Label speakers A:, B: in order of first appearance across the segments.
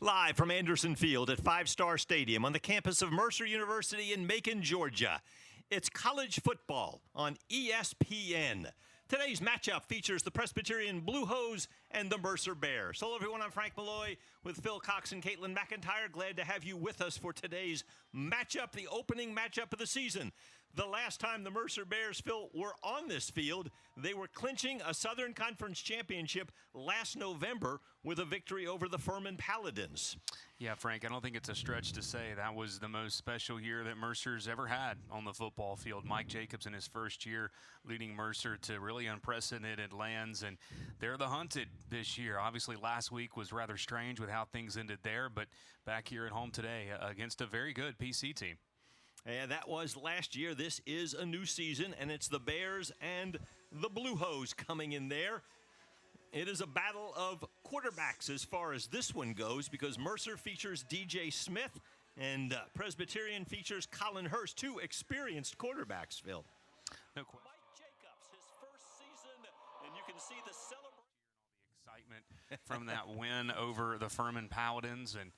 A: Live from Anderson Field at Five Star Stadium on the campus of Mercer University in Macon, Georgia. It's college football on ESPN. Today's matchup features the Presbyterian Blue Hose and the Mercer Bears. Hello, everyone. I'm Frank Malloy with Phil Cox and Caitlin McIntyre. Glad to have you with us for today's matchup, the opening matchup of the season. The last time the Mercer Bears, Phil, were on this field, they were clinching a Southern Conference championship last November with a victory over the Furman Paladins.
B: Yeah, Frank, I don't think it's a stretch to say that was the most special year that Mercer's ever had on the football field. Mike Jacobs in his first year leading Mercer to really unprecedented lands, and they're the hunted this year. Obviously, last week was rather strange with how things ended there, but back here at home today against a very good PC team.
A: And that was last year. This is a new season, and it's the Bears and the Blue Hose coming in there. It is a battle of quarterbacks as far as this one goes, because Mercer features DJ Smith and Presbyterian features Colin Hurst, two experienced quarterbacks, Phil.
B: No question.
A: Mike Jacobs, his first season, and you can see the celebration.
B: Excitement from that win over the Furman Paladins, and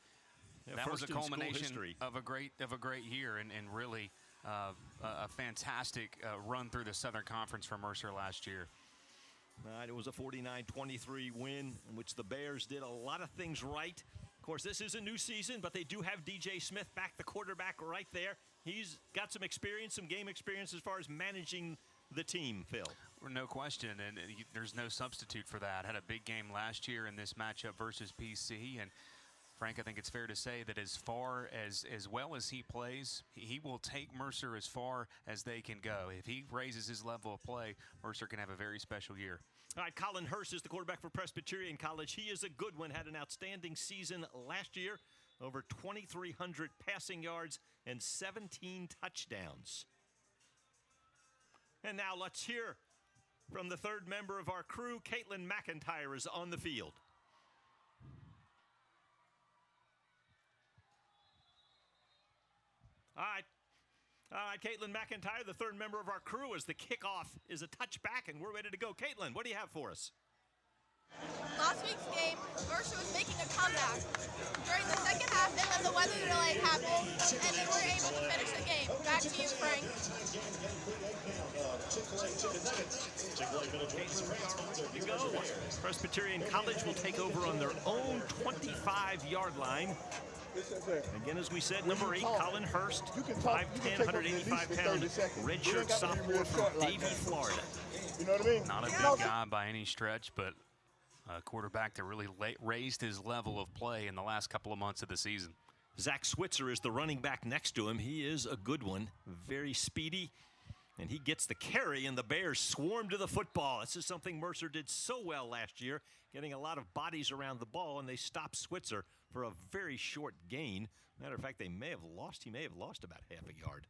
B: that was a culmination of a great year, and really a fantastic run through the Southern Conference for Mercer last year.
A: It was a 49-23 win in which the Bears did a lot of things right. Of course, this is a new season, but they do have DJ Smith back, the quarterback, right there. He's got some experience, some game experience as far as managing the team, Phil.
B: No question, and there's no substitute for that. Had a big game last year in this matchup versus PC, and Frank, I think it's fair to say that as far as well as he plays, he will take Mercer as far as they can go. If he raises his level of play, Mercer can have a very special year.
A: All right, Colin Hurst is the quarterback for Presbyterian College. He is a good one, had an outstanding season last year, over 2,300 passing yards and 17 touchdowns. And now let's hear from the third member of our crew. Caitlin McIntyre is on the field. All right, Caitlin McIntyre, the third member of our crew, as the kickoff is a touchback, and we're ready to go. Caitlin, what do you have for us?
C: Last week's game, Mercer was making a comeback during the second half, and then the weather delay happened, and they were able to finish the game. Back to you, Frank.
A: Ready to go. Presbyterian College will take over on their own 25-yard line. Again, as we said, number 8, Colin Hurst, 5'10", 185-pound redshirt sophomore from Davie, Florida.
D: You know what I mean?
B: Not a big guy by any stretch, but a quarterback that really raised his level of play in the last couple of months of the season.
A: Zach Switzer is the running back next to him. He is a good one, very speedy, and he gets the carry, and the Bears swarm to the football. This is something Mercer did so well last year, getting a lot of bodies around the ball, and they stopped Switzer for a very short gain. Matter of fact, he may have lost about half a yard.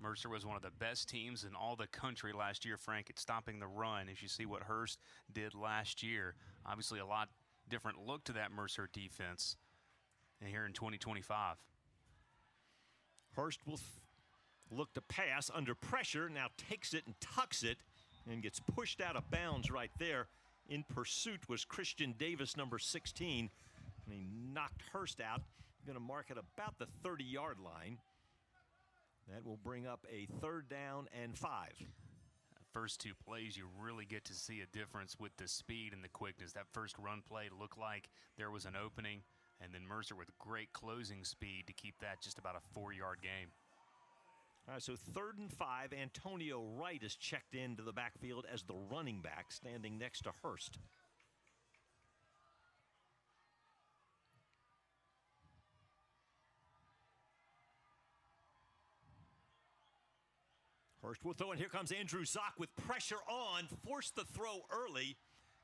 B: Mercer was one of the best teams in all the country last year, Frank, at stopping the run. As you see what Hurst did last year, obviously a lot different look to that Mercer defense here in 2025.
A: Hurst will look to pass under pressure, now takes it and tucks it and gets pushed out of bounds right there. In pursuit was Christian Davis, number 16, and he knocked Hurst out. Going to mark it about the 30-yard line. That will bring up a 3rd down and 5.
B: First two plays, you really get to see a difference with the speed and the quickness. That first run play looked like there was an opening, and then Mercer with great closing speed to keep that just about a 4-yard game.
A: All right, so 3rd and 5. Antonio Wright is checked into the backfield as the running back, standing next to Hurst. Hurst will throw, and here comes Andrew Zock with pressure on, forced the throw early,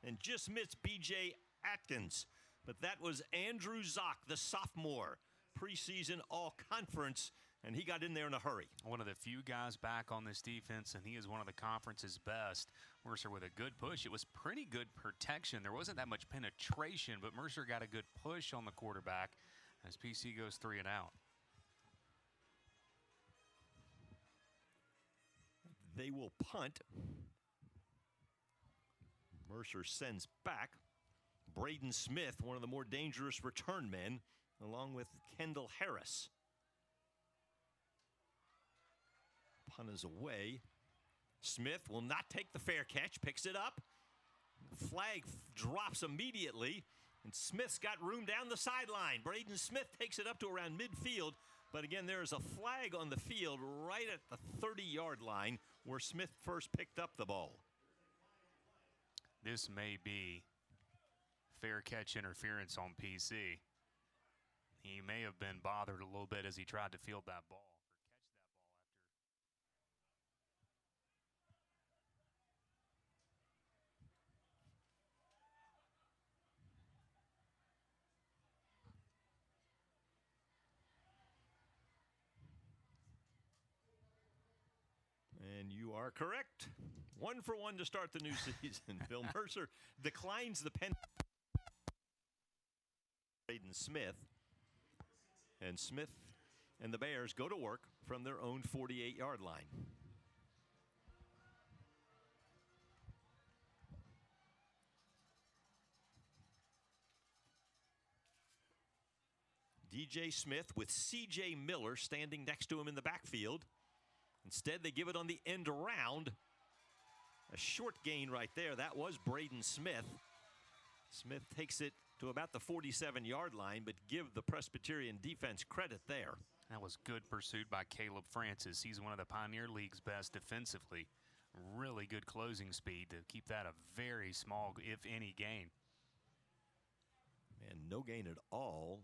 A: and just missed B.J. Atkins. But that was Andrew Zock, the sophomore, preseason all-conference, and he got in there in a hurry.
B: One of the few guys back on this defense, and he is one of the conference's best. Mercer with a good push. It was pretty good protection. There wasn't that much penetration, but Mercer got a good push on the quarterback as PC goes 3 and out.
A: They will punt. Mercer sends back. Braden Smith, one of the more dangerous return men, along with Kendall Harris. Punt is away. Smith will not take the fair catch, picks it up. Flag drops immediately, and Smith's got room down the sideline. Braden Smith takes it up to around midfield, but again, there is a flag on the field right at the 30-yard line where Smith first picked up the ball.
B: This may be fair catch interference on PC. He may have been bothered a little bit as he tried to field that ball.
A: And you are correct. 1 for 1 to start the new season. Bill Mercer declines the penalty. Braden Smith. And Smith and the Bears go to work from their own 48-yard line. DJ Smith with CJ Miller standing next to him in the backfield. Instead, they give it on the end around. A short gain right there. That was Braden Smith. Smith takes it to about the 47-yard line, but give the Presbyterian defense credit there.
B: That was good pursuit by Caleb Francis. He's one of the Pioneer League's best defensively. Really good closing speed to keep that a very small, if any, gain.
A: And no gain at all.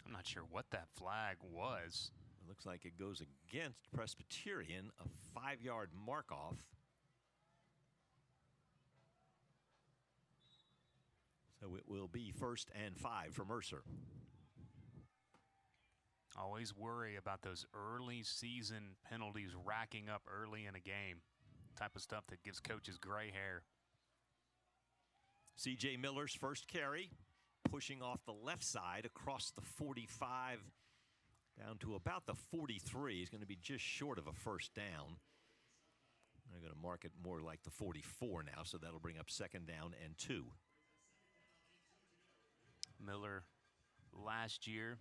B: I'm not sure what that flag was.
A: It looks like it goes against Presbyterian, a 5-yard mark-off. So it will be 1st and 5 for Mercer.
B: Always worry about those early season penalties racking up early in a game. Type of stuff that gives coaches gray hair.
A: C.J. Miller's first carry, pushing off the left side across the 45 down to about the 43. He's going to be just short of a first down. They're going to mark it more like the 44 now, so that'll bring up 2nd down and 2.
B: Miller last year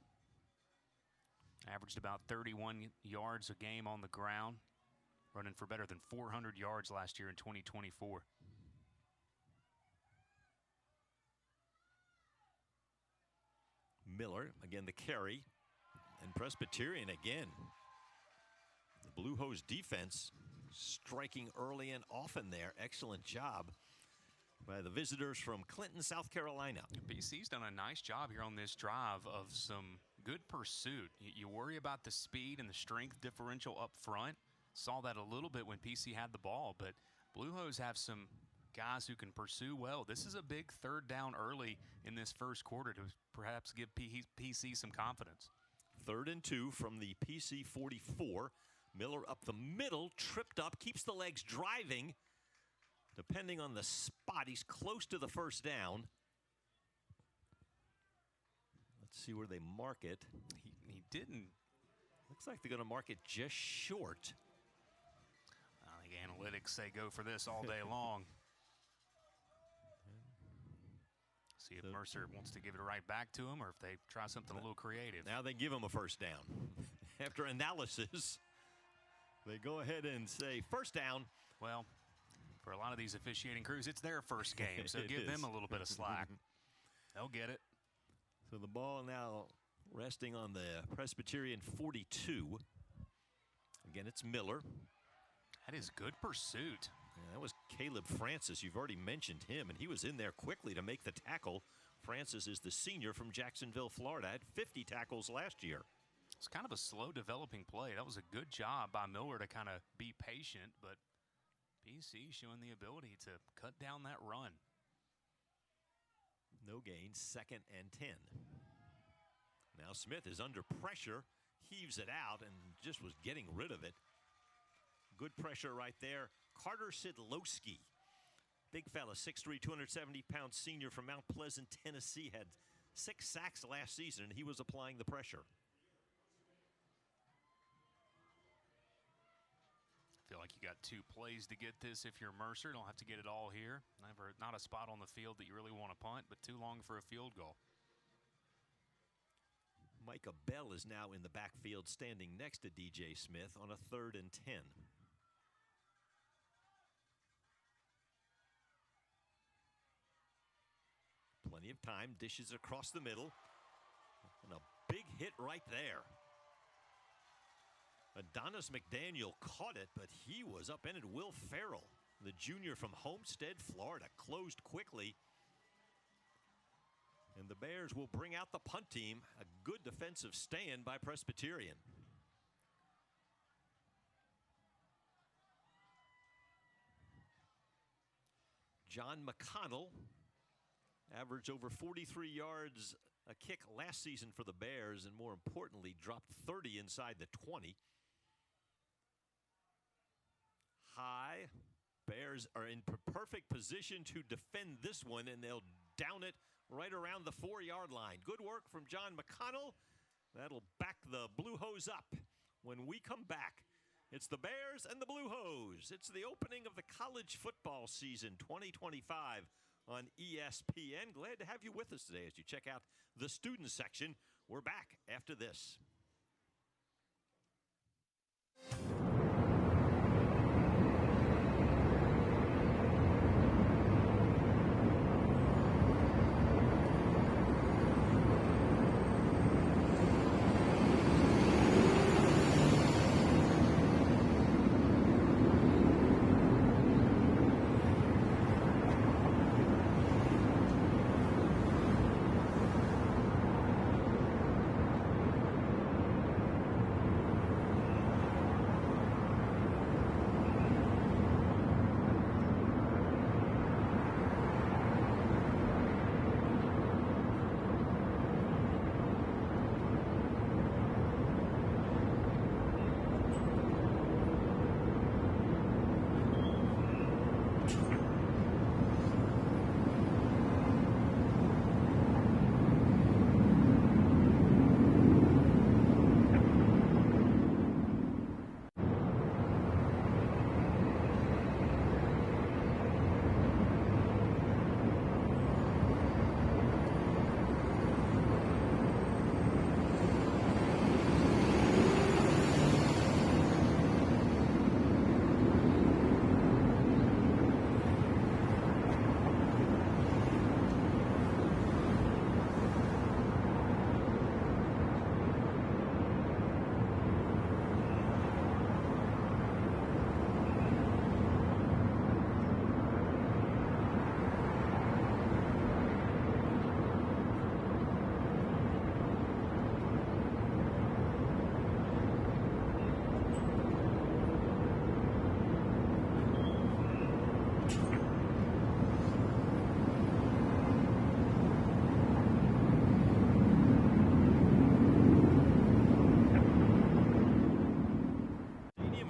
B: averaged about 31 yards a game on the ground, running for better than 400 yards last year in 2024.
A: Miller, again the carry, and Presbyterian again. The Blue Hose defense striking early and often there. Excellent job by the visitors from Clinton, South Carolina.
B: BC's done a nice job here on this drive of some good pursuit. You worry about the speed and the strength differential up front. Saw that a little bit when PC had the ball, but Blue Hose have some guys who can pursue well. This is a big 3rd down early in this first quarter to perhaps give PC some confidence.
A: 3rd and 2 from the PC 44. Miller up the middle, tripped up, keeps the legs driving. Depending on the spot, he's close to the first down. Let's see where they mark it.
B: He didn't.
A: Looks like they're going to mark it just short.
B: I think analytics say go for this all day long. See if Mercer wants to give it right back to him or if they try something a little creative.
A: Now they give him a first down. After analysis, they go ahead and say first down.
B: Well, for a lot of these officiating crews, it's their first game, so give them a little bit of slack. They'll get it.
A: So the ball now resting on the Presbyterian 42. Again, it's Miller.
B: That is good pursuit.
A: Yeah, that was Caleb Francis. You've already mentioned him, and he was in there quickly to make the tackle. Francis is the senior from Jacksonville, Florida. Had 50 tackles last year.
B: It's kind of a slow developing play. That was a good job by Miller to kind of be patient, but PC showing the ability to cut down that run.
A: No gain, 2nd and 10. Now Smith is under pressure, heaves it out, and just was getting rid of it. Good pressure right there. Carter Sidlowski, big fella, 6'3", 270-pound senior from Mount Pleasant, Tennessee, had 6 sacks last season, and he was applying the pressure.
B: feel like you got 2 plays to get this. If you're Mercer, don't have to get it all here. Not a spot on the field that you really want to punt, but too long for a field goal.
A: Micah Bell is now in the backfield standing next to DJ Smith on a 3rd and 10. Plenty of time, dishes across the middle, and a big hit right there. Adonis McDaniel caught it, but he was upended. Will Farrell, the junior from Homestead, Florida, closed quickly. And the Bears will bring out the punt team. A good defensive stand by Presbyterian. John McConnell averaged over 43 yards a kick last season for the Bears, and more importantly, dropped 30 inside the 20. High. Bears are in perfect position to defend this one, and they'll down it right around the 4-yard line. Good work from John McConnell. That'll back the Blue Hose up. When we come back, it's the Bears and the Blue Hose. It's the opening of the college football season 2025 on ESPN. Glad to have you with us today as you check out the student section. We're back after this.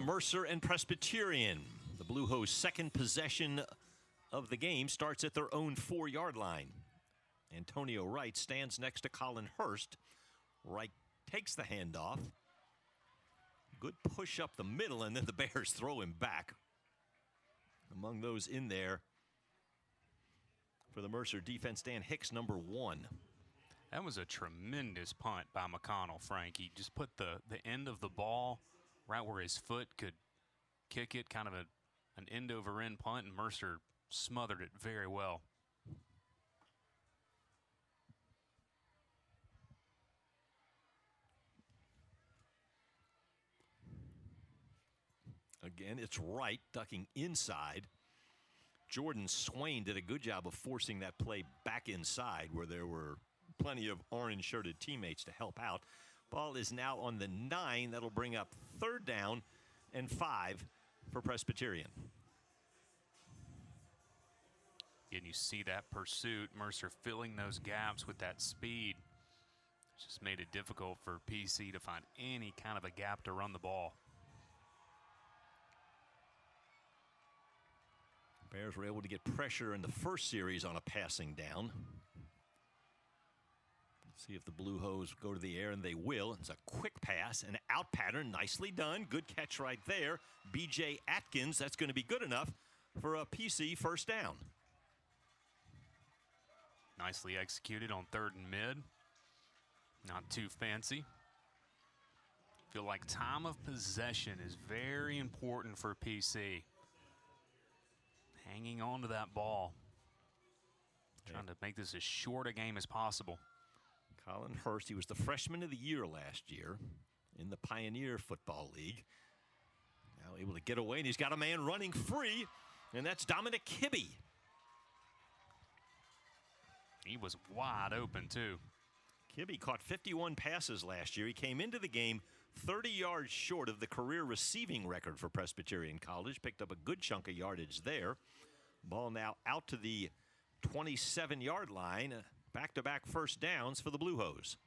A: Mercer and Presbyterian. The Blue Hose' second possession of the game starts at their own 4-yard line. Antonio Wright stands next to Colin Hurst. Wright takes the handoff. Good push up the middle, and then the Bears throw him back. Among those in there for the Mercer defense, Dan Hicks, number 1.
B: That was a tremendous punt by McConnell, Frank. He just put the end of the ball right where his foot could kick it, kind of an end-over-end punt, and Mercer smothered it very well.
A: Again, it's Wright ducking inside. Jordan Swain did a good job of forcing that play back inside where there were plenty of orange-shirted teammates to help out. Ball is now on the 9. That'll bring up 3rd down and 5 for Presbyterian.
B: And you see that pursuit, Mercer filling those gaps with that speed. Just made it difficult for PC to find any kind of a gap to run the ball.
A: Bears were able to get pressure in the first series on a passing down. See if the Blue Hose go to the air, and they will. It's a quick pass, an out pattern, nicely done. Good catch right there. B.J. Atkins, that's going to be good enough for a PC first down.
B: Nicely executed on 3rd and mid. Not too fancy. Feel like time of possession is very important for PC. Hanging on to that ball. Trying to make this as short a game as possible.
A: Colin Hurst, he was the freshman of the year last year in the Pioneer Football League. Now able to get away, and he's got a man running free, and that's Dominic Kibbe.
B: He was wide open, too.
A: Kibbe caught 51 passes last year. He came into the game 30 yards short of the career receiving record for Presbyterian College. Picked up a good chunk of yardage there. Ball now out to the 27-yard line. Back-to-back first downs for the Blue Hose.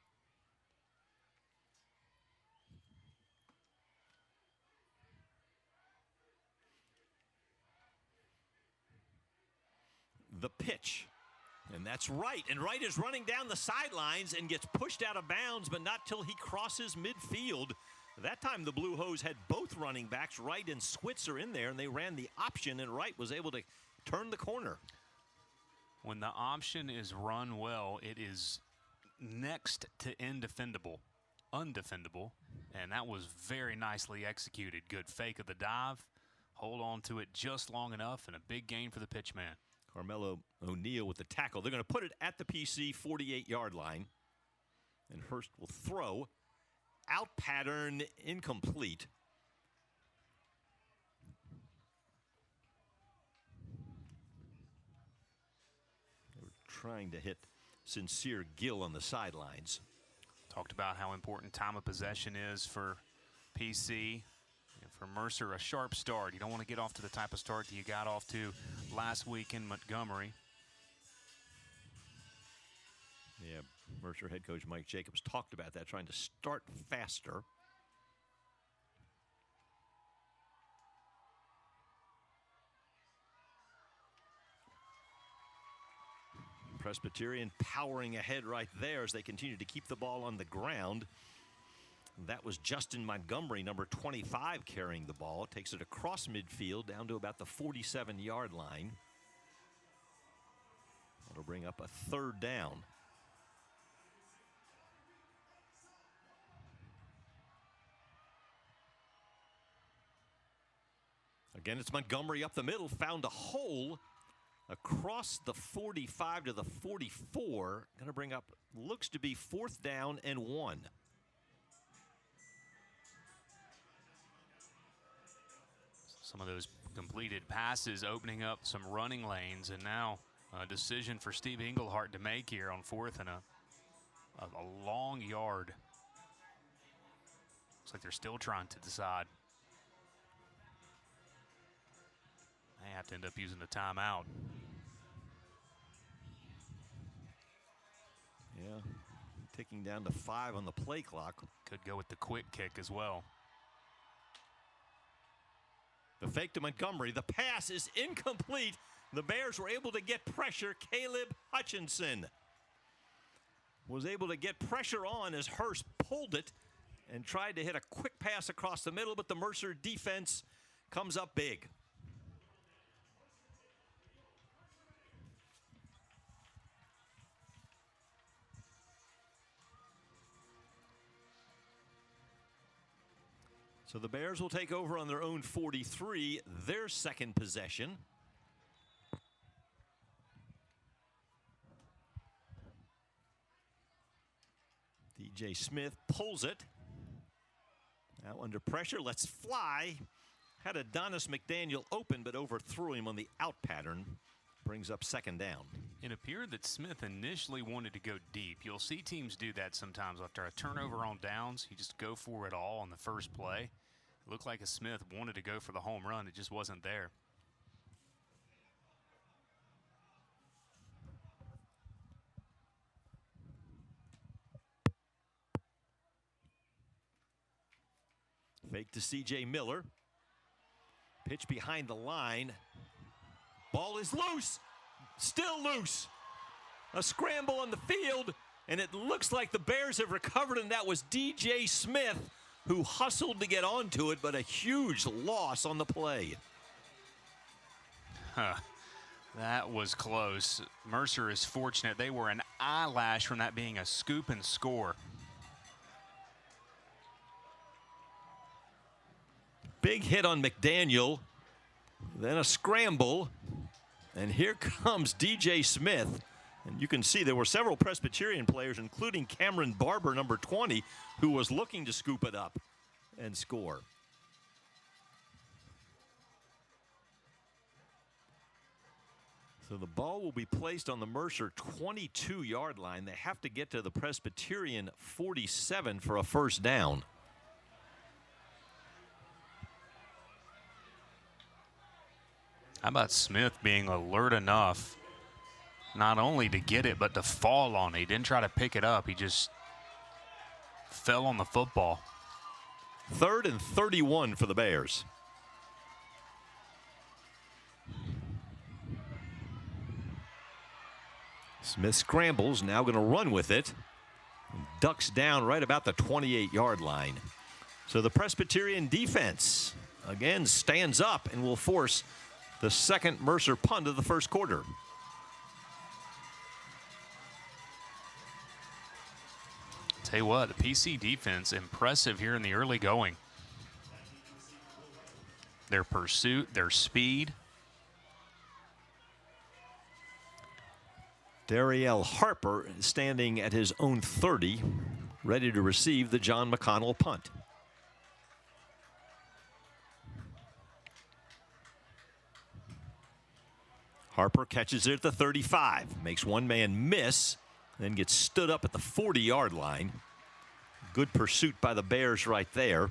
A: The pitch. And that's Wright. And Wright is running down the sidelines and gets pushed out of bounds, but not till he crosses midfield. That time the Blue Hose had both running backs, Wright and Switzer, in there, and they ran the option, and Wright was able to turn the corner.
B: When the option is run well, it is next to undefendable, and that was very nicely executed. Good fake of the dive, hold on to it just long enough, and a big gain for the pitch man.
A: Carmelo O'Neal with the tackle. They're going to put it at the PC 48-yard line, and Hurst will throw. Out pattern, incomplete. Trying to hit Sincere Gill on the sidelines.
B: Talked about how important time of possession is for PC. And for Mercer, a sharp start. You don't want to get off to the type of start that you got off to last week in Montgomery.
A: Yeah, Mercer head coach Mike Jacobs talked about that, trying to start faster. Presbyterian powering ahead right there as they continue to keep the ball on the ground. That was Justin Montgomery, number 25, carrying the ball. Takes it across midfield down to about the 47-yard line. That'll bring up a 3rd down. Again, it's Montgomery up the middle, found a hole across the 45 to the 44. Going to bring up, looks to be 4th down and 1.
B: Some of those completed passes opening up some running lanes, and now a decision for Steve Englehart to make here on 4th and a long yard. Looks like they're still trying to decide. They have to end up using the timeout.
A: Yeah, ticking down to 5 on the play clock.
B: Could go with the quick kick as well.
A: The fake to Montgomery. The pass is incomplete. The Bears were able to get pressure. Caleb Hutchinson was able to get pressure on as Hurst pulled it and tried to hit a quick pass across the middle, but the Mercer defense comes up big. So the Bears will take over on their own 43, their second possession. DJ Smith pulls it. Now under pressure, let's fly. Had Adonis McDaniel open, but overthrew him on the out pattern. Brings up 2nd down.
B: It appeared that Smith initially wanted to go deep. You'll see teams do that sometimes after a turnover on downs. You just go for it all on the first play. It looked like Smith wanted to go for the home run. It just wasn't there.
A: Fake to C.J. Miller. Pitch behind the line. Ball is loose. Still loose. A scramble on the field. And it looks like the Bears have recovered, and that was DJ Smith who hustled to get onto it, but a huge loss on the play.
B: That was close. Mercer is fortunate. They were an eyelash from that being a scoop and score.
A: Big hit on McDaniel, then a scramble, and here comes DJ Smith. And you can see there were several Presbyterian players, including Cameron Barber, number 20, who was looking to scoop it up and score. So the ball will be placed on the Mercer 22-yard line. They have to get to the Presbyterian 47 for a first down.
B: How about Smith being alert enough not only to get it, but to fall on it? He didn't try to pick it up. He just fell on the football.
A: 3rd and 31 for the Bears. Smith scrambles, now going to run with it. Ducks down right about the 28-yard line. So the Presbyterian defense again stands up and will force the second Mercer punt of the first quarter.
B: Tell you what, the PC defense, impressive here in the early going. Their pursuit, their speed.
A: Dariel Harper standing at his own 30, ready to receive the John McConnell punt. Harper catches it at the 35, makes one man miss, then gets stood up at the 40-yard line. Good pursuit by the Bears right there.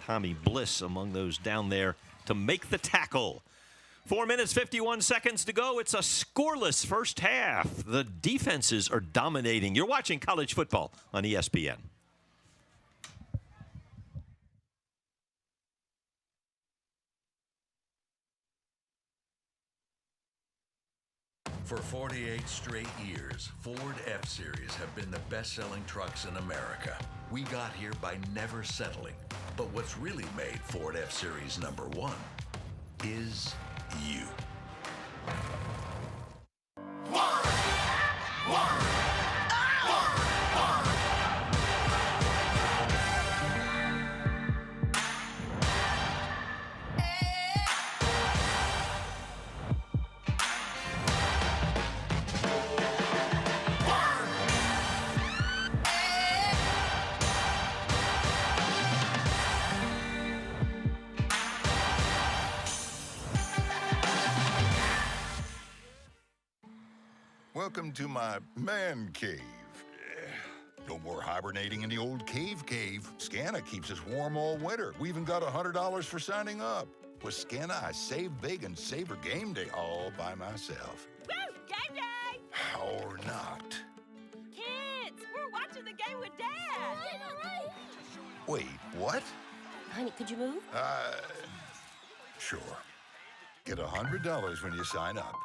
A: Tommy Bliss among those down there to make the tackle. 4 minutes, 51 seconds to go. It's a scoreless first half. The defenses are dominating. You're watching college football on ESPN.
D: For 48 straight years, Ford F-Series have been the best-selling trucks in America. We got here by never settling. But what's really made Ford F-Series #1 is you.
E: Welcome to my man cave. No more hibernating in the old cave. Scana keeps us warm all winter. We even got $100 for signing up. With Scana, I save big and savor game day all by myself.
F: Woo! Game day!
E: Or not.
F: Kids, we're watching the game with Dad.
E: Wait, what?
F: Honey, could you move?
E: Sure. Get $100 when you sign up.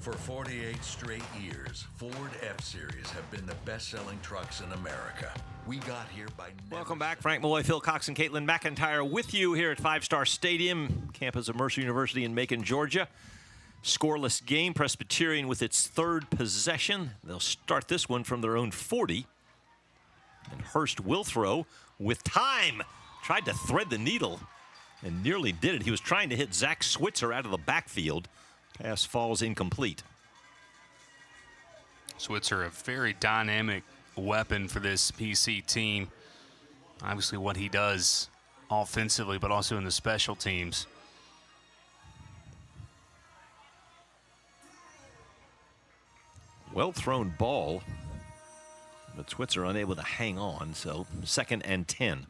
D: For 48 straight years, Ford F-Series have been the best-selling trucks in America. We got here by never
A: Welcome back. Frank Malloy, Phil Cox, and Caitlin McIntyre with you here at Five Star Stadium, campus of Mercer University in Macon, Georgia. Scoreless game. Presbyterian with its third possession. They'll start this one from their own 40. And Hurst will throw with time. Tried to thread the needle and nearly did it. He was trying to hit Zach Switzer out of the backfield. Pass falls incomplete.
B: Switzer, a very dynamic weapon for this PC team. Obviously what he does offensively, but also in the special teams.
A: Well thrown ball, but Switzer unable to hang on, so 2nd and 10.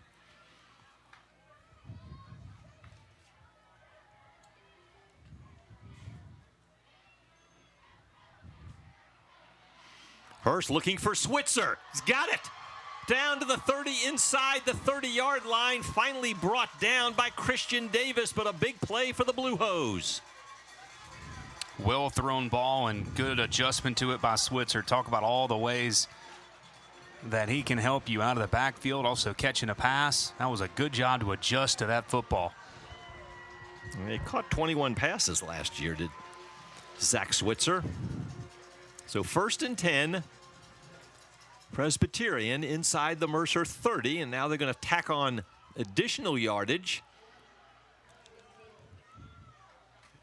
A: Hurst looking for Switzer. He's got it. Down to the 30, inside the 30-yard line. Finally brought down by Christian Davis, but a big play for the Blue Hose.
B: Well thrown ball and good adjustment to it by Switzer. Talk about all the ways that he can help you out of the backfield. Also catching a pass. That was a good job to adjust to that football.
A: He caught 21 passes last year, did Zach Switzer. So 1st and 10. Presbyterian inside the Mercer 30, and now they're going to tack on additional yardage.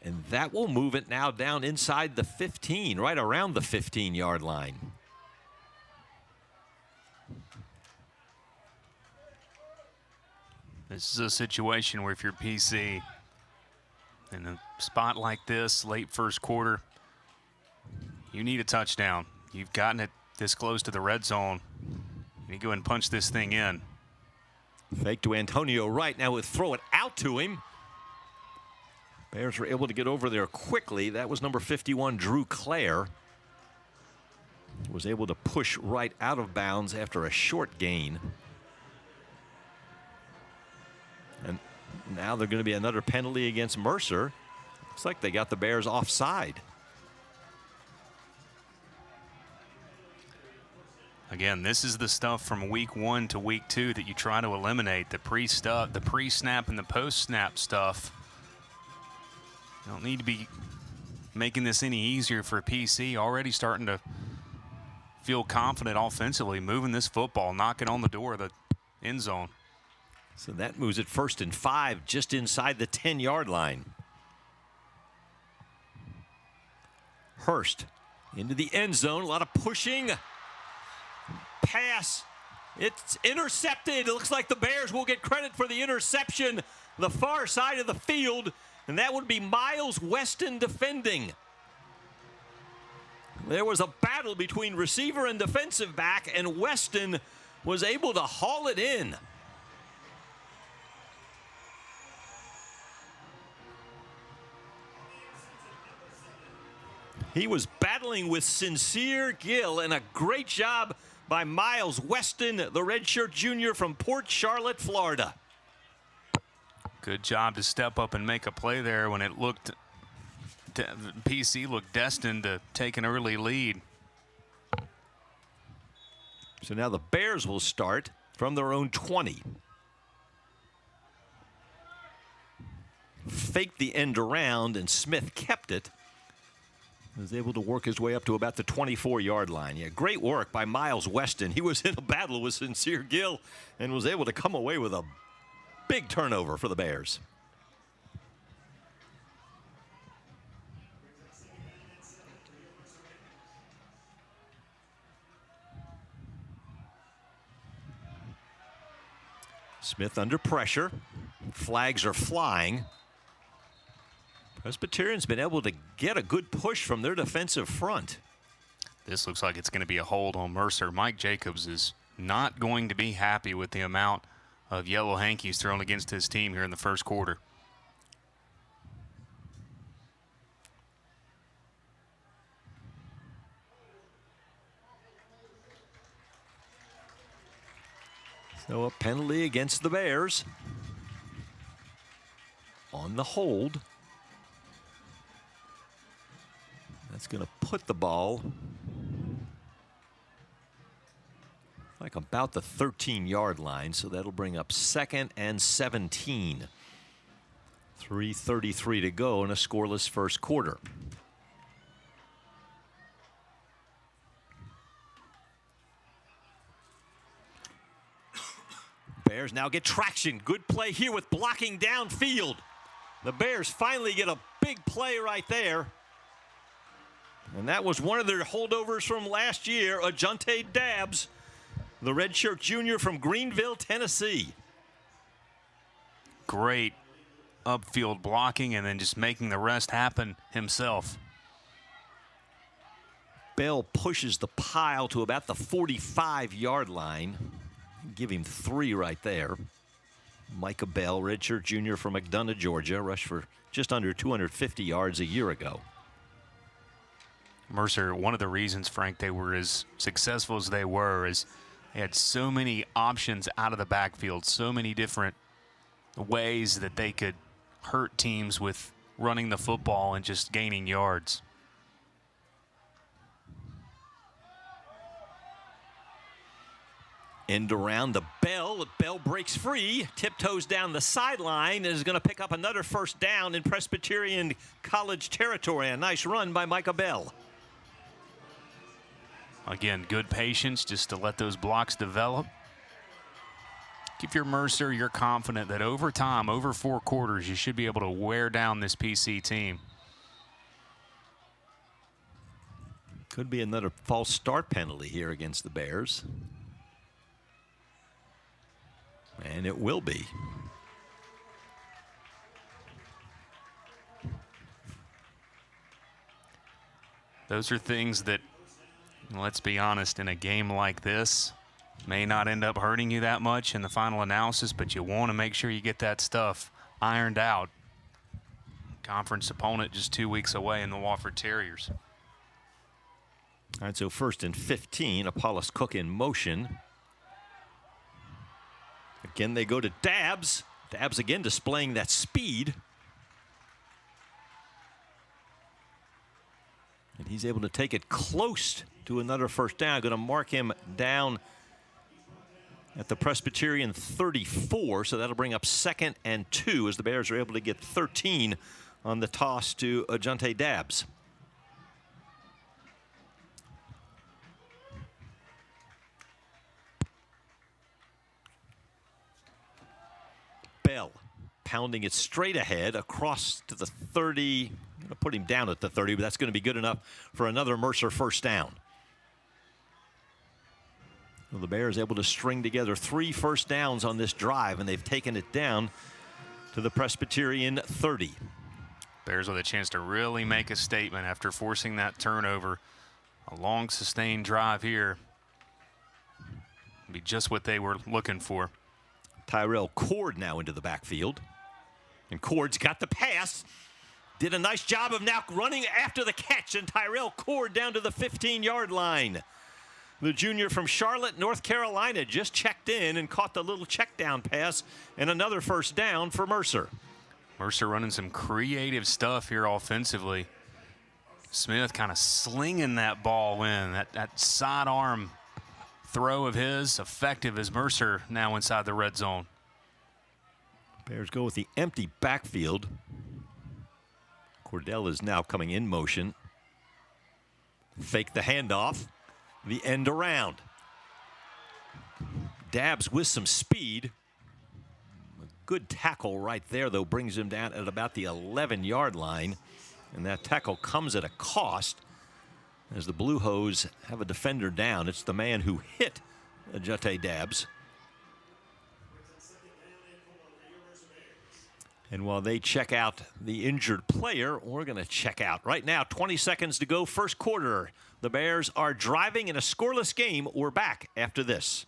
A: And that will move it now down inside the 15, right around the 15-yard line.
B: This is a situation where if you're PC in a spot like this, late first quarter, you need a touchdown. You've gotten it this close to the red zone. You go and punch this thing in.
A: Fake to Antonio Wright. Now we'll throw it out to him. Bears were able to get over there quickly. That was number 51, Drew Clare. Was able to push Wright out of bounds after a short gain. And now there's going to be another penalty against Mercer. Looks like they got the Bears offside.
B: Again, this is the stuff from week 1 to week 2 that you try to eliminate. The pre-snap and the post-snap stuff. You don't need to be making this any easier for PC. Already starting to feel confident offensively, moving this football, knocking on the door of the end zone.
A: So that moves it 1st and 5, just inside the 10-yard line. Hurst into the end zone, a lot of pushing. Pass. It's intercepted. It looks like the Bears will get credit for the interception. The far side of the field, and that would be Miles Weston defending. There was a battle between receiver and defensive back, and Weston was able to haul it in. He was battling with Sincere Gill, and a great job by Miles Weston, the redshirt junior from Port Charlotte, Florida.
B: Good job to step up and make a play there when it looked, PC looked destined to take an early lead.
A: So now the Bears will start from their own 20. Faked the end around, and Smith kept it. Was able to work his way up to about the 24-yard line. Yeah, great work by Miles Weston. He was in a battle with Sincere Gill and was able to come away with a big turnover for the Bears. Smith under pressure. Flags are flying. Presbyterian's been able to get a good push from their defensive front.
B: This looks like it's going to be a hold on Mercer. Mike Jacobs is not going to be happy with the amount of yellow hankies thrown against his team here in the first quarter.
A: So a penalty against the Bears on the hold. That's going to put the ball like about the 13-yard line, so that'll bring up 2nd and 17. 3:33 to go in a scoreless first quarter. Bears now get traction. Good play here with blocking downfield. The Bears finally get a big play right there. And that was one of their holdovers from last year, Ajante Dabbs, the redshirt junior from Greenville, Tennessee.
B: Great upfield blocking and then just making the rest happen himself.
A: Bell pushes the pile to about the 45-yard line. Give him 3 right there. Micah Bell, redshirt junior from McDonough, Georgia, rushed for just under 250 yards a year ago.
B: Mercer, one of the reasons, Frank, they were as successful as they were is they had so many options out of the backfield, so many different ways that they could hurt teams with running the football and just gaining yards.
A: End around the Bell. Bell breaks free, tiptoes down the sideline, and is going to pick up another first down in Presbyterian College territory. A nice run by Micah Bell.
B: Again, good patience just to let those blocks develop. If you're Mercer, you're confident that over time, over 4 quarters, you should be able to wear down this PC team.
A: Could be another false start penalty here against the Bears. And it will be.
B: Those are things that, let's be honest, in a game like this, may not end up hurting you that much in the final analysis, but you want to make sure you get that stuff ironed out. Conference opponent just 2 weeks away in the Wofford Terriers.
A: All right, so 1st and 15, Apollos Cook in motion. Again, they go to Dabbs. Dabbs again displaying that speed. And he's able to take it close to another first down. Going to mark him down at the Presbyterian 34. So that'll bring up 2nd and 2 as the Bears are able to get 13 on the toss to Ajante Dabbs. Bell pounding it straight ahead across to the 30. I'm going to put him down at the 30, but that's going to be good enough for another Mercer first down. Well, the Bears able to string together 3 first downs on this drive, and they've taken it down to the Presbyterian 30.
B: Bears with a chance to really make a statement after forcing that turnover. A long sustained drive here. Be just what they were looking for.
A: Tyrell Cord now into the backfield. And Cord's got the pass. Did a nice job of now running after the catch. And Tyrell Cord down to the 15-yard line. The junior from Charlotte, North Carolina, just checked in and caught the little check down pass. And another first down for Mercer.
B: Mercer running some creative stuff here offensively. Smith kind of slinging that ball in. That sidearm throw of his, effective as Mercer now inside the red zone.
A: Bears go with the empty backfield. Cordell is now coming in motion. Fake the handoff. The end around. Dabbs with some speed. A good tackle right there, though, brings him down at about the 11-yard line. And that tackle comes at a cost as the Blue Hose have a defender down. It's the man who hit Ajante Dabbs. And while they check out the injured player, we're going to check out. Right now, 20 seconds to go, first quarter. The Bears are driving in a scoreless game. We're back after this.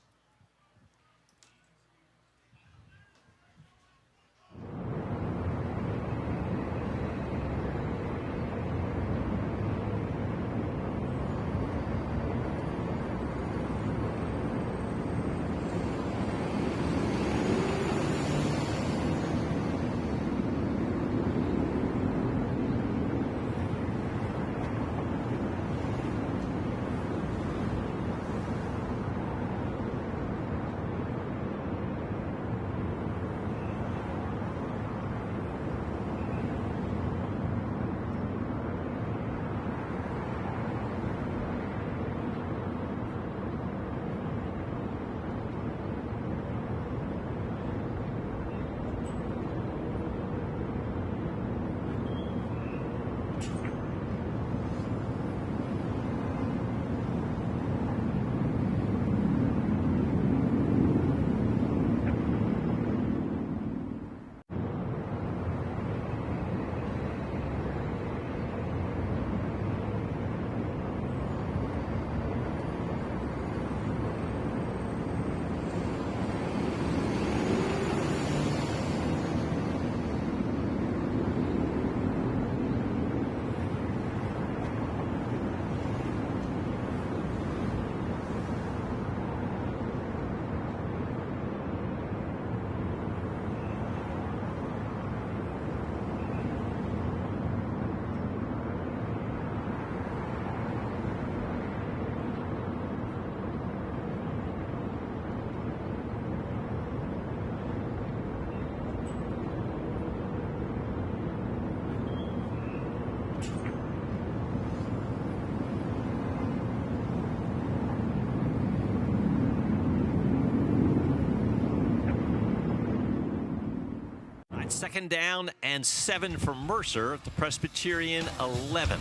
A: And 2nd down and 7 for Mercer at the Presbyterian 11.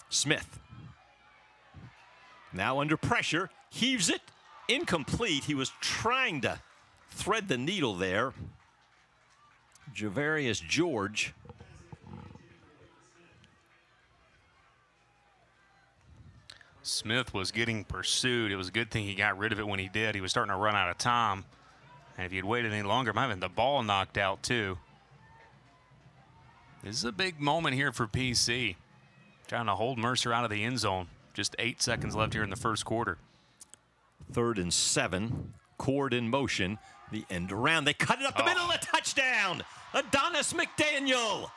A: Smith. Now under pressure, heaves it, incomplete. He was trying to thread the needle there. Javarius George.
B: Smith was getting pursued. It was a good thing he got rid of it when he did. He was starting to run out of time. And if he had waited any longer, might have had the ball knocked out too. This is a big moment here for PC. Trying to hold Mercer out of the end zone. Just 8 seconds left here in the first quarter.
A: 3rd and 7. Cord in motion. The end around. They cut it up the middle. A touchdown. Adonis McDaniel.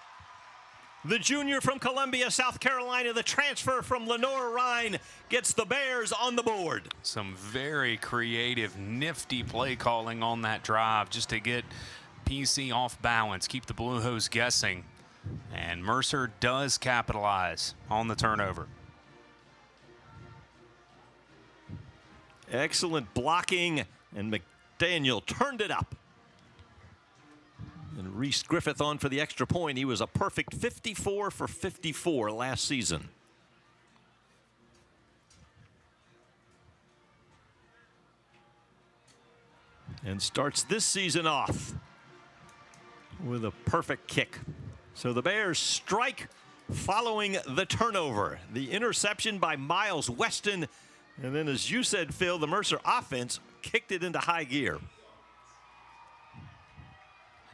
A: The junior from Columbia, South Carolina, the transfer from Lenore-Rhine, gets the Bears on the board.
B: Some very creative, nifty play calling on that drive just to get PC off balance, keep the Blue Hose guessing. And Mercer does capitalize on the turnover.
A: Excellent blocking, and McDaniel turned it up. And Reese Griffith on for the extra point. He was a perfect 54 for 54 last season. And starts this season off with a perfect kick. So the Bears strike following the turnover. The interception by Miles Weston. And then, as you said, Phil, the Mercer offense kicked it into high gear.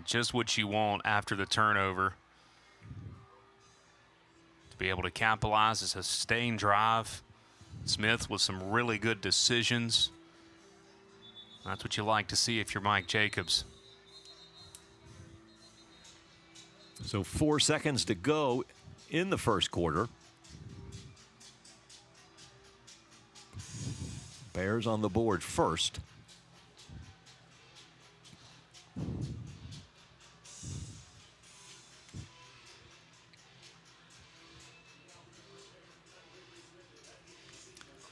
B: Just what you want after the turnover. To be able to capitalize a sustained drive. Smith with some really good decisions. That's what you like to see if you're Mike Jacobs.
A: So 4 seconds to go in the first quarter. Bears on the board first.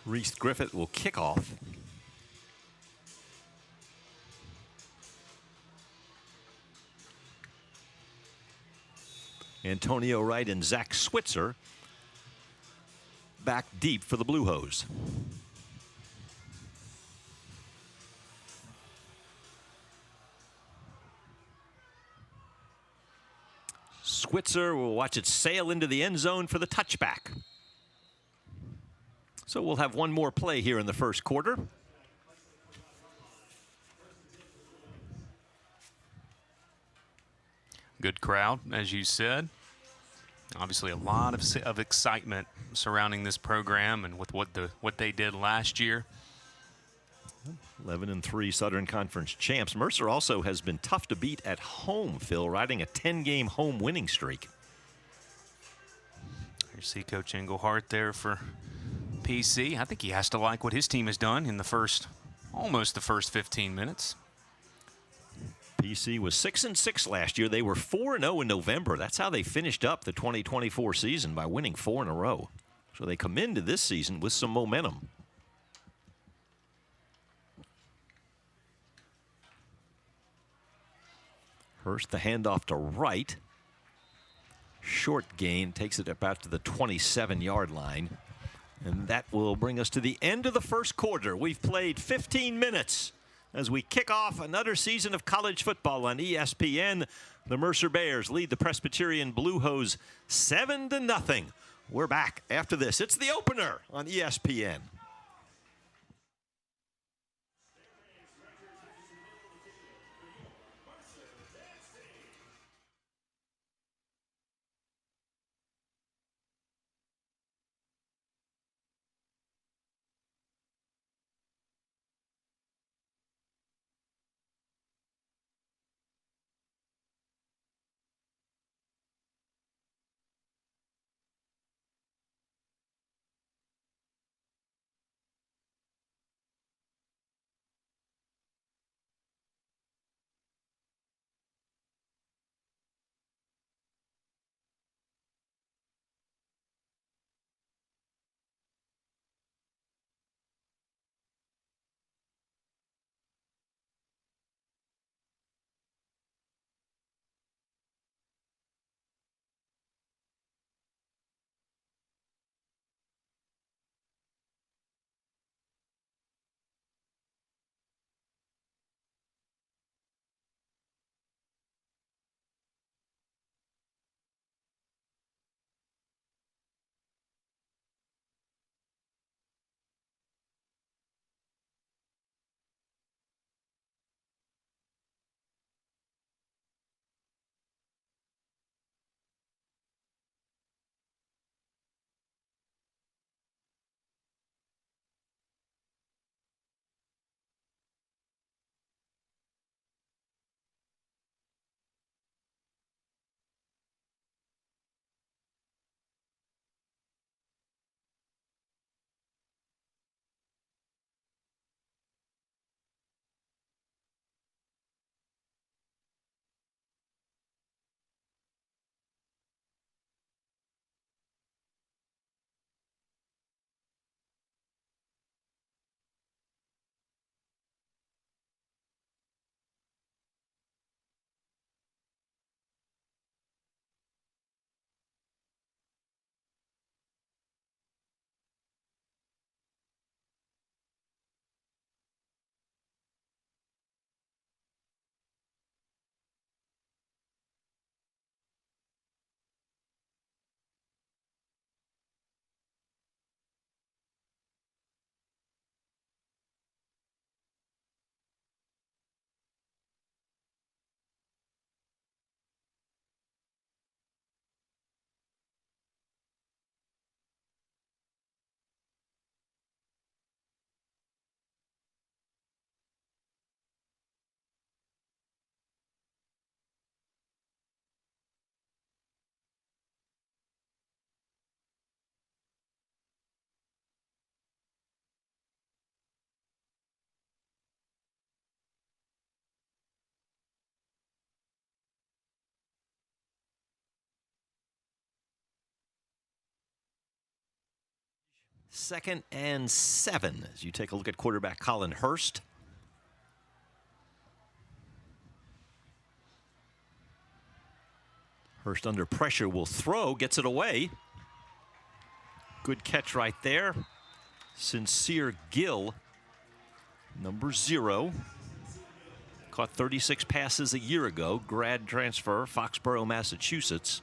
A: Reese Griffith will kick off. Antonio Wright and Zach Switzer back deep for the Blue Hose. Switzer will watch it sail into the end zone for the touchback. So we'll have one more play here in the first quarter.
B: Good crowd, as you said. Obviously, a lot of excitement surrounding this program and with what they did last year.
A: 11-3 Southern Conference champs. Mercer also has been tough to beat at home, Phil, riding a 10-game home winning streak.
B: You see Coach Englehart there for PC. I think he has to like what his team has done in almost the first 15 minutes.
A: PC was 6-6 last year. They were 4-0 in November. That's how they finished up the 2024 season, by winning 4 in a row. So they come into this season with some momentum. Hurst, the handoff to Wright. Short gain, takes it about to the 27-yard line. And that will bring us to the end of the first quarter. We've played 15 minutes as we kick off another season of college football on ESPN. The Mercer Bears lead the Presbyterian Blue Hose 7-0. We're back after this. It's the opener on ESPN. 2nd and 7 as you take a look at quarterback Colin Hurst. Hurst under pressure will throw, gets it away. Good catch right there. Sincere Gill, number 0. Caught 36 passes a year ago. Grad transfer, Foxborough, Massachusetts.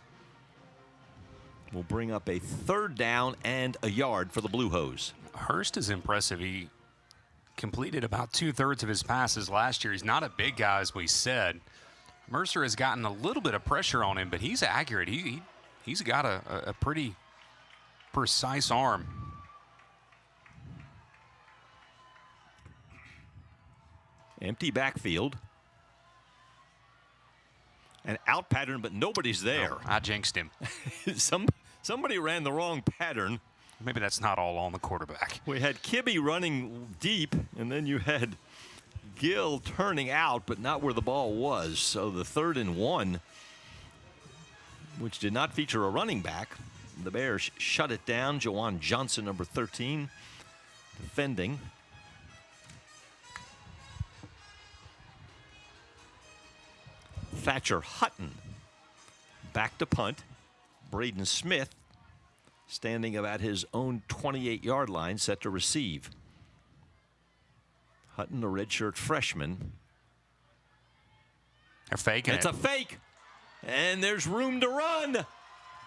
A: Will bring up a 3rd down and a yard for the Blue Hose.
B: Hurst is impressive. He completed about 2/3 of his passes last year. He's not a big guy, as we said. Mercer has gotten a little bit of pressure on him, but he's accurate. He's got a pretty precise arm.
A: Empty backfield. An out pattern, but nobody's there.
B: Oh, I jinxed him.
A: Somebody ran the wrong pattern.
B: Maybe that's not all on the quarterback.
A: We had Kibbe running deep, and then you had Gill turning out, but not where the ball was. So the 3rd and 1, which did not feature a running back. The Bears shut it down. Jawan Johnson, number 13, defending. Thatcher Hutton back to punt. Braden Smith standing about his own 28-yard line, set to receive. Hutton, a redshirt freshman.
B: They're faking it.
A: It's a fake. And there's room to run.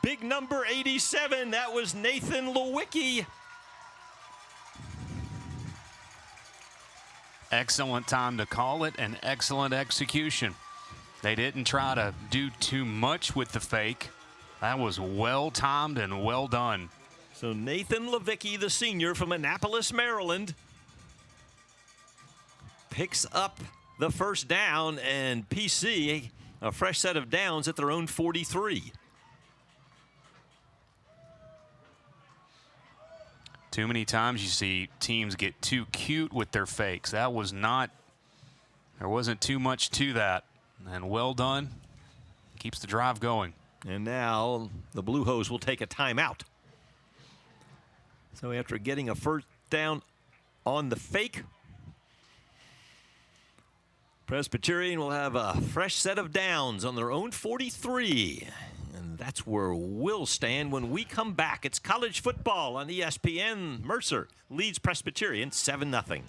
A: Big number 87. That was Nathan Lewicki.
B: Excellent time to call it, and excellent execution. They didn't try to do too much with the fake. That was well timed and well done.
A: So Nathan Lewicki, the senior from Annapolis, Maryland, picks up the 1st down, and PC a fresh set of downs at their own 43.
B: Too many times you see teams get too cute with their fakes. There wasn't too much to that. And well done. Keeps the drive going.
A: And now the Blue Hose will take a timeout. So after getting a 1st down on the fake, Presbyterian will have a fresh set of downs on their own 43. And that's where we'll stand when we come back. It's college football on ESPN. Mercer leads Presbyterian 7-0.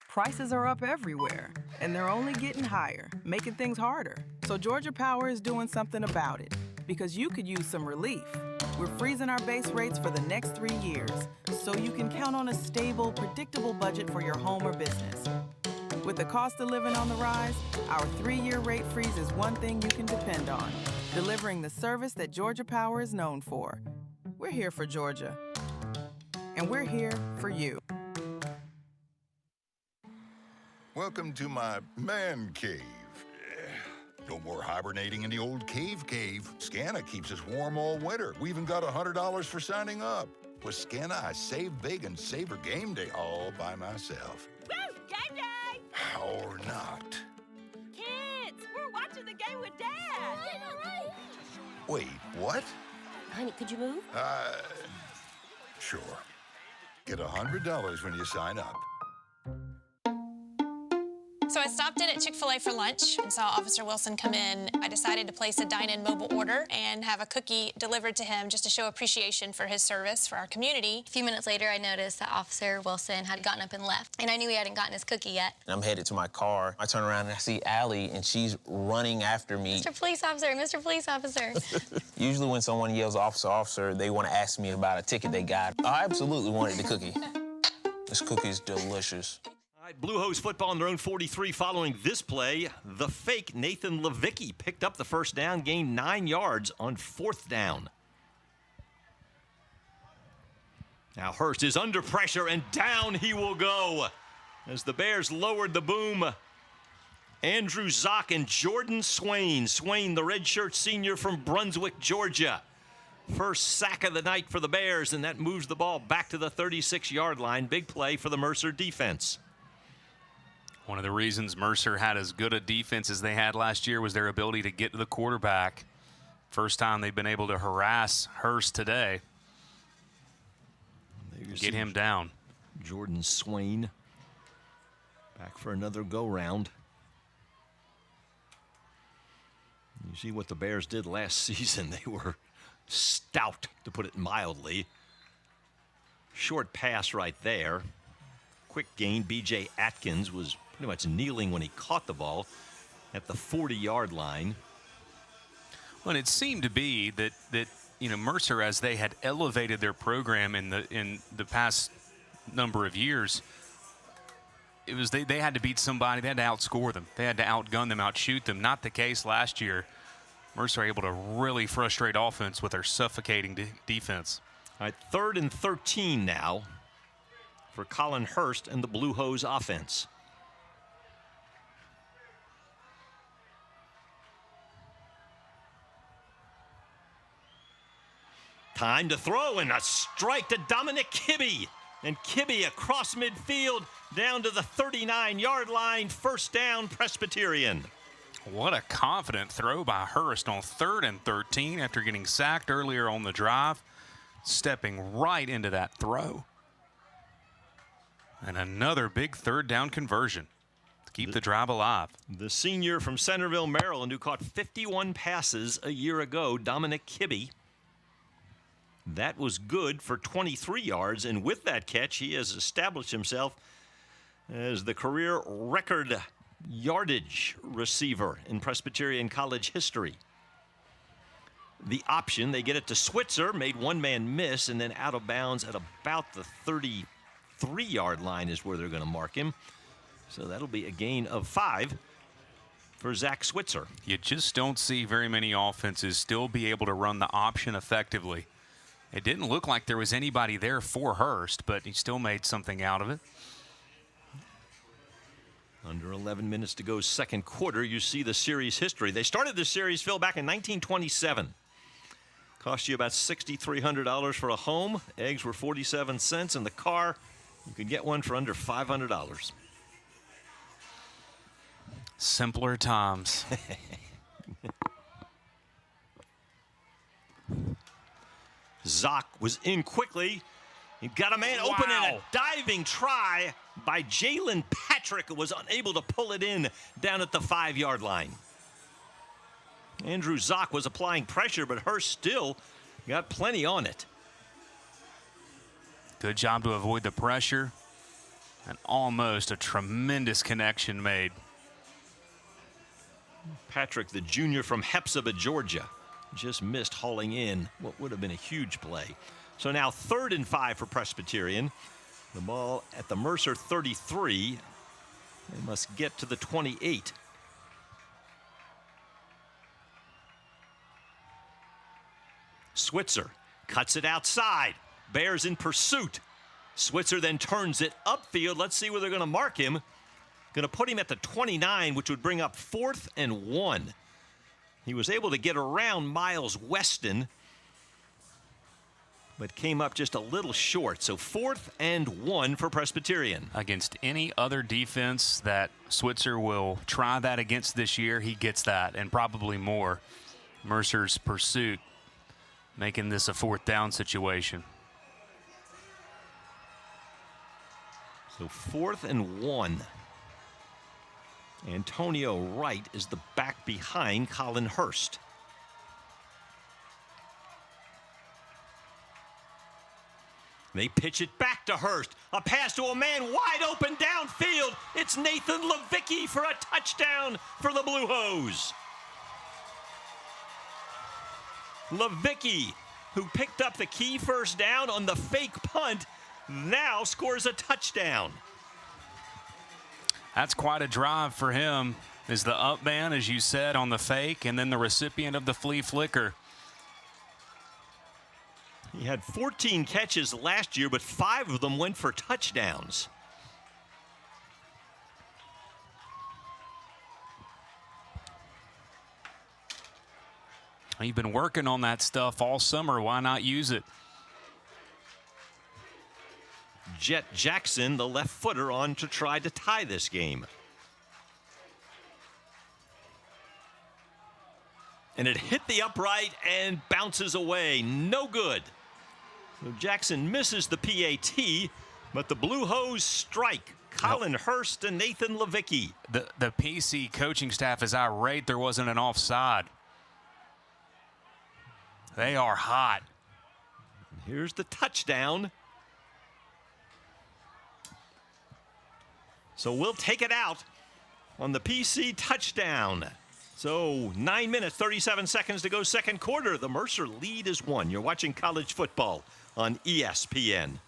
G: Prices are up everywhere, and they're only getting higher, making things harder. So Georgia Power is doing something about it, because you could use some relief. We're freezing our base rates for the next 3 years, so you can count on a stable, predictable budget for your home or business. With the cost of living on the rise, our 3-year rate freeze is one thing you can depend on, delivering the service that Georgia Power is known for. We're here for Georgia, and we're here for you.
E: Welcome to my man cave. No more hibernating in the old cave. Scana keeps us warm all winter. We even got $100 for signing up. With Scana, I save big and savor game day all by myself.
F: Woo! Game day!
E: Or not.
F: Kids, we're watching the game with Dad.
E: Wait, what?
H: Honey, could you move?
E: Sure. Get $100 when you sign up.
I: So I stopped in at Chick-fil-A for lunch and saw Officer Wilson come in. I decided to place a dine-in mobile order and have a cookie delivered to him just to show appreciation for his service for our community.
H: A few minutes later, I noticed that Officer Wilson had gotten up and left, and I knew he hadn't gotten his cookie yet.
J: And I'm headed to my car. I turn around and I see Allie, and she's running after me.
H: Mr. Police Officer, Mr. Police Officer.
J: Usually when someone yells, officer, officer, they want to ask me about a ticket they got. I absolutely wanted the cookie. This cookie is delicious.
A: All right, Blue Hose football on their own 43 following this play. The fake Nathan Lewicki picked up the 1st down, gained 9 yards on 4th down. Now Hurst is under pressure, and down he will go as the Bears lowered the boom. Andrew Zock and Jordan Swain. Swain, the redshirt senior from Brunswick, Georgia. First sack of the night for the Bears, and that moves the ball back to the 36-yard line. Big play for the Mercer defense.
B: One of the reasons Mercer had as good a defense as they had last year was their ability to get to the quarterback. First time they've been able to harass Hurst today. Get him down.
A: Jordan Swain back for another go-round. You see what the Bears did last season. They were stout, to put it mildly. Short pass right there. Quick gain. B.J. Atkins was pretty much kneeling when he caught the ball at the 40-yard line.
B: Well, it seemed to be that Mercer, as they had elevated their program in the past number of years, it was they had to beat somebody. They had to outscore them. They had to outgun them, outshoot them. Not the case last year. Mercer able to really frustrate offense with their suffocating defense.
A: All right, 3rd and 13 now for Colin Hurst and the Blue Hose offense. Time to throw, and a strike to Dominic Kibbe. And Kibbe across midfield down to the 39-yard line. First down, Presbyterian.
B: What a confident throw by Hurst on 3rd and 13 after getting sacked earlier on the drive. Stepping right into that throw. And another big 3rd down conversion to keep the drive alive.
A: The senior from Centerville, Maryland, who caught 51 passes a year ago, Dominic Kibbe. That was good for 23 yards, and with that catch, he has established himself as the career record yardage receiver in Presbyterian College history. The option, they get it to Switzer, made one man miss, and then out of bounds at about the 33-yard line is where they're going to mark him. So that'll be a gain of 5 for Zach Switzer.
B: You just don't see very many offenses still be able to run the option effectively. It didn't look like there was anybody there for Hurst, but he still made something out of it.
A: Under 11 minutes to go, second quarter. You see the series history. They started this series, Phil, back in 1927. Cost you about $6,300 for a home. Eggs were 47 cents, and the car, you could get one for under $500.
B: Simpler times.
A: Zock was in quickly. He got a man open, and a diving try by Jalen Patrick was unable to pull it in down at the 5-yard line. Andrew Zock was applying pressure, but Hurst still got plenty on it.
B: Good job to avoid the pressure, and almost a tremendous connection made.
A: Patrick, the junior from Hepzibah, Georgia, just missed hauling in what would have been a huge play. So now 3rd and 5 for Presbyterian. The ball at the Mercer 33. They must get to the 28. Switzer cuts it outside. Bears in pursuit. Switzer then turns it upfield. Let's see where they're going to mark him. Going to put him at the 29, which would bring up 4th and 1. He was able to get around Miles Weston, but came up just a little short. So 4th and 1 for Presbyterian.
B: Against any other defense that Switzer will try that against this year, he gets that and probably more. Mercer's pursuit making this a 4th down situation.
A: So 4th and 1. Antonio Wright is the back behind Colin Hurst. They pitch it back to Hurst. A pass to a man wide open downfield. It's Nathan Levicki for a touchdown for the Blue Hose. Levicki, who picked up the key first down on the fake punt, now scores a touchdown.
B: That's quite a drive for him. Is the up man, as you said, on the fake, and then the recipient of the flea flicker.
A: He had 14 catches last year, but 5 of them went for touchdowns.
B: You've been working on that stuff all summer. Why not use it?
A: Jet Jackson, the left footer, on to try to tie this game. And it hit the upright and bounces away. No good. So Jackson misses the PAT, but the Blue Hose strike. Colin Hurst and Nathan Levicki.
B: The PC coaching staff is irate there wasn't an offside. They are hot.
A: Here's the touchdown. So we'll take it out on the PC touchdown. So 9 minutes, 37 seconds to go, second quarter. The Mercer lead is 1. You're watching college football on ESPN.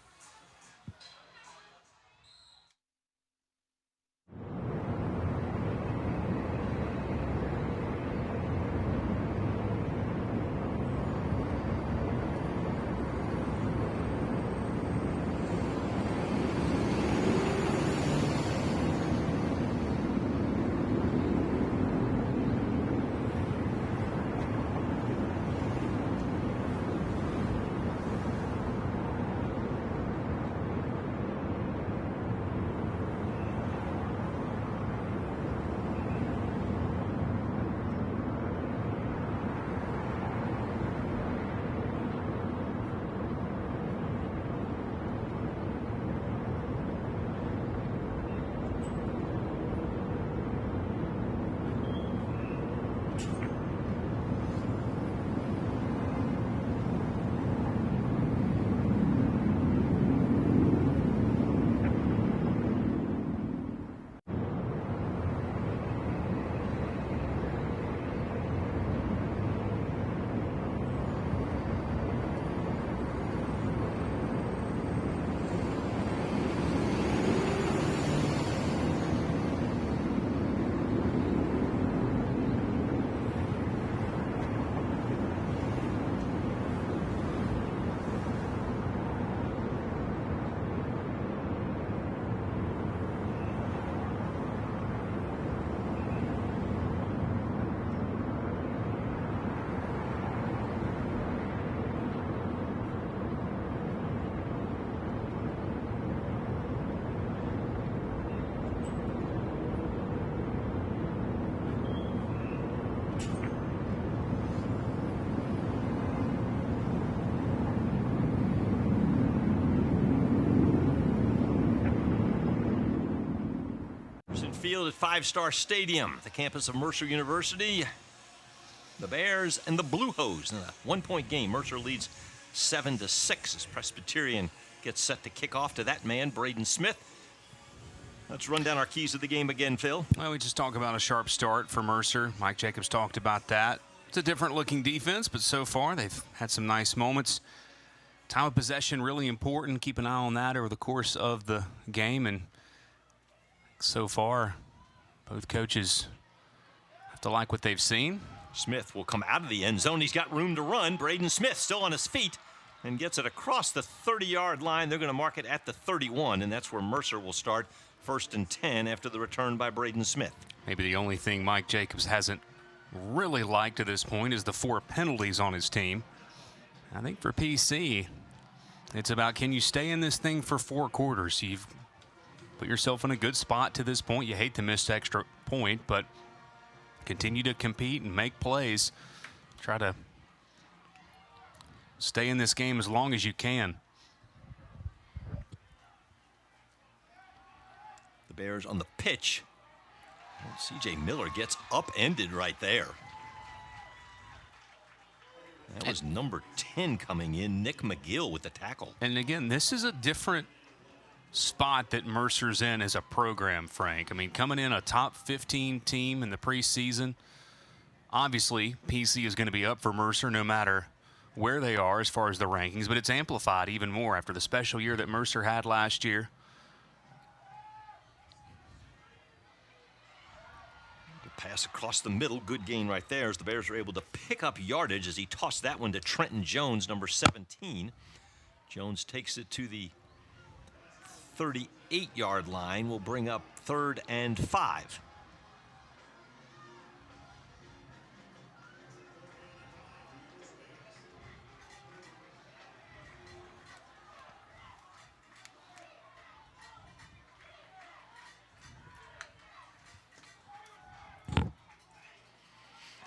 A: Field at Five Star Stadium, the campus of Mercer University. The Bears and the Blue Hose in a 1-point game. Mercer leads 7-6 as Presbyterian gets set to kick off to that man, Braden Smith. Let's run down our keys of the game again, Phil.
B: Well, we just talk about a sharp start for Mercer. Mike Jacobs talked about that. It's a different looking defense, but so far they've had some nice moments. Time of possession really important. Keep an eye on that over the course of the game. And so far, both coaches have to like what they've seen.
A: Smith will come out of the end zone. He's got room to run. Braden Smith still on his feet and gets it across the 30-yard line. They're going to mark it at the 31, and that's where Mercer will start 1st and 10 after the return by Braden Smith.
B: Maybe the only thing Mike Jacobs hasn't really liked to this point is the 4 penalties on his team. I think for PC, it's about, can you stay in this thing for 4 quarters? You've put yourself in a good spot to this point. You hate to miss extra point, but continue to compete and make plays. Try to stay in this game as long as you can.
A: The Bears on the pitch. Well, C.J. Miller gets upended right there. That was number 10 coming in, Nick McGill with the tackle.
B: And again, this is a different spot that Mercer's in as a program, Frank. I mean, coming in a top 15 team in the preseason, obviously PC is going to be up for Mercer no matter where they are as far as the rankings, but it's amplified even more after the special year that Mercer had last year.
A: Pass across the middle. Good gain right there as the Bears are able to pick up yardage as he tossed that one to Trenton Jones, number 17. Jones takes it to the 38-yard line. Will bring up 3rd and 5.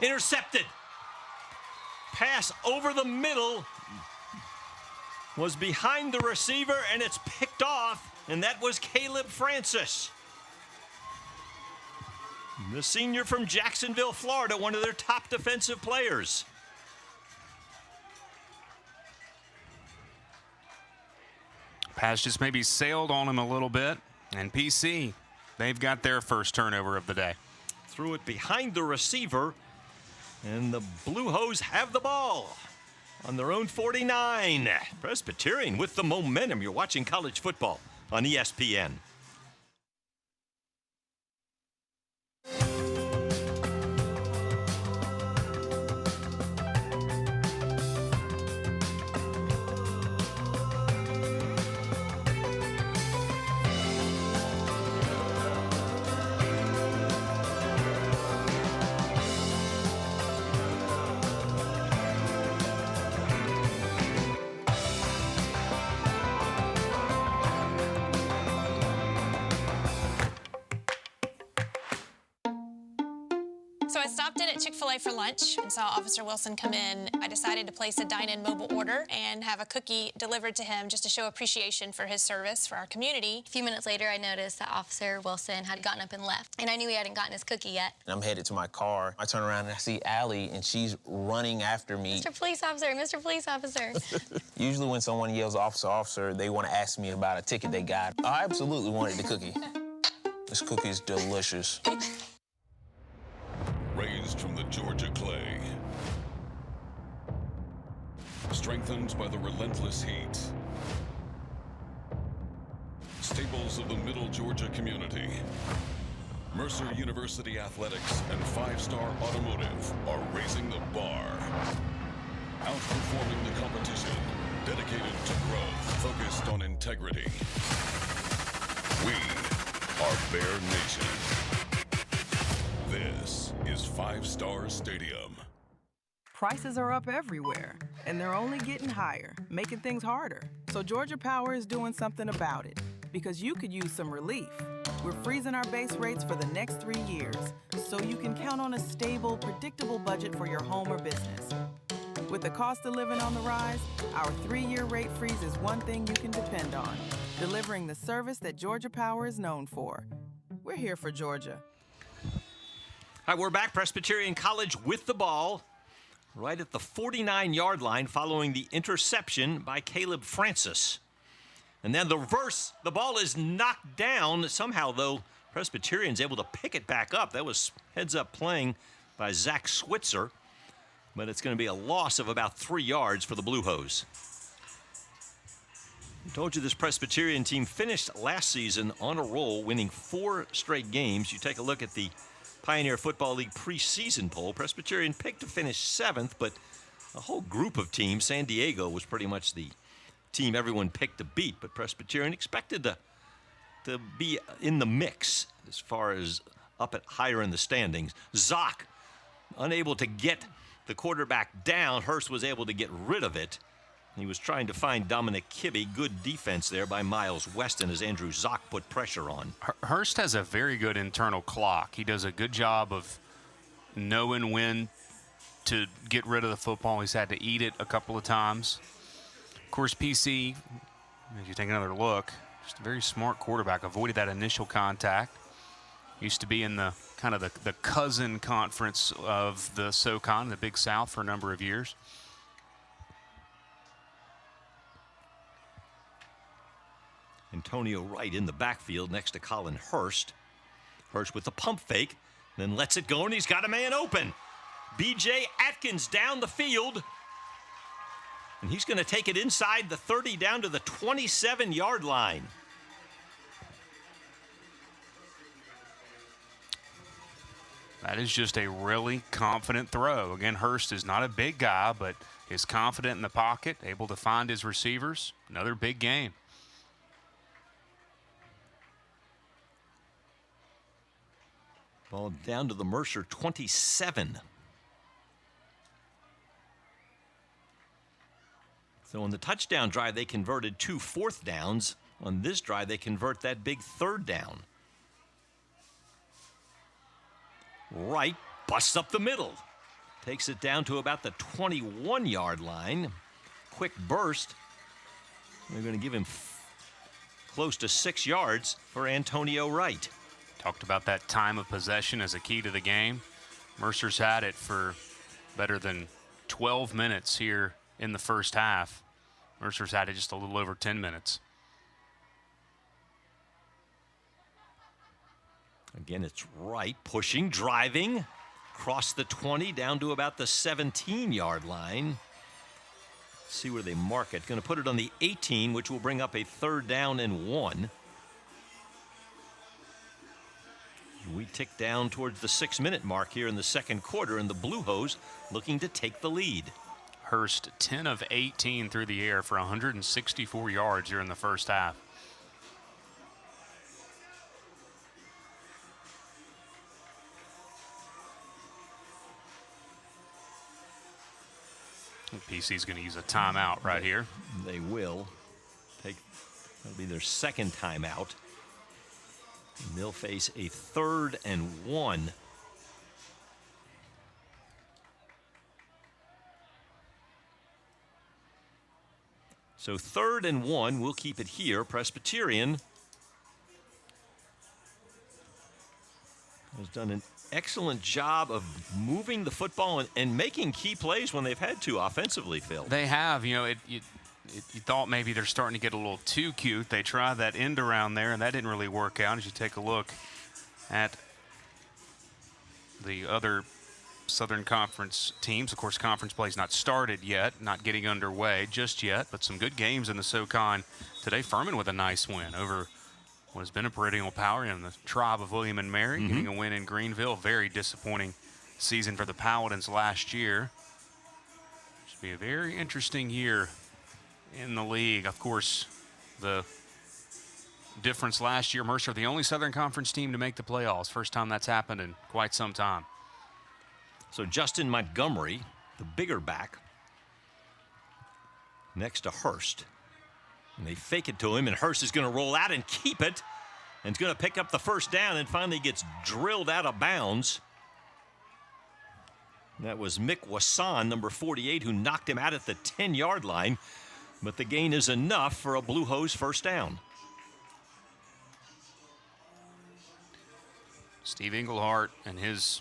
A: Intercepted. Pass over the middle was behind the receiver, and it's picked off, and that was Caleb Francis, the senior from Jacksonville, Florida, one of their top defensive players.
B: Pass just maybe sailed on him a little bit, and PC, they've got their first turnover of the day.
A: Threw it behind the receiver, and the Blue Hose have the ball on their own 49. Presbyterian with the momentum. You're watching college football on ESPN.
I: So I stopped in at Chick-fil-A for lunch and saw Officer Wilson come in. I decided to place a dine-in mobile order and have a cookie delivered to him just to show appreciation for his service for our community.
H: A few minutes later, I noticed that Officer Wilson had gotten up and left, and I knew he hadn't gotten his cookie yet.
J: I'm headed to my car. I turn around and I see Allie, and she's running after me.
H: Mr. Police Officer, Mr. Police Officer.
J: Usually when someone yells officer, officer, they want to ask me about a ticket they got. I absolutely wanted the cookie. This cookie is delicious.
K: Raised from the Georgia clay, strengthened by the relentless heat, staples of the Middle Georgia community, Mercer University Athletics and 5-Star Automotive are raising the bar, outperforming the competition, dedicated to growth, focused on integrity. We are Bear Nation. This is 5-Star Stadium.
G: Prices are up everywhere, and they're only getting higher, making things harder. So Georgia Power is doing something about it, because you could use some relief. We're freezing our base rates for the next 3 years, so you can count on a stable, predictable budget for your home or business. With the cost of living on the rise, our 3-year rate freeze is one thing you can depend on, delivering the service that Georgia Power is known for. We're here for Georgia.
A: All right, we're back. Presbyterian College with the ball right at the 49-yard line following the interception by Caleb Francis. And then the reverse, the ball is knocked down. Somehow, though, Presbyterian's able to pick it back up. That was heads-up playing by Zach Switzer. But it's going to be a loss of about 3 yards for the Blue Hose. I told you this Presbyterian team finished last season on a roll, winning 4 straight games. You take a look at the Pioneer Football League preseason poll. Presbyterian picked to finish 7th, but a whole group of teams, San Diego was pretty much the team everyone picked to beat, but Presbyterian expected to be in the mix as far as up at higher in the standings. Zock unable to get the quarterback down. Hurst was able to get rid of it. He was trying to find Dominic Kibbe. Good defense there by Miles Weston as Andrew Zock put pressure on.
B: Hurst has a very good internal clock. He does a good job of knowing when to get rid of the football. He's had to eat it a couple of times. Of course, PC, if you take another look, just a very smart quarterback. Avoided that initial contact. Used to be in the kind of the cousin conference of the SoCon, the Big South, for a number of years.
A: Antonio Wright in the backfield next to Colin Hurst. Hurst with the pump fake, then lets it go, and he's got a man open. B.J. Atkins down the field. And he's going to take it inside the 30 down to the 27-yard line.
B: That is just a really confident throw. Again, Hurst is not a big guy, but is confident in the pocket, able to find his receivers. Another big game.
A: Ball down to the Mercer 27. So on the touchdown drive, they converted 2 fourth downs. On this drive, they convert that big 3rd down. Wright busts up the middle. Takes it down to about the 21-yard line. Quick burst. They're going to give him close to 6 yards for Antonio Wright.
B: Talked about that time of possession as a key to the game. Mercer's had it for better than 12 minutes here in the first half. Mercer's had it just a little over 10 minutes.
A: Again, it's Wright pushing, driving, across the 20 down to about the 17-yard line. See where they mark it. Going to put it on the 18, which will bring up a 3rd down and 1. We tick down towards the 6-minute mark here in the second quarter, and the Blue Hose looking to take the lead.
B: Hurst 10 of 18 through the air for 164 yards here in the first half. PC's going to use a timeout right here.
A: They will. That'll be their second timeout. And they'll face a 3rd and 1. So 3rd and 1, we'll keep it here. Presbyterian has done an excellent job of moving the football and making key plays when they've had to offensively, Phil.
B: They have. You know, you thought maybe they're starting to get a little too cute. They tried that end around there, and that didn't really work out. As you take a look at the other Southern Conference teams, of course, conference play's not started yet, not getting underway just yet, but some good games in the SoCon today. Furman with a nice win over what has been a perennial power in the tribe of William and Mary, getting a win in Greenville. Very disappointing season for the Paladins last year. Should be a very interesting year in the league. Of course, the difference last year, Mercer, the only Southern Conference team to make the playoffs. First time that's happened in quite some time.
A: So Justin Montgomery, the bigger back, next to Hurst. And they fake it to him, and Hurst is going to roll out and keep it. And is going to pick up the 1st down and finally gets drilled out of bounds. That was Mick Wasson, number 48, who knocked him out at the 10-yard line. But the gain is enough for a Blue Hose 1st down.
B: Steve Englehart and his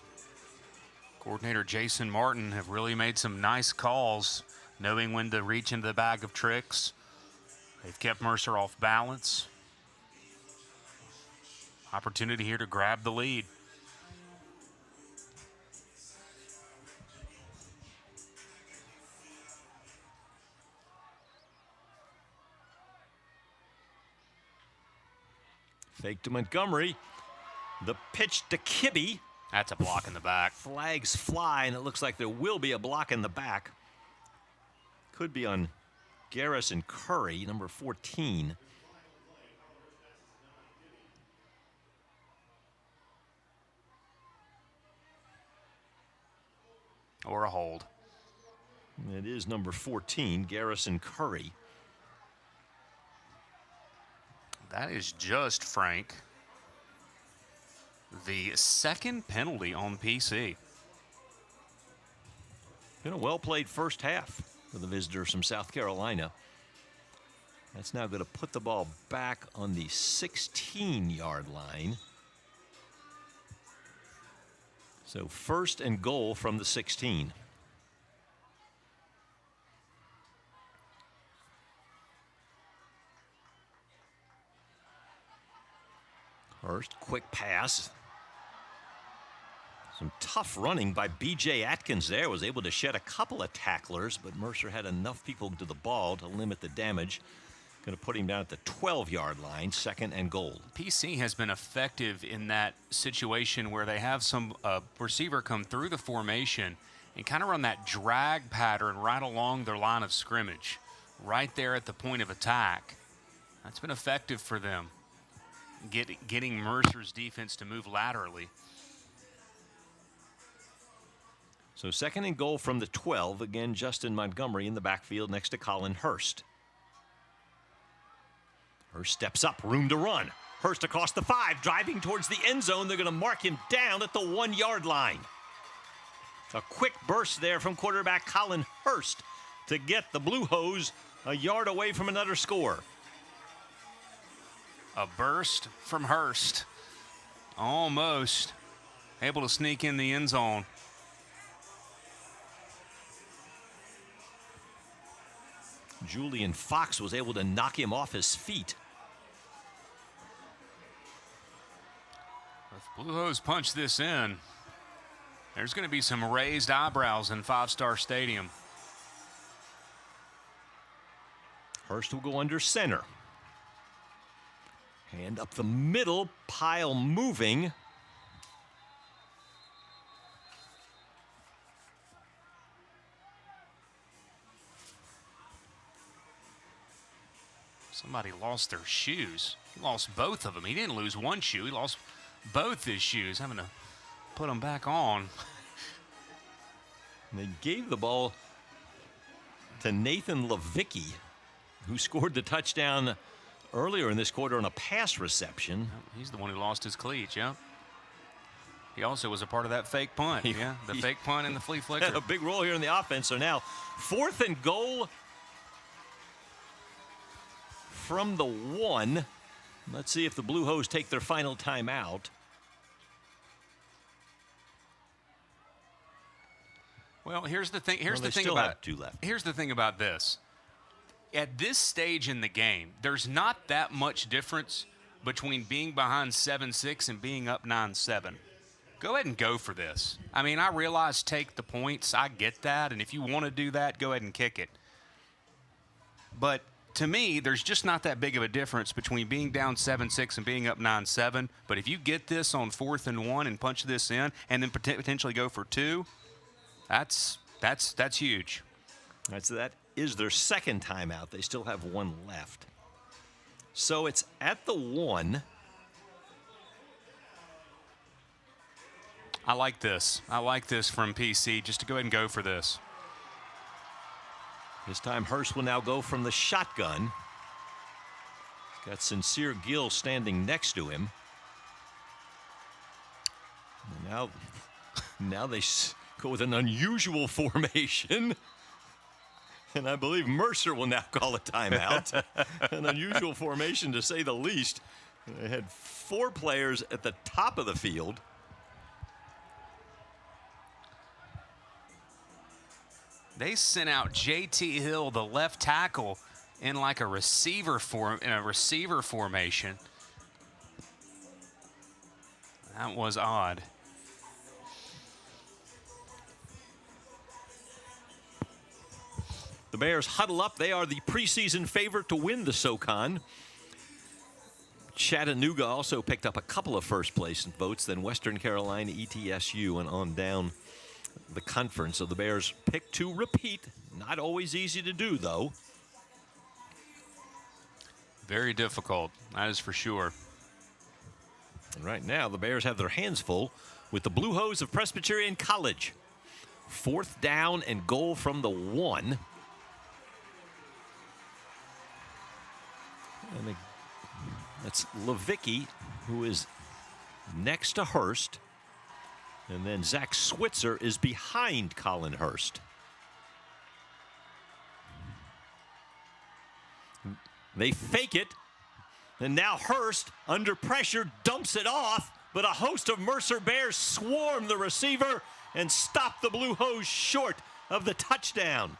B: coordinator Jason Martin have really made some nice calls, knowing when to reach into the bag of tricks. They've kept Mercer off balance. Opportunity here to grab the lead.
A: Fake to Montgomery. The pitch to Kibbe.
B: That's a block in the back.
A: Flags fly, and it looks like there will be a block in the back. Could be on Garrison Curry, number 14.
B: Or a hold.
A: It is number 14, Garrison Curry.
B: That is just, Frank, the 2nd penalty on PC.
A: Been a well-played first half for the visitors from South Carolina. That's now going to put the ball back on the 16-yard line. So 1st and goal from the 16. Hurst, quick pass. Some tough running by B.J. Atkins there. Was able to shed a couple of tacklers, but Mercer had enough people to the ball to limit the damage. Going to put him down at the 12-yard line, 2nd and goal.
B: PC has been effective in that situation where they have some receiver come through the formation and kind of run that drag pattern right along their line of scrimmage, right there at the point of attack. That's been effective for them, getting Mercer's defense to move laterally.
A: So 2nd and goal from the 12. Again, Justin Montgomery in the backfield next to Colin Hurst. Hurst steps up, room to run. Hurst across the 5, driving towards the end zone. They're going to mark him down at the 1-yard line. A quick burst there from quarterback Colin Hurst to get the Blue Hose a yard away from another score.
B: A burst from Hurst. Almost able to sneak in the end zone.
A: Julian Fox was able to knock him off his feet.
B: If Blue Hose punch this in, there's going to be some raised eyebrows in Five Star Stadium.
A: Hurst will go under center. Hand up the middle, pile moving.
B: Somebody lost their shoes. He lost both of them. He didn't lose one shoe. He lost both his shoes, having to put them back on.
A: They gave the ball to Nathan Levicki, who scored the touchdown earlier in this quarter on a pass reception.
B: He's the one who lost his cleats, yeah. He also was a part of that fake punt, yeah. The fake punt and the flea flicker.
A: Had a big role here in the offense. So now 4th and goal from the 1. Let's see if the Blue Hose take their final timeout.
B: Well, here's the thing. Here's
A: Well,
B: the thing
A: still
B: about
A: have 2 left.
B: Here's the thing about this. At this stage in the game, there's not that much difference between being behind 7-6 and being up 9-7. Go ahead and go for this. I mean, I realize take the points. I get that. And if you want to do that, go ahead and kick it. But to me, there's just not that big of a difference between being down 7-6 and being up 9-7. But if you get this on 4th and 1 and punch this in and then potentially go for 2, that's huge.
A: So that is their 2nd timeout. They still have 1 left. So it's at the 1.
B: I like this. I like this from PC, just to go ahead and go for this.
A: This time Hurst will now go from the shotgun. He's got Sincere Gill standing next to him. And now they go with an unusual formation. And I believe Mercer will now call a timeout. An unusual formation, to say the least. They had 4 players at the top of the field.
B: They sent out J.T. Hill, the left tackle, in like a receiver formation. That was odd.
A: The Bears huddle up. They are the preseason favorite to win the SoCon. Chattanooga also picked up a couple of first-place votes, then Western Carolina, ETSU, and on down the conference. So the Bears pick to repeat. Not always easy to do, though.
B: Very difficult, that is for sure.
A: And right now, the Bears have their hands full with the Blue Hose of Presbyterian College. 4th down and goal from the 1. And that's Levicki, who is next to Hurst. And then Zach Switzer is behind Colin Hurst. They fake it. And now Hurst, under pressure, dumps it off. But a host of Mercer Bears swarm the receiver and stop the Blue Hose short of the touchdown.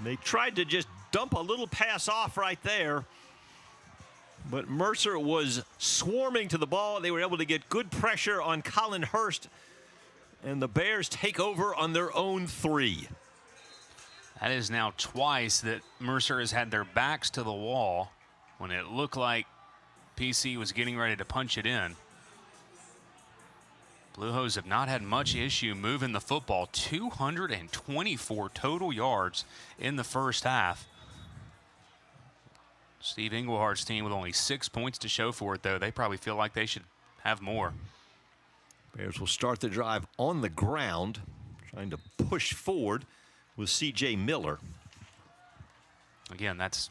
A: They tried to just dump a little pass off right there. But Mercer was swarming to the ball. They were able to get good pressure on Colin Hurst. And the Bears take over on their own 3.
B: That is now twice that Mercer has had their backs to the wall when it looked like PC was getting ready to punch it in. Blue Hose have not had much issue moving the football. 224 total yards in the first half. Steve Englehart's team with only 6 points to show for it, though. They probably feel like they should have more.
A: Bears will start the drive on the ground, trying to push forward with C.J. Miller.
B: Again, that's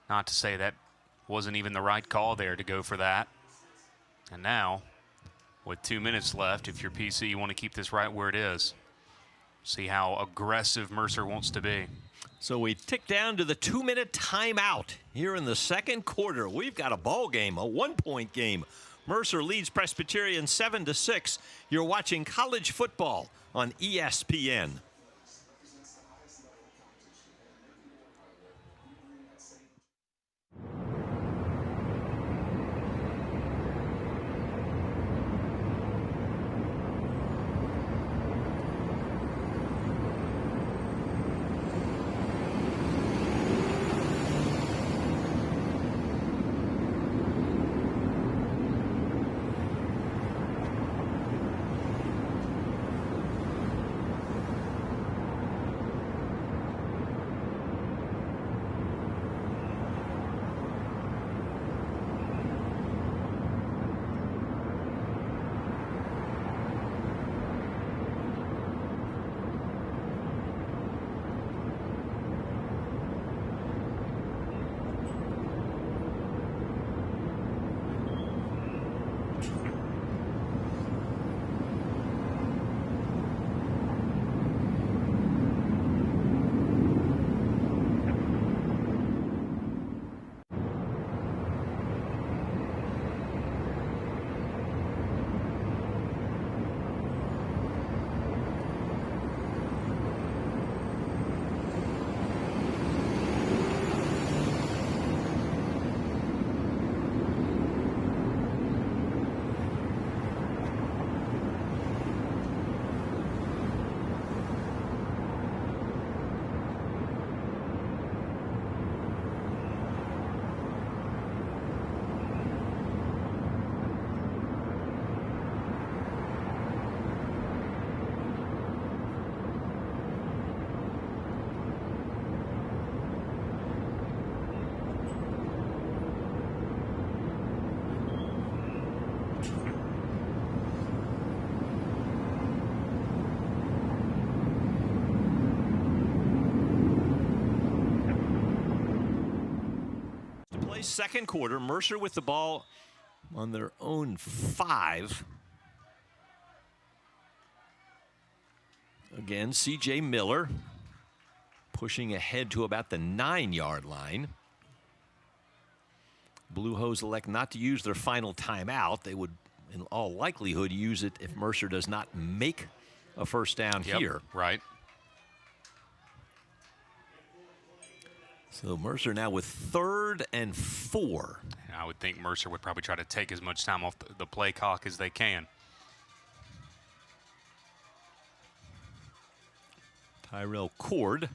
B: not to say that wasn't even the right call there to go for that. And now, with 2 minutes left, if you're PC, you want to keep this right where it is. See how aggressive Mercer wants to be.
A: So we tick down to the 2-minute timeout here in the second quarter. We've got a ball game, a 1-point game. Mercer leads Presbyterian 7-6. You're watching college football on ESPN. Second quarter, Mercer with the ball on their own 5. Again, C.J. Miller pushing ahead to about the 9-yard line. Blue Hose elect not to use their final timeout. They would, in all likelihood, use it if Mercer does not make a first down here.
B: Right.
A: So Mercer now with 3rd and 4.
B: I would think Mercer would probably try to take as much time off the play clock as they can.
A: Tyrell Cord.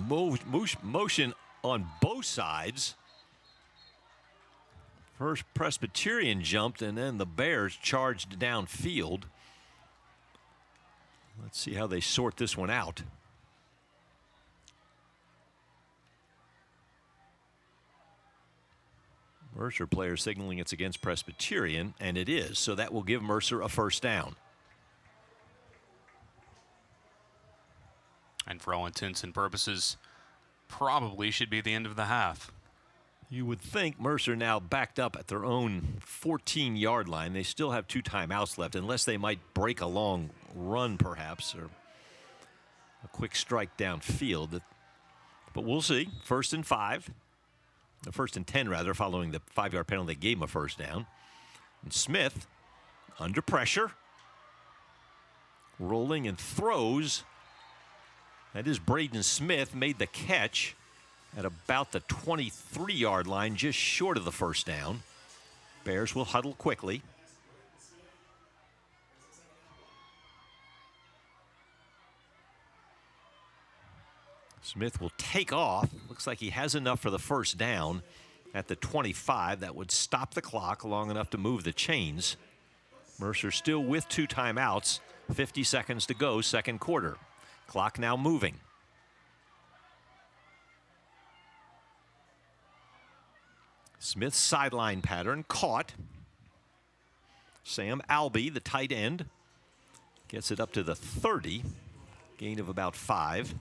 A: Motion on both sides. First Presbyterian jumped, and then the Bears charged downfield. Let's see how they sort this one out. Mercer player signaling it's against Presbyterian, and it is. So that will give Mercer a first down.
B: And for all intents and purposes, probably should be the end of the half.
A: You would think Mercer now backed up at their own 14-yard line. They still have 2 timeouts left, unless they might break a long run, perhaps, or a quick strike downfield. But we'll see. 1st and 5. The 1st and 10, rather, following the 5-yard penalty that gave him a first down. And Smith, under pressure, rolling and throws. That is Braden Smith, made the catch at about the 23-yard line, just short of the first down. Bears will huddle quickly. Smith will take off. Looks like he has enough for the first down at the 25. That would stop the clock long enough to move the chains. Mercer still with 2 timeouts. 50 seconds to go, second quarter. Clock now moving. Smith's sideline pattern caught. Sam Albee, the tight end, gets it up to the 30. Gain of about 5.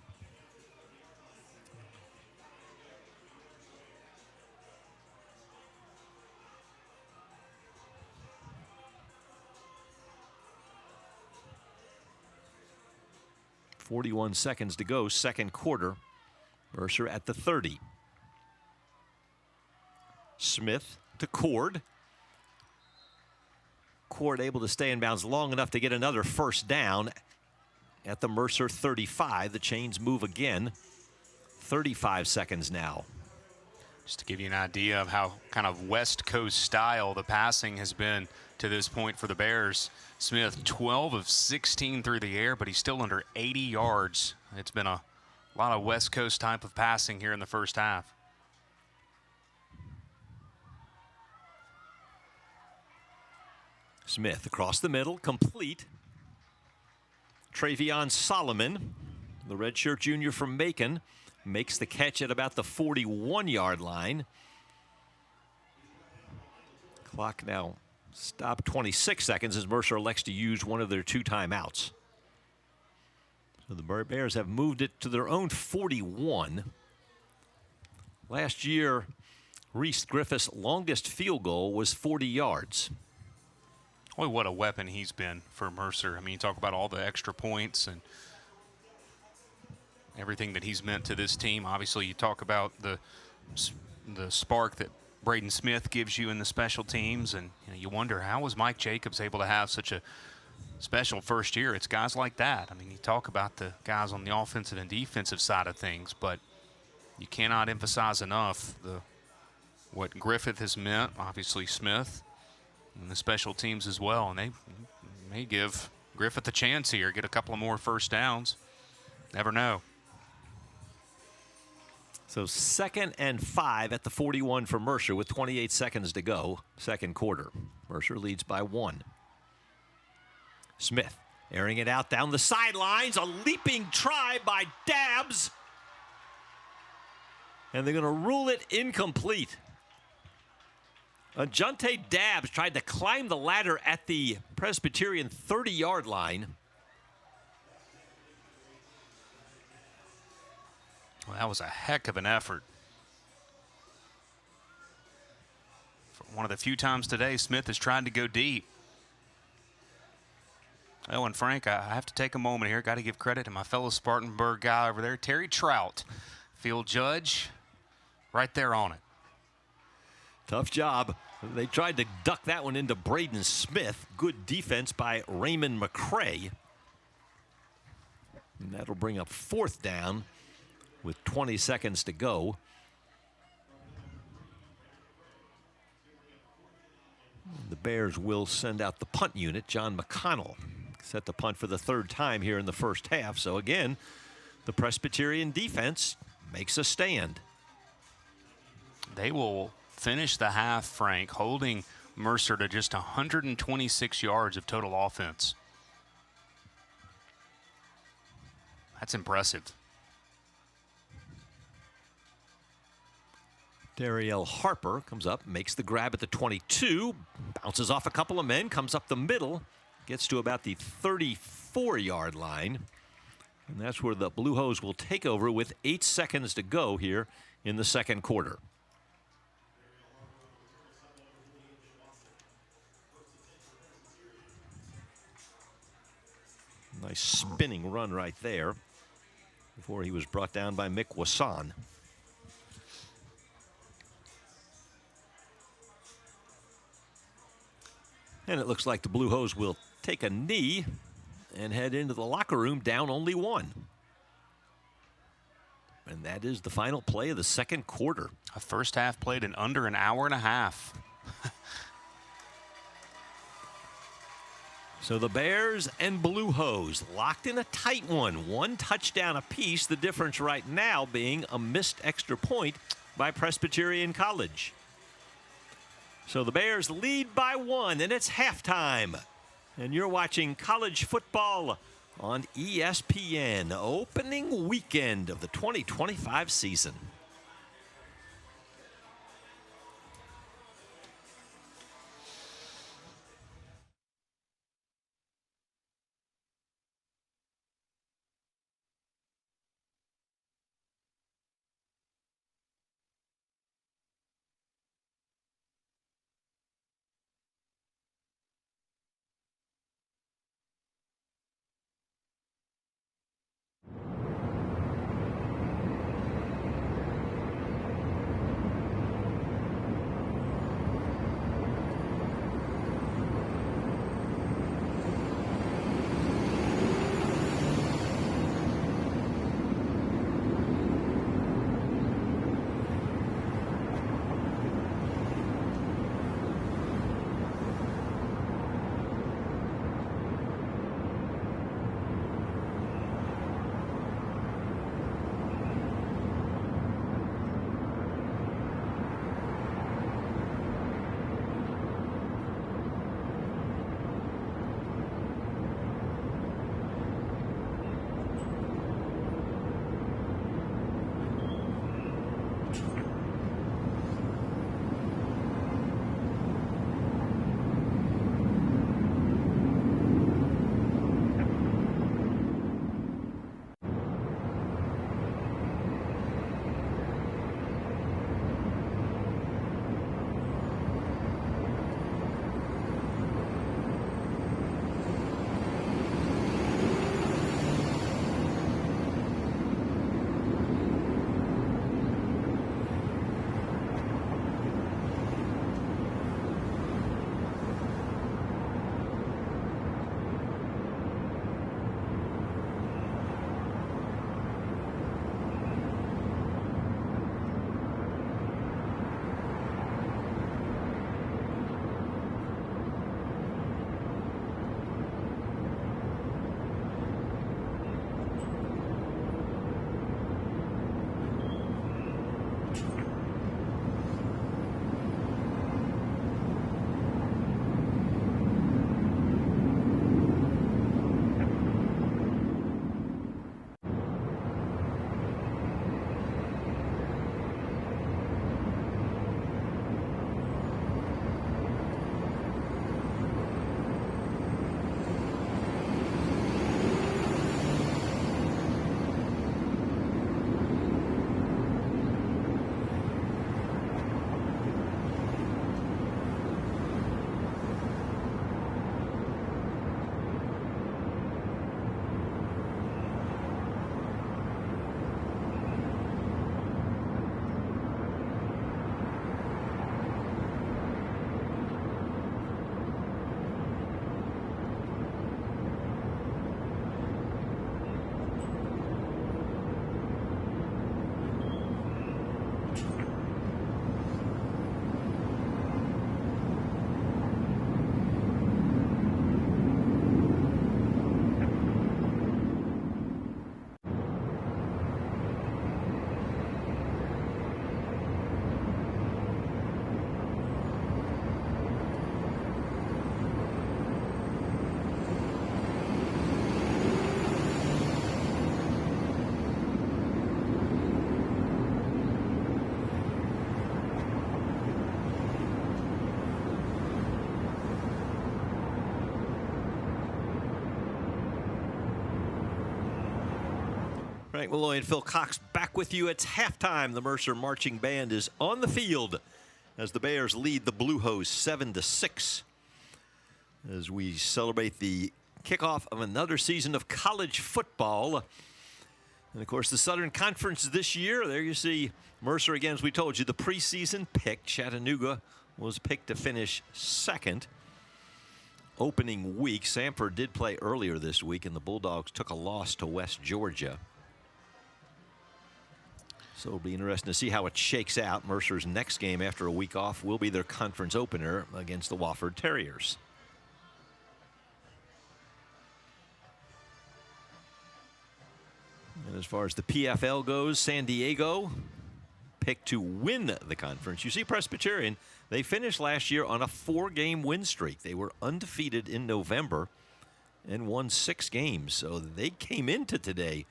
A: .41 seconds to go, second quarter. Mercer at the 30. Smith to Cord. Cord able to stay in bounds long enough to get another first down at the Mercer 35. The chains move again. 35 seconds now.
B: Just to give you an idea of how kind of West Coast style the passing has been to this point for the Bears. Smith 12 of 16 through the air, but he's still under 80 yards. It's been a lot of West Coast type of passing here in the first half.
A: Smith across the middle, complete. Travion Solomon, the redshirt junior from Macon, makes the catch at about the 41-yard line. Clock now stopped 26 seconds as Mercer elects to use one of their 2 timeouts. So the Bears have moved it to their own 41. Last year, Reese Griffith's longest field goal was 40 yards.
B: Boy, what a weapon he's been for Mercer. I mean, you talk about all the extra points and everything that he's meant to this team. Obviously, you talk about the spark that Braden Smith gives you in the special teams, and you wonder, how was Mike Jacobs able to have such a special first year? It's guys like that. I mean, you talk about the guys on the offensive and defensive side of things, but you cannot emphasize enough what Griffith has meant, obviously Smith, and the special teams as well. And they may give Griffith a chance here, get a couple of more first downs. Never know.
A: So 2nd and 5 at the 41 for Mercer with 28 seconds to go, second quarter. Mercer leads by 1. Smith airing it out down the sidelines. A leaping try by Dabbs. And they're going to rule it incomplete. Ajante Dabbs tried to climb the ladder at the Presbyterian 30-yard line.
B: Well, that was a heck of an effort. For one of the few times today, Smith has tried to go deep. Oh, and Frank, I have to take a moment here. Got to give credit to my fellow Spartanburg guy over there, Terry Trout, field judge, right there on it.
A: Tough job. They tried to duck that one into Braden Smith. Good defense by Raymond McCray. And that'll bring up 4th down with 20 seconds to go. The Bears will send out the punt unit. John McConnell set the punt for the 3rd time here in the first half. So again, the Presbyterian defense makes a stand.
B: They will finish the half, Frank, holding Mercer to just 126 yards of total offense. That's impressive.
A: Dariel Harper comes up, makes the grab at the 22, bounces off a couple of men, comes up the middle, gets to about the 34-yard line. And that's where the Blue Hose will take over with 8 seconds to go here in the second quarter. Nice spinning run right there before he was brought down by Mick Wasson. And it looks like the Blue Hose will take a knee and head into the locker room down only 1. And that is the final play of the second quarter.
B: A first half played in under an hour and a half.
A: So the Bears and Blue Hose locked in a tight one touchdown apiece, the difference right now being a missed extra point by Presbyterian College. So the Bears lead by 1, and it's halftime. And you're watching college football on ESPN, opening weekend of the 2025 season. Frank Malloy and Phil Cox back with you. It's halftime. The Mercer Marching Band is on the field as the Bears lead the Blue Hose 7-6 as we celebrate the kickoff of another season of college football. And, of course, the Southern Conference this year, there you see Mercer again, as we told you, the preseason pick. Chattanooga was picked to finish second. Opening week, Samford did play earlier this week, and the Bulldogs took a loss to West Georgia. So it'll be interesting to see how it shakes out. Mercer's next game after a week off will be their conference opener against the Wofford Terriers. As far as the PFL goes, San Diego picked to win the conference. You see Presbyterian, they finished last year on a 4-game win streak. They were undefeated in November and won 6 games. So they came into today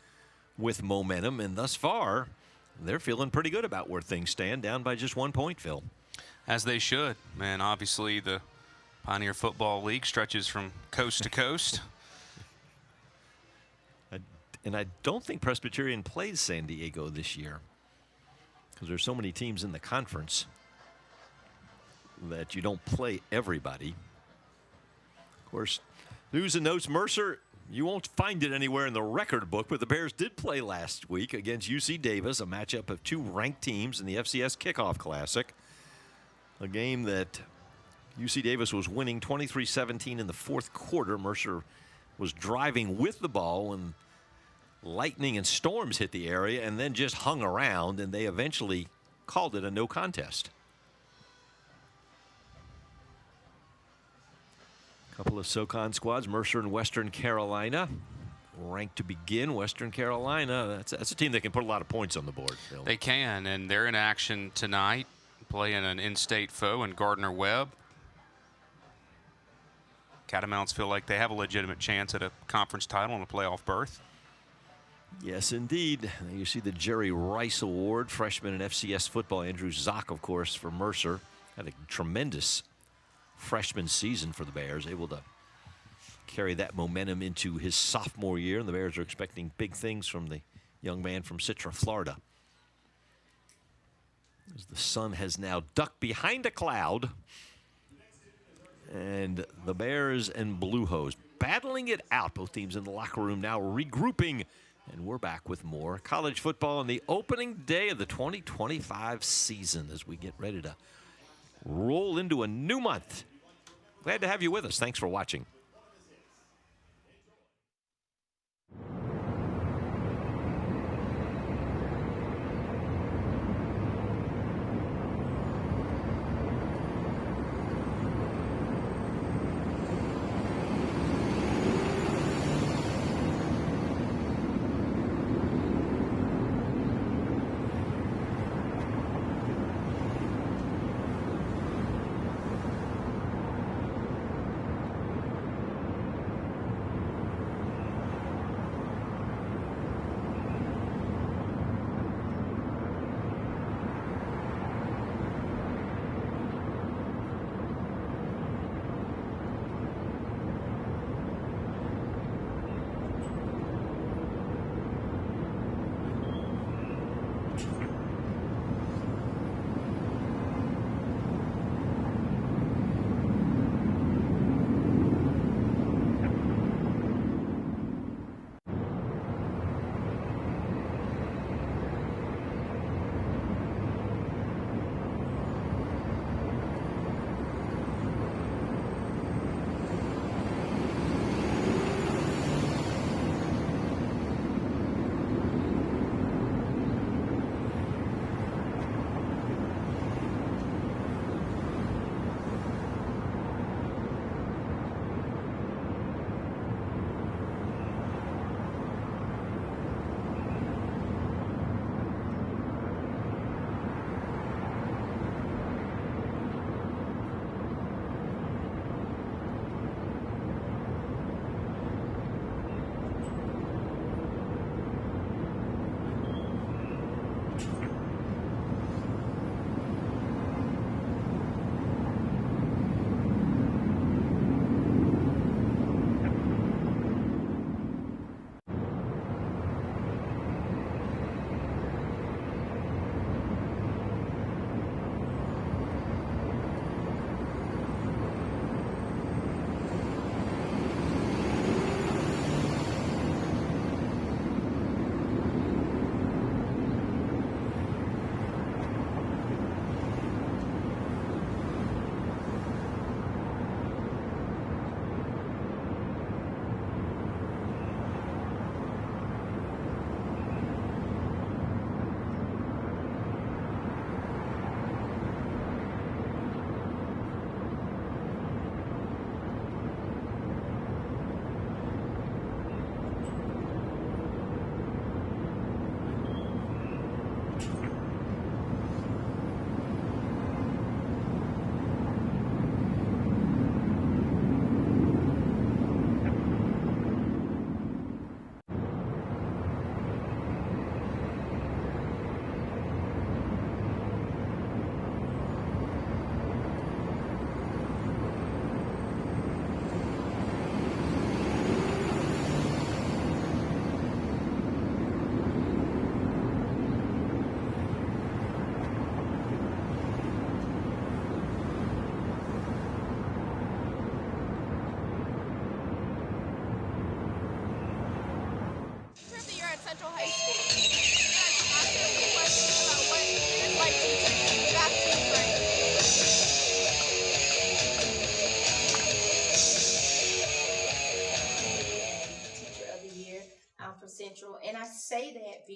A: with momentum, and thus far, they're feeling pretty good about where things stand, down by just 1 point, Phil.
B: As they should. And obviously the Pioneer Football League stretches from coast to coast.
A: And I don't think Presbyterian plays San Diego this year because there's so many teams in the conference that you don't play everybody. Of course, news and notes, Mercer, you won't find it anywhere in the record book, but the Bears did play last week against UC Davis, a matchup of 2 ranked teams in the FCS Kickoff Classic. A game that UC Davis was winning 23-17 in the 4th quarter. Mercer was driving with the ball when lightning and storms hit the area and then just hung around, and they eventually called it a no contest. A couple of SoCon squads, Mercer and Western Carolina, ranked to begin. Western Carolina, that's a team that can put a lot of points on the board, Phil.
B: They can, and they're in action tonight, playing an in-state foe in Gardner-Webb. Catamounts feel like they have a legitimate chance at a conference title and a playoff berth.
A: Yes, indeed. You see the Jerry Rice Award, freshman in FCS football. Andrew Zock, of course, for Mercer. Had a tremendous freshman season for the Bears, able to carry that momentum into his sophomore year, and the Bears are expecting big things from the young man from Citra, Florida. As the sun has now ducked behind a cloud, and the Bears and Blue Hose battling it out. Both teams in the locker room now regrouping. And we're back with more college football on the opening day of the 2025 season as we get ready to roll into a new month. Glad to have you with us. Thanks for watching.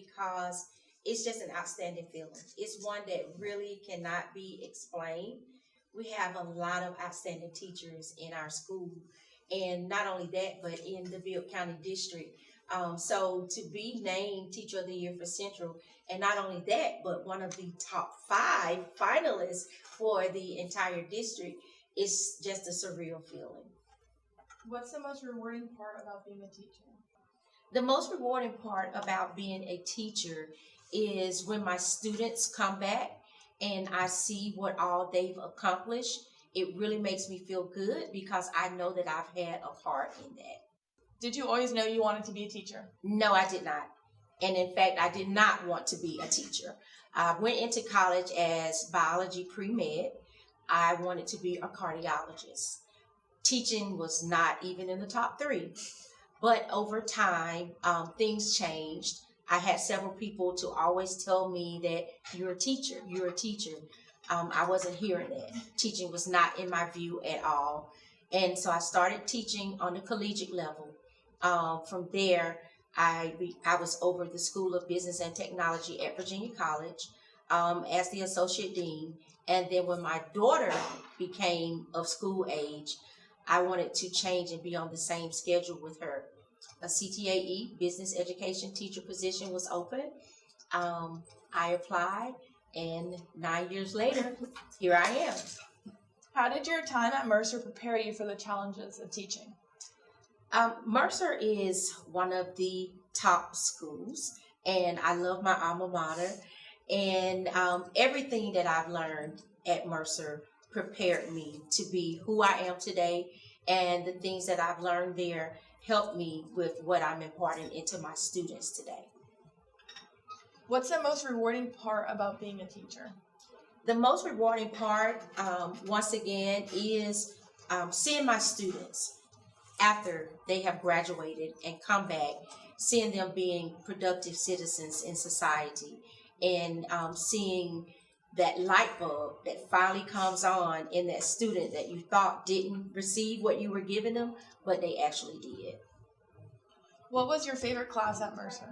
L: because it's just an outstanding feeling. It's one that really cannot be explained. We have a lot of outstanding teachers in our school, and not only that, but in the Bibb County District. So to be named Teacher of the Year for Central, and not only that, but one of the top 5 finalists for the entire district, is just a surreal feeling.
C: What's the most rewarding part about being a teacher?
L: The most rewarding part about being a teacher is when my students come back and I see what all they've accomplished. It really makes me feel good because I know that I've had a part in that.
C: Did you always know you wanted to be a teacher?
L: No, I did not. And in fact, I did not want to be a teacher. I went into college as biology pre-med. I wanted to be a cardiologist. Teaching was not even in the top 3. But over time, things changed. I had several people to always tell me that you're a teacher, you're a teacher. I wasn't hearing that. Teaching was not in my view at all. And so I started teaching on the collegiate level. From there, I was over the School of Business and Technology at Virginia College as the Associate Dean. And then when my daughter became of school age, I wanted to change and be on the same schedule with her. A CTAE, Business Education Teacher position, was open. I applied, and 9 years later, here I am.
C: How did your time at Mercer prepare you for the challenges of teaching?
L: Mercer is one of the top schools, and I love my alma mater. And everything that I've learned at Mercer prepared me to be who I am today, and the things that I've learned there helped me with what I'm imparting into my students today.
C: What's the most rewarding part about being a teacher?
L: The most rewarding part, once again, is seeing my students after they have graduated and come back, seeing them being productive citizens in society, and seeing that light bulb that finally comes on in that student that you thought didn't receive what you were giving them, but they actually did.
C: What was your favorite class at Mercer?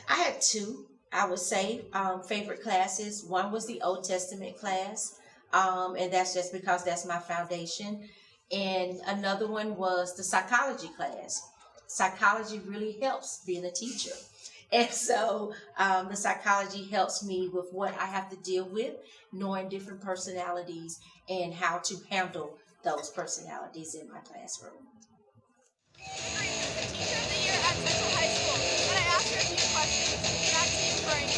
L: I had 2, I would say, favorite classes. One was the Old Testament class, and that's just because that's my foundation. And another one was the psychology class. Psychology really helps being a teacher. And so the psychology helps me with what I have to deal with, knowing different personalities and how to handle those personalities in my classroom.
C: Teacher of the Year at Central High School. And I asked her a few questions. Back to you, Frank.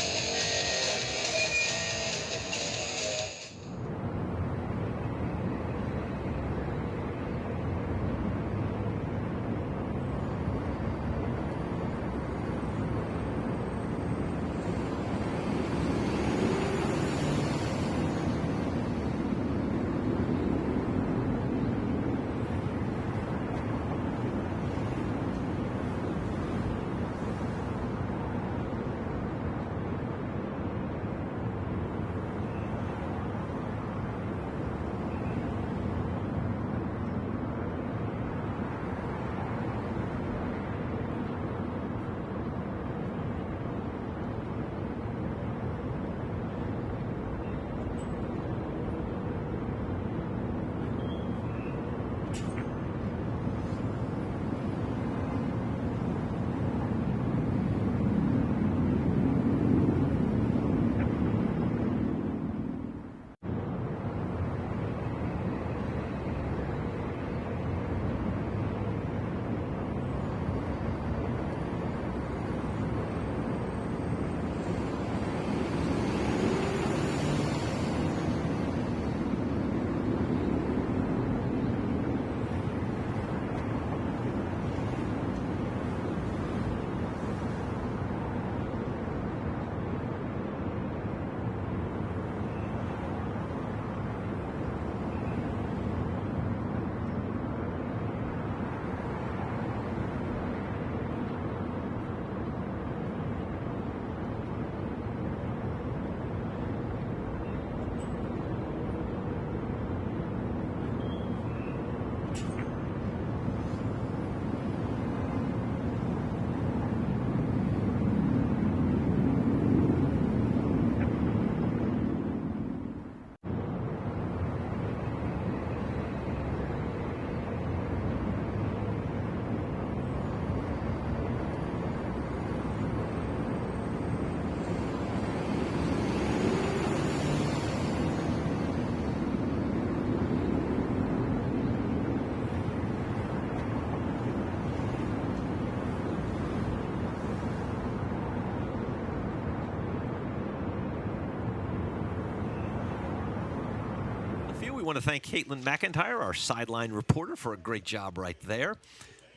A: We want to thank Caitlin McIntyre, our sideline reporter, for a great job right there,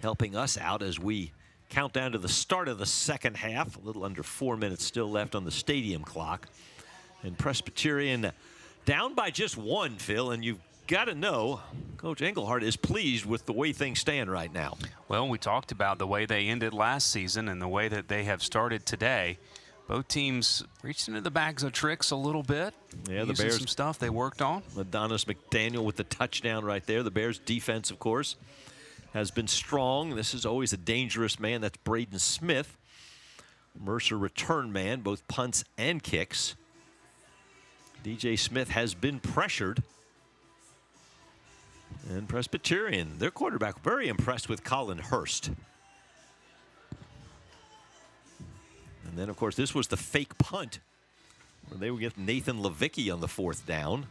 A: helping us out as we count down to the start of the second half. A little under 4 minutes still left on the stadium clock. And Presbyterian down by just one, Phil, and you've got to know Coach Engelhardt is pleased with the way things stand right now.
B: Well, we talked about the way they ended last season and the way that they have started today. Both teams reached into the bags of tricks a little bit.
A: Yeah, the Bears,
B: some stuff they worked on.
A: Adonis McDaniel with the touchdown right there. The Bears defense, of course, has been strong. This is always a dangerous man. That's Braden Smith. Mercer return man, both punts and kicks. DJ Smith has been pressured. And Presbyterian, their quarterback, very impressed with Colin Hurst. And then, of course, this was the fake punt where they would get Nathan Levicki on the fourth down.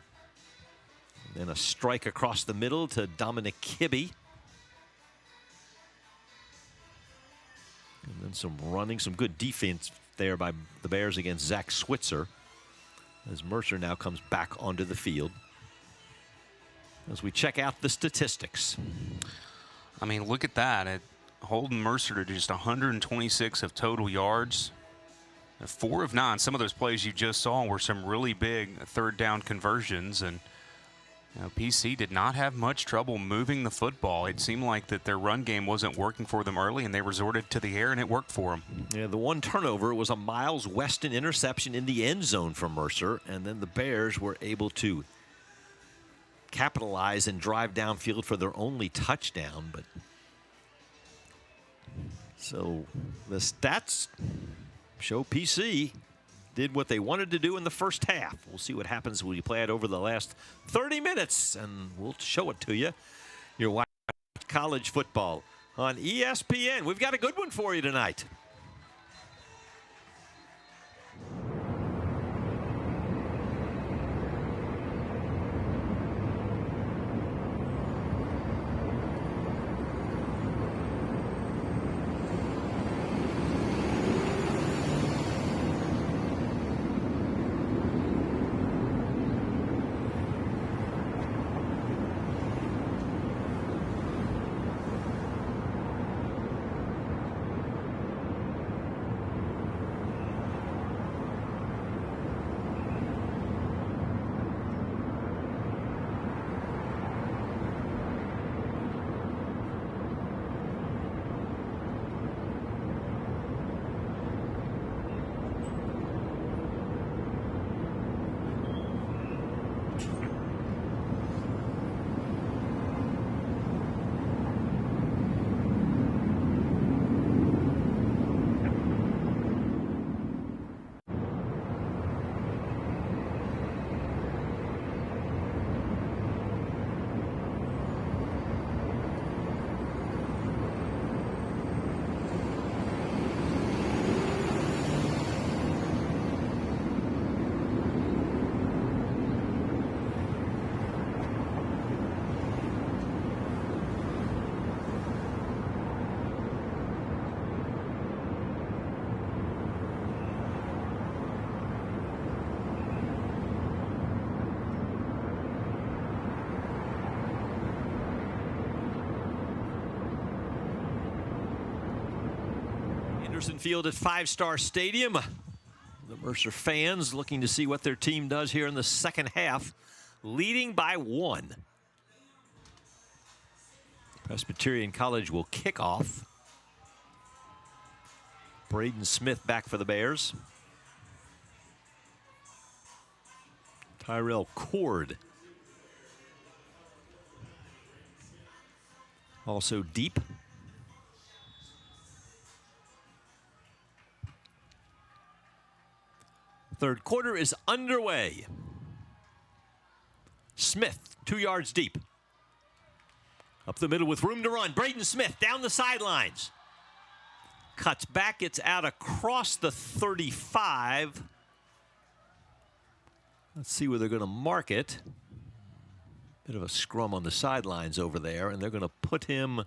A: And then a strike across the middle to Dominic Kibbe. And then some running, some good defense there by the Bears against Zach Switzer as Mercer now comes back onto the field. As we check out the statistics.
B: I mean, look at that. Holding Mercer to just 126 of total yards. 4 of 9. Some of those plays you just saw were some really big third down conversions, and PC did not have much trouble moving the football. It seemed like that their run game wasn't working for them early, and they resorted to the air, and it worked for them.
A: Yeah, the one turnover was a Miles Weston interception in the end zone for Mercer, and then the Bears were able to capitalize and drive downfield for their only touchdown. But so the stats show PC did what they wanted to do in the first half. We'll see what happens when you play it over the last 30 minutes, and we'll show it to you. You're watching college football on ESPN. We've got a good one for you tonight. Henderson Field at Five Star Stadium. The Mercer fans looking to see what their team does here in the second half, leading by 1. Presbyterian College will kick off. Braden Smith back for the Bears. Tyrell Cord also deep. Third quarter is underway. Smith, 2 yards deep. Up the middle with room to run. Braden Smith down the sidelines. Cuts back, gets out across the 35. Let's see where they're going to mark it. Bit of a scrum on the sidelines over there, and they're going to put him...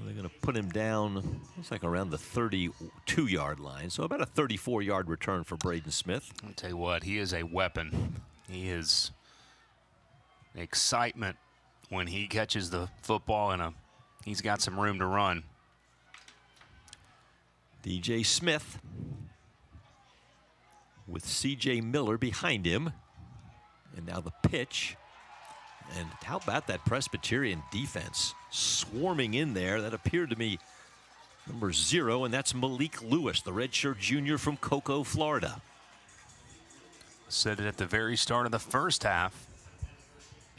A: They're going to put him down, looks like around the 32-yard line. So about a 34-yard return for Braden Smith.
B: I'll tell you what, he is a weapon. He is excitement when he catches the football and he's got some room to run.
A: DJ Smith with CJ Miller behind him. And now the pitch. And how about that Presbyterian defense swarming in there? That appeared to me number 0, and that's Malik Lewis, the redshirt junior from Cocoa, Florida.
B: Said it at the very start of the first half.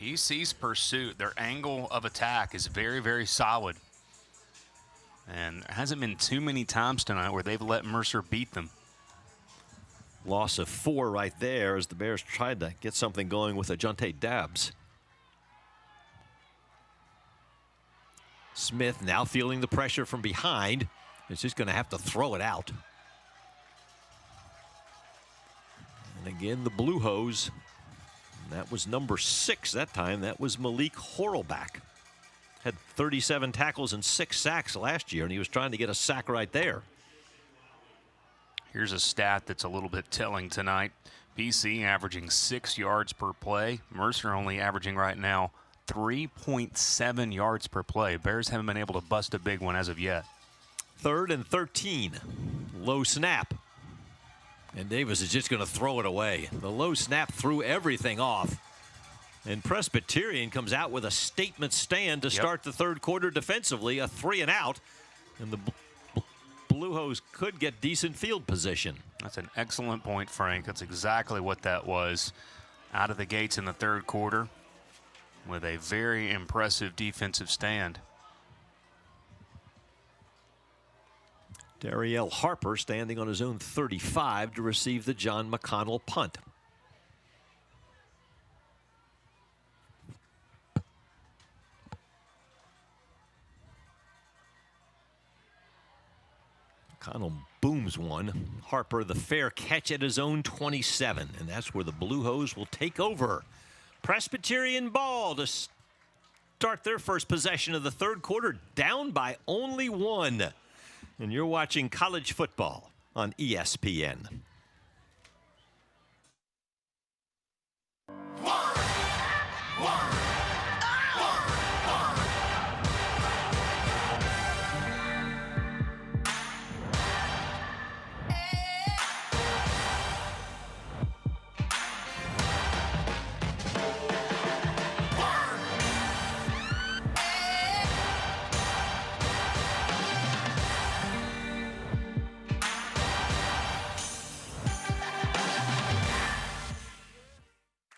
B: BC's pursuit, their angle of attack is very, very solid. And there hasn't been too many times tonight where they've let Mercer beat them.
A: Loss of 4 right there as the Bears tried to get something going with Ajante Dabbs. Smith now feeling the pressure from behind. Is just going to have to throw it out. And again, the Blue Hose. That was number 6 that time. That was Malik Horlback. Had 37 tackles and 6 sacks last year, and he was trying to get a sack right there.
B: Here's a stat that's a little bit telling tonight. BC averaging 6 yards per play. Mercer only averaging right now 3.7 yards per play. Bears haven't been able to bust a big one as of yet.
A: 3rd and 13. Low snap. And Davis is just going to throw it away. The low snap threw everything off. And Presbyterian comes out with a statement stand to start the third quarter defensively, a 3 and out. And the Blue Hose could get decent field position.
B: That's an excellent point, Frank. That's exactly what that was. Out of the gates in the third quarter with a very impressive defensive stand.
A: Dariel Harper standing on his own 35 to receive the John McConnell punt. McConnell booms one. Harper the fair catch at his own 27, and that's where the Blue Hose will take over. Presbyterian ball to start their first possession of the third quarter, down by only 1. And you're watching college football on ESPN.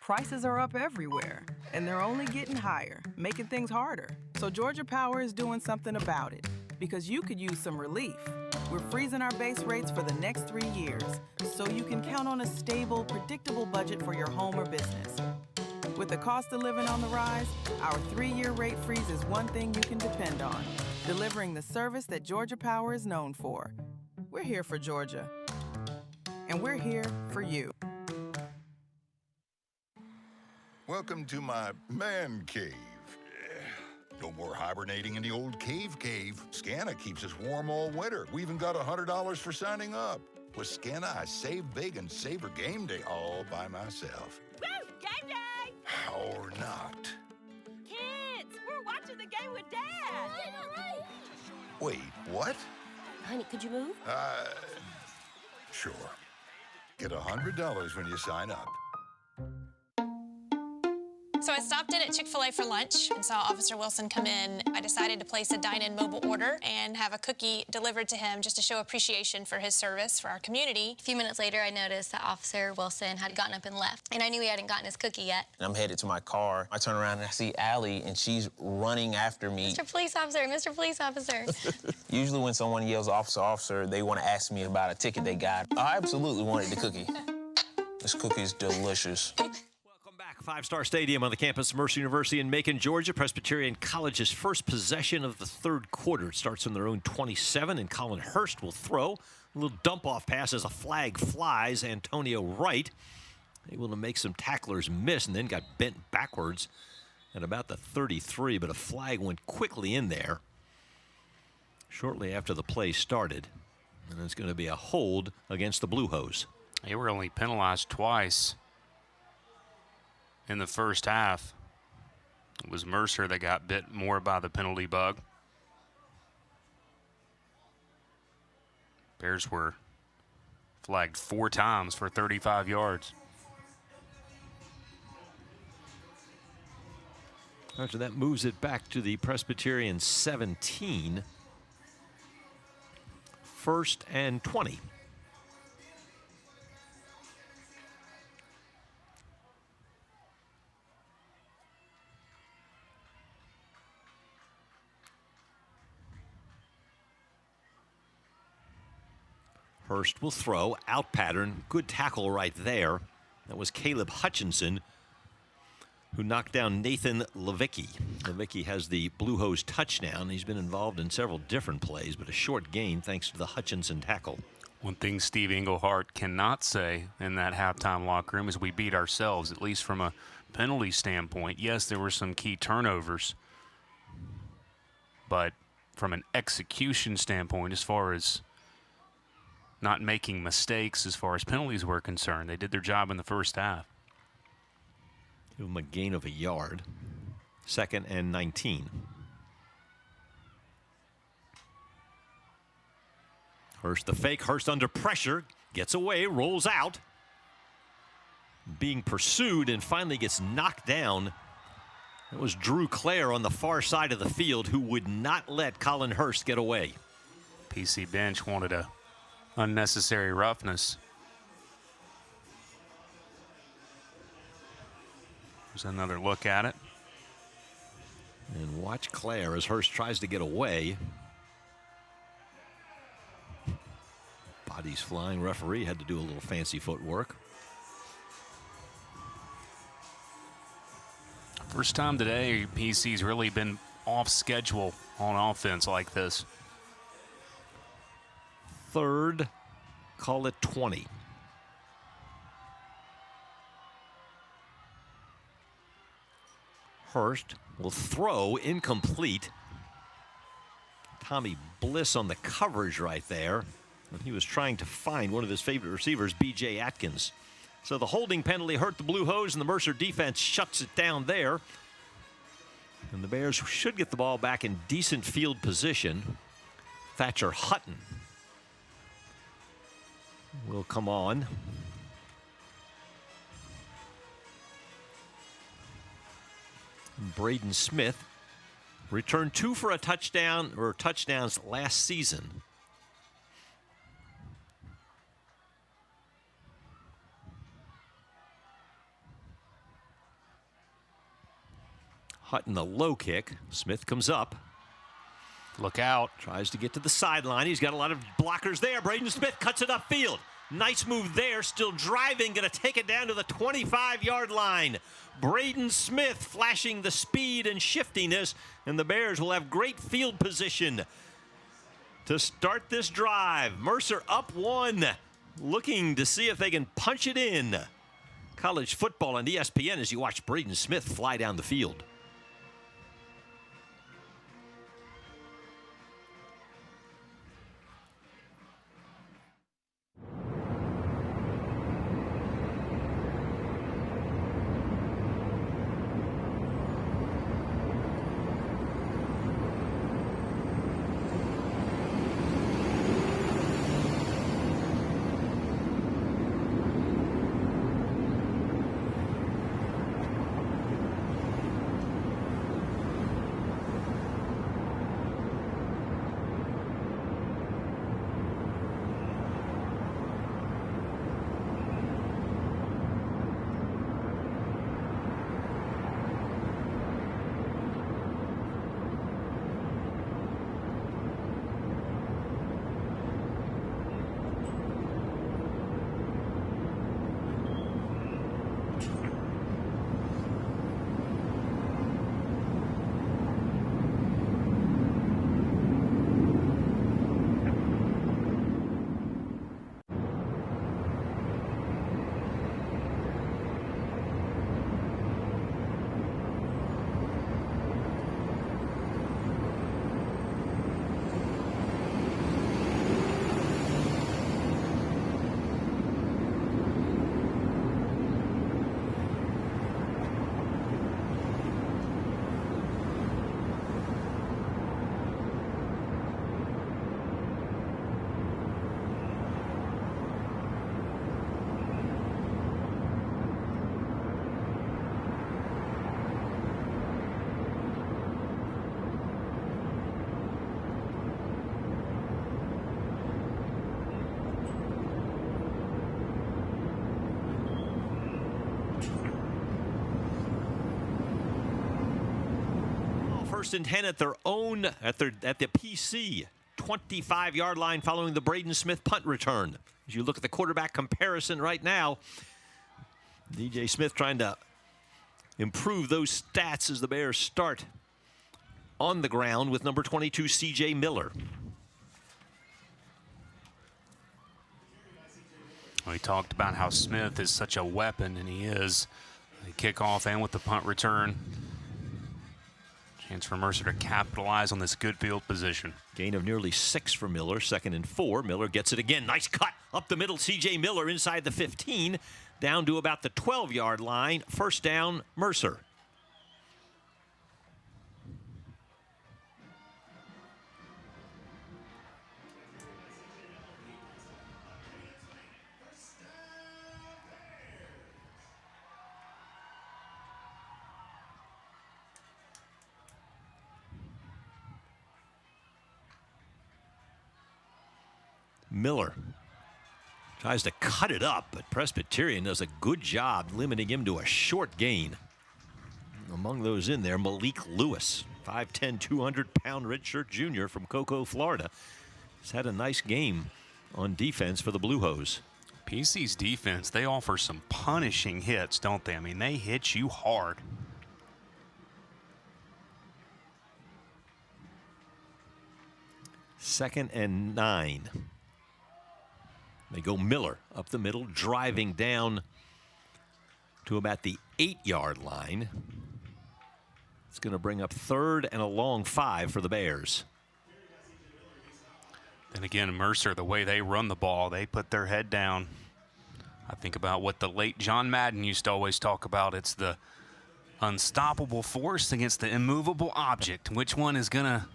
G: Prices are up everywhere, and they're only getting higher, making things harder. So Georgia Power is doing something about it, because you could use some relief. We're freezing our base rates for the next 3 years, so you can count on a stable, predictable budget for your home or business. With the cost of living on the rise, our 3-year rate freeze is one thing you can depend on, delivering the service that Georgia Power is known for. We're here for Georgia, and we're here for you.
E: Welcome to my man cave. No more hibernating in the old cave. Scana keeps us warm all winter. We even got $100 for signing up. With Scana, I save big and savor game day all by myself.
F: Woo! Game day!
E: Or not.
F: Kids, we're watching the game with Dad.
E: Wait, what?
F: Honey, could you move?
E: Sure. Get $100 when you sign up.
I: So I stopped in at Chick-fil-A for lunch and saw Officer Wilson come in. I decided to place a dine-in mobile order and have a cookie delivered to him just to show appreciation for his service for our community.
H: A few minutes later, I noticed that Officer Wilson had gotten up and left, and I knew he hadn't gotten his cookie yet.
J: And I'm headed to my car. I turn around and I see Allie, and she's running after me.
H: Mr. Police Officer, Mr. Police Officer.
J: Usually when someone yells, officer, officer, they want to ask me about a ticket they got. I absolutely wanted the cookie. This cookie's delicious.
A: Five Star Stadium on the campus of Mercer University in Macon, Georgia. Presbyterian College's first possession of the third quarter. It starts on their own 27, and Colin Hurst will throw. A little dump-off pass as a flag flies. Antonio Wright able to make some tacklers miss and then got bent backwards at about the 33, but a flag went quickly in there shortly after the play started. And it's going to be a hold against the Blue Hose.
B: They were only penalized twice in the first half. It was Mercer that got bit more by the penalty bug. Bears were flagged 4 times for 35 yards.
A: After that moves it back to the Presbyterian 17. 1st and 20. Hurst will throw, out pattern, good tackle right there. That was Caleb Hutchinson, who knocked down Nathan Levicki. Levicki has the Blue Hose touchdown. He's been involved in several different plays, but a short gain thanks to the Hutchinson tackle.
B: One thing Steve Englehart cannot say in that halftime locker room is we beat ourselves, at least from a penalty standpoint. Yes, there were some key turnovers, but from an execution standpoint, as far as not making mistakes as far as penalties were concerned, they did their job in the first half.
A: Give him a gain of a yard. 2nd and 19. Hurst the fake. Hurst under pressure. Gets away. Rolls out. Being pursued and finally gets knocked down. It was Drew Clare on the far side of the field who would not let Colin Hurst get away.
B: PC bench wanted a unnecessary roughness. There's another look at it.
A: And watch Clare as Hurst tries to get away. Bodies flying. Referee had to do a little fancy footwork.
B: First time today PC's really been off schedule on offense like this.
A: 3rd, call it 20. Hurst will throw, incomplete. Tommy Bliss on the coverage right there. And he was trying to find one of his favorite receivers, B.J. Atkins. So the holding penalty hurt the Blue Hose, and the Mercer defense shuts it down there. And the Bears should get the ball back in decent field position. Thatcher Hutton will come on. Braden Smith returned 2 for a touchdown, or touchdowns last season. Hutton the low kick. Smith comes up.
B: Look out.
A: Tries to get to the sideline. He's got a lot of blockers there. Braden Smith cuts it upfield. Nice move there. Still driving. Going to take it down to the 25-yard line. Braden Smith flashing the speed and shiftiness. And the Bears will have great field position to start this drive. Mercer up 1. Looking to see if they can punch it in. College football on ESPN as you watch Braden Smith fly down the field. 1st and 10 at their own, at the PC 25-yard line following the Braden Smith punt return. As you look at the quarterback comparison right now, DJ Smith trying to improve those stats as the Bears start on the ground with number 22, CJ Miller.
B: We talked about how Smith is such a weapon, and he is. The kickoff and with the punt return. Chance for Mercer to capitalize on this good field position.
A: Gain of nearly 6 for Miller, 2nd and 4. Miller gets it again. Nice cut up the middle. CJ Miller inside the 15, down to about the 12-yard line. 1st down, Mercer. Miller tries to cut it up, but Presbyterian does a good job limiting him to a short gain. Among those in there, Malik Lewis, 5'10", 200-pound redshirt junior from Cocoa, Florida. He's had a nice game on defense for the Blue Hose.
B: PC's defense, they offer some punishing hits, don't they? I mean, they hit you hard.
A: Second and 9. They go Miller up the middle, driving down to about the 8-yard line. It's going to bring up 3rd and a long 5 for the Bears.
B: Then again, Mercer, the way they run the ball, they put their head down. I think about what the late John Madden used to always talk about. It's the unstoppable force against the immovable object. Which one is going to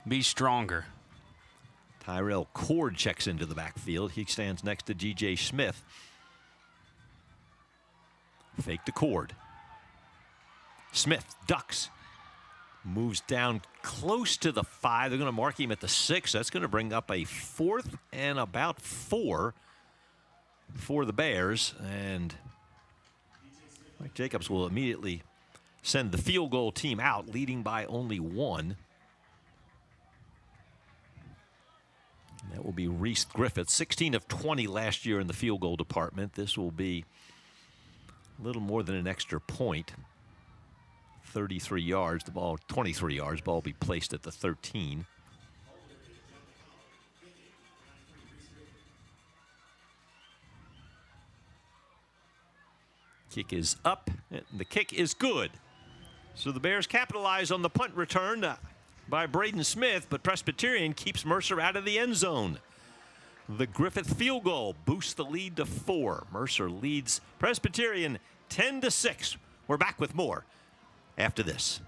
B: be stronger?
A: Tyrell Cord checks into the backfield. He stands next to DJ Smith. Fake to Cord. Smith ducks. Moves down close to the 5. They're going to mark him at the 6. That's going to bring up a 4th and about 4 for the Bears. And Mike Jacobs will immediately send the field goal team out, leading by only 1. That will be Reese Griffith, 16 of 20 last year in the field goal department. This will be a little more than an extra point. 33 yards, the ball 23 yards, ball will be placed at the 13. Kick is up, and the kick is good. So the Bears capitalize on the punt return by Braden Smith, but Presbyterian keeps Mercer out of the end zone. The Griffith field goal boosts the lead to 4. Mercer leads Presbyterian 10-6. We're back with more after this.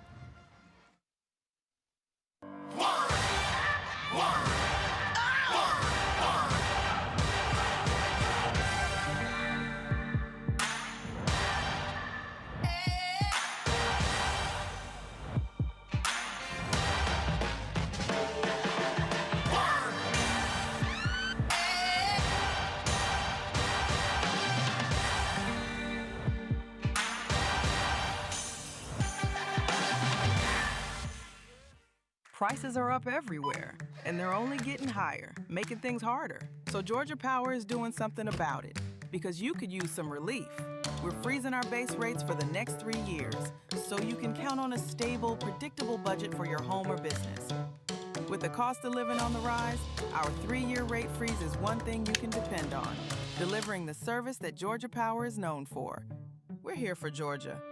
G: Prices are up everywhere, and they're only getting higher, making things harder. So Georgia Power is doing something about it, because you could use some relief. We're freezing our base rates for the next 3 years, so you can count on a stable, predictable budget for your home or business. With the cost of living on the rise, our 3-year rate freeze is one thing you can depend on, delivering the service that Georgia Power is known for. We're here for Georgia,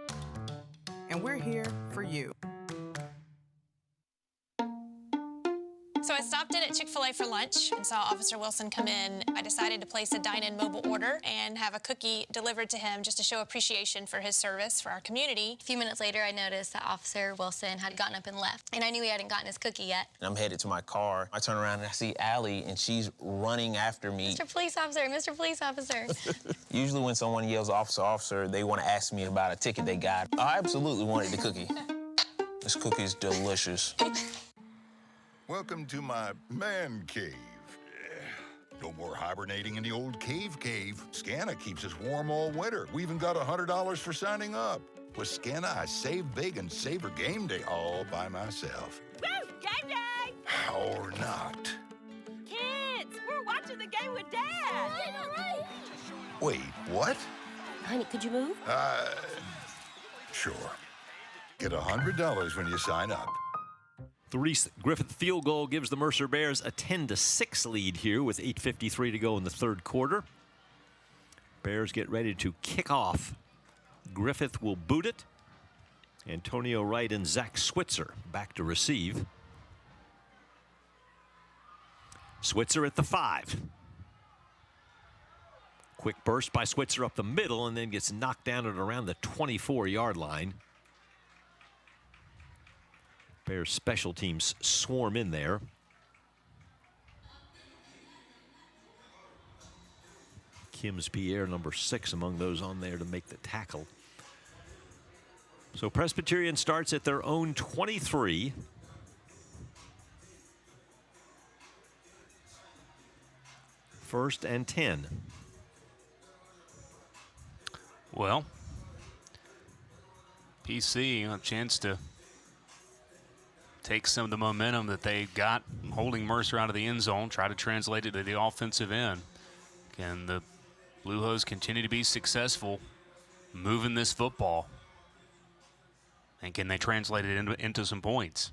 G: and we're here for you.
I: So I stopped in at Chick-fil-A for lunch and saw Officer Wilson come in. I decided to place a dine-in mobile order and have a cookie delivered to him just to show appreciation for his service for our community.
H: A few minutes later, I noticed that Officer Wilson had gotten up and left, and I knew he hadn't gotten his cookie yet.
J: I'm headed to my car. I turn around and I see Allie, and she's running after me.
H: Mr. Police Officer, Mr. Police Officer.
J: Usually when someone yells officer, officer, they want to ask me about a ticket they got. I absolutely wanted the cookie. This cookie is delicious.
E: Welcome to my man cave. No more hibernating in the old cave. Scana keeps us warm all winter. We even got $100 for signing up. With Scanna, I save big and savor game day all by myself.
F: Woo! Game day!
E: Or not.
F: Kids, we're watching the game with Dad. All right.
E: Wait, what?
F: Honey, could you move?
E: Sure. Get $100 when you sign up.
A: The Reese Griffith field goal gives the Mercer Bears a 10-6 lead here with 8:53 to go in the third quarter. Bears get ready to kick off. Griffith will boot it. Antonio Wright and Zach Switzer back to receive. Switzer at the 5. Quick burst by Switzer up the middle and then gets knocked down at around the 24-yard line. Bears special teams swarm in there. Kim's Pierre, number 6, among those on there to make the tackle. So Presbyterian starts at their own 23. First and 10.
B: Well, PC a chance to take some of the momentum that they got holding Mercer out of the end zone, try to translate it to the offensive end. Can the Blue Hose continue to be successful moving this football? And can they translate it into some points?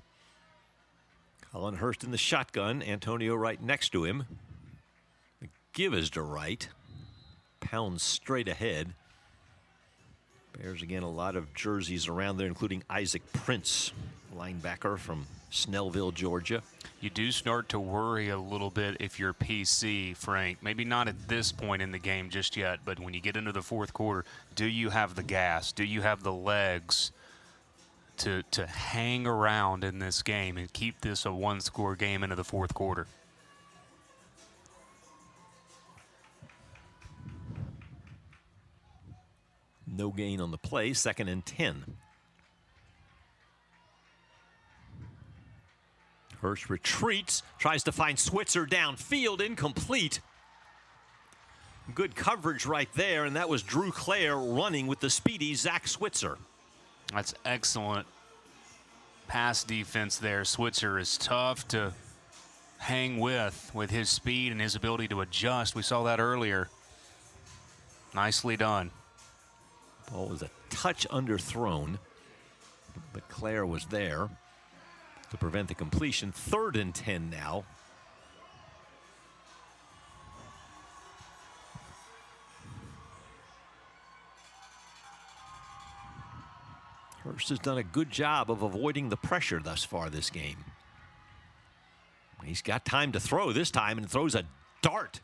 A: Colin Hurst in the shotgun. Antonio Wright next to him. The give is to Wright. Pounds straight ahead. Bears again a lot of jerseys around there, including Isaac Prince, linebacker from Snellville, Georgia.
B: You do start to worry a little bit if you're PC, Frank. Maybe not at this point in the game just yet, but when you get into the fourth quarter, do you have the gas? Do you have the legs to hang around in this game and keep this a one-score game into the fourth quarter?
A: No gain on the play, 2nd and 10. Hurst retreats, tries to find Switzer downfield, incomplete. Good coverage right there, and that was Drew Clare running with the speedy Zach Switzer.
B: That's excellent pass defense there. Switzer is tough to hang with his speed and his ability to adjust. We saw that earlier. Nicely done.
A: Ball was a touch underthrown, but Clare was there to prevent the completion. 3rd and 10 now. Hurst has done a good job of avoiding the pressure thus far this game. He's got time to throw this time and throws a dart.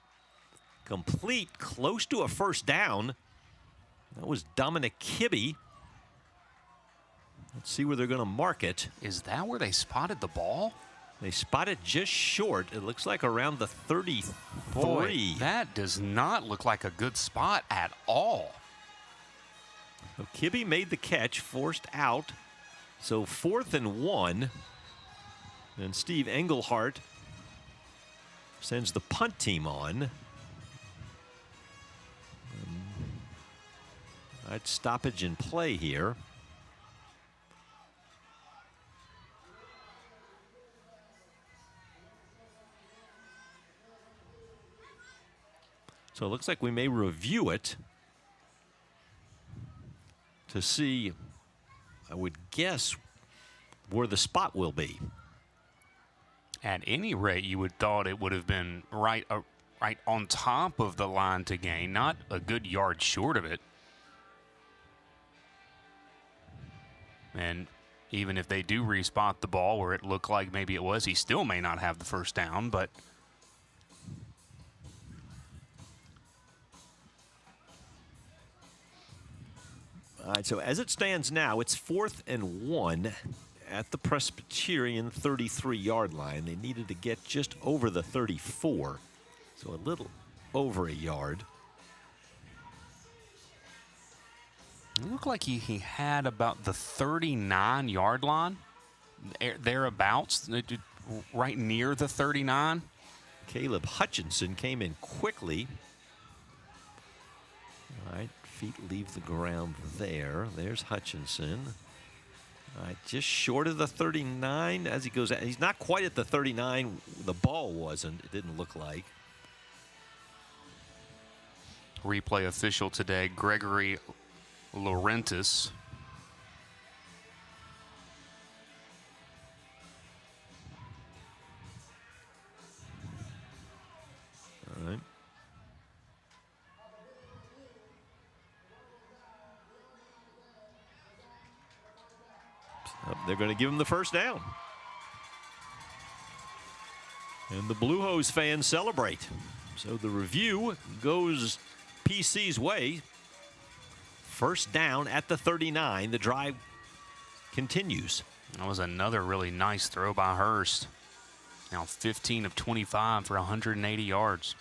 A: Complete, close to a first down. That was Dominic Kibbe. Let's see where they're going to mark it.
B: Is that where they spotted the ball?
A: They spotted just short. It looks like around the 33.
B: Boy, that does not look like a good spot at all.
A: So Kibbe made the catch, forced out. So 4th and 1. And Steve Engelhart sends the punt team on. That's stoppage in play here. So it looks like we may review it to see, I would guess, where the spot will be.
B: At any rate, you would thought it would have been right on top of the line to gain, not a good yard short of it. And even if they do respot the ball where it looked like maybe it was, he still may not have the first down, but
A: all right, so as it stands now, it's 4th and 1 at the Presbyterian 33-yard line. They needed to get just over the 34, so a little over a yard.
B: It looked like he had about the 39-yard line, thereabouts, right near the 39.
A: Caleb Hutchinson came in quickly. All right, Feet leave the ground there. There's Hutchinson. Just short of the 39 as he goes out. He's not quite at the 39. The ball wasn't. It didn't look like.
B: Replay official today, Gregory Laurentis.
A: All right. So they're going to give him the first down. And the Blue Hose fans celebrate. So the review goes PC's way. First down at the 39. The drive continues.
B: That was another really nice throw by Hurst. Now 15 of 25 for 180 yards.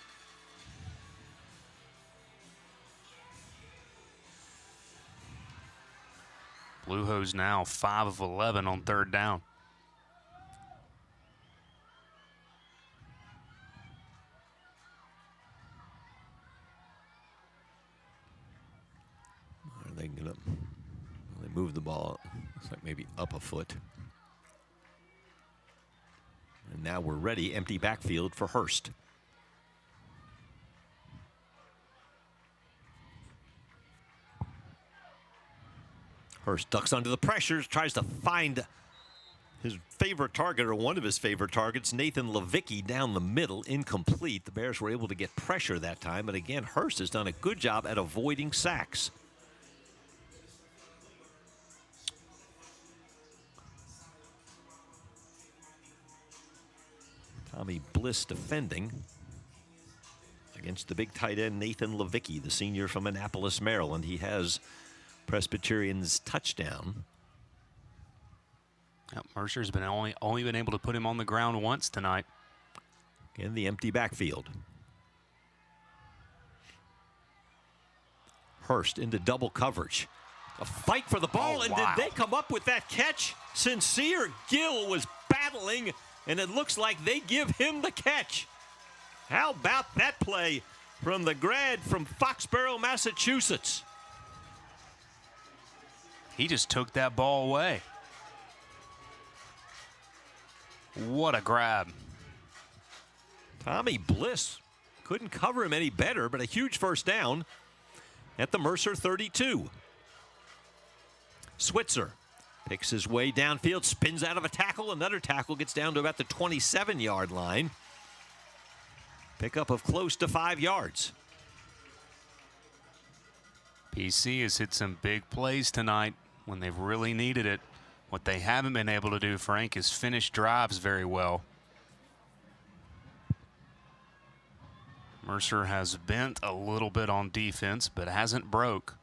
B: Blue Hose now 5 of 11 on third down.
A: Are they gonna? They move the ball. Looks like maybe up a foot. And now we're ready. Empty backfield for Hurst. Hurst ducks under the pressures, tries to find his favorite target, or one of his favorite targets, Nathan Levicki, down the middle, incomplete. The Bears were able to get pressure that time, but again, Hurst has done a good job at avoiding sacks. Tommy Bliss defending against the big tight end Nathan Levicki, the senior from Annapolis, Maryland. He has Presbyterian's touchdown.
B: Yep, Mercer's been only been able to put him on the ground once tonight.
A: In the empty backfield. Hurst into double coverage. A fight for the ball, and
B: wow.
A: did they come up with that catch? Sincere Gill was battling, and it looks like they give him the catch. How about that play from the grad from Foxborough, Massachusetts?
B: He just took that ball away. What a grab.
A: Tommy Bliss couldn't cover him any better, but a huge first down at the Mercer 32. Switzer picks his way downfield, spins out of a tackle. Another tackle, gets down to about the 27-yard line. Pickup of close to 5 yards.
B: PC has hit some big plays tonight when they've really needed it. What they haven't been able to do, Frank, is finish drives very well. Mercer has bent a little bit on defense, but hasn't broke.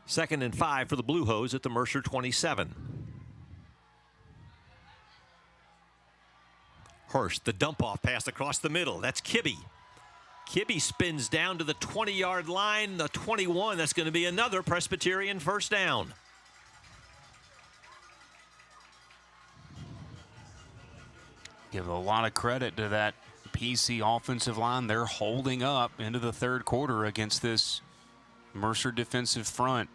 A: Second and 5 for the Blue Hose at the Mercer 27. Hurst, the dump-off pass across the middle. That's Kibbe. Kibbe spins down to the 20-yard line, the 21. That's going to be another Presbyterian first down.
B: Give a lot of credit to that PC offensive line. They're holding up into the third quarter against this Mercer defensive front.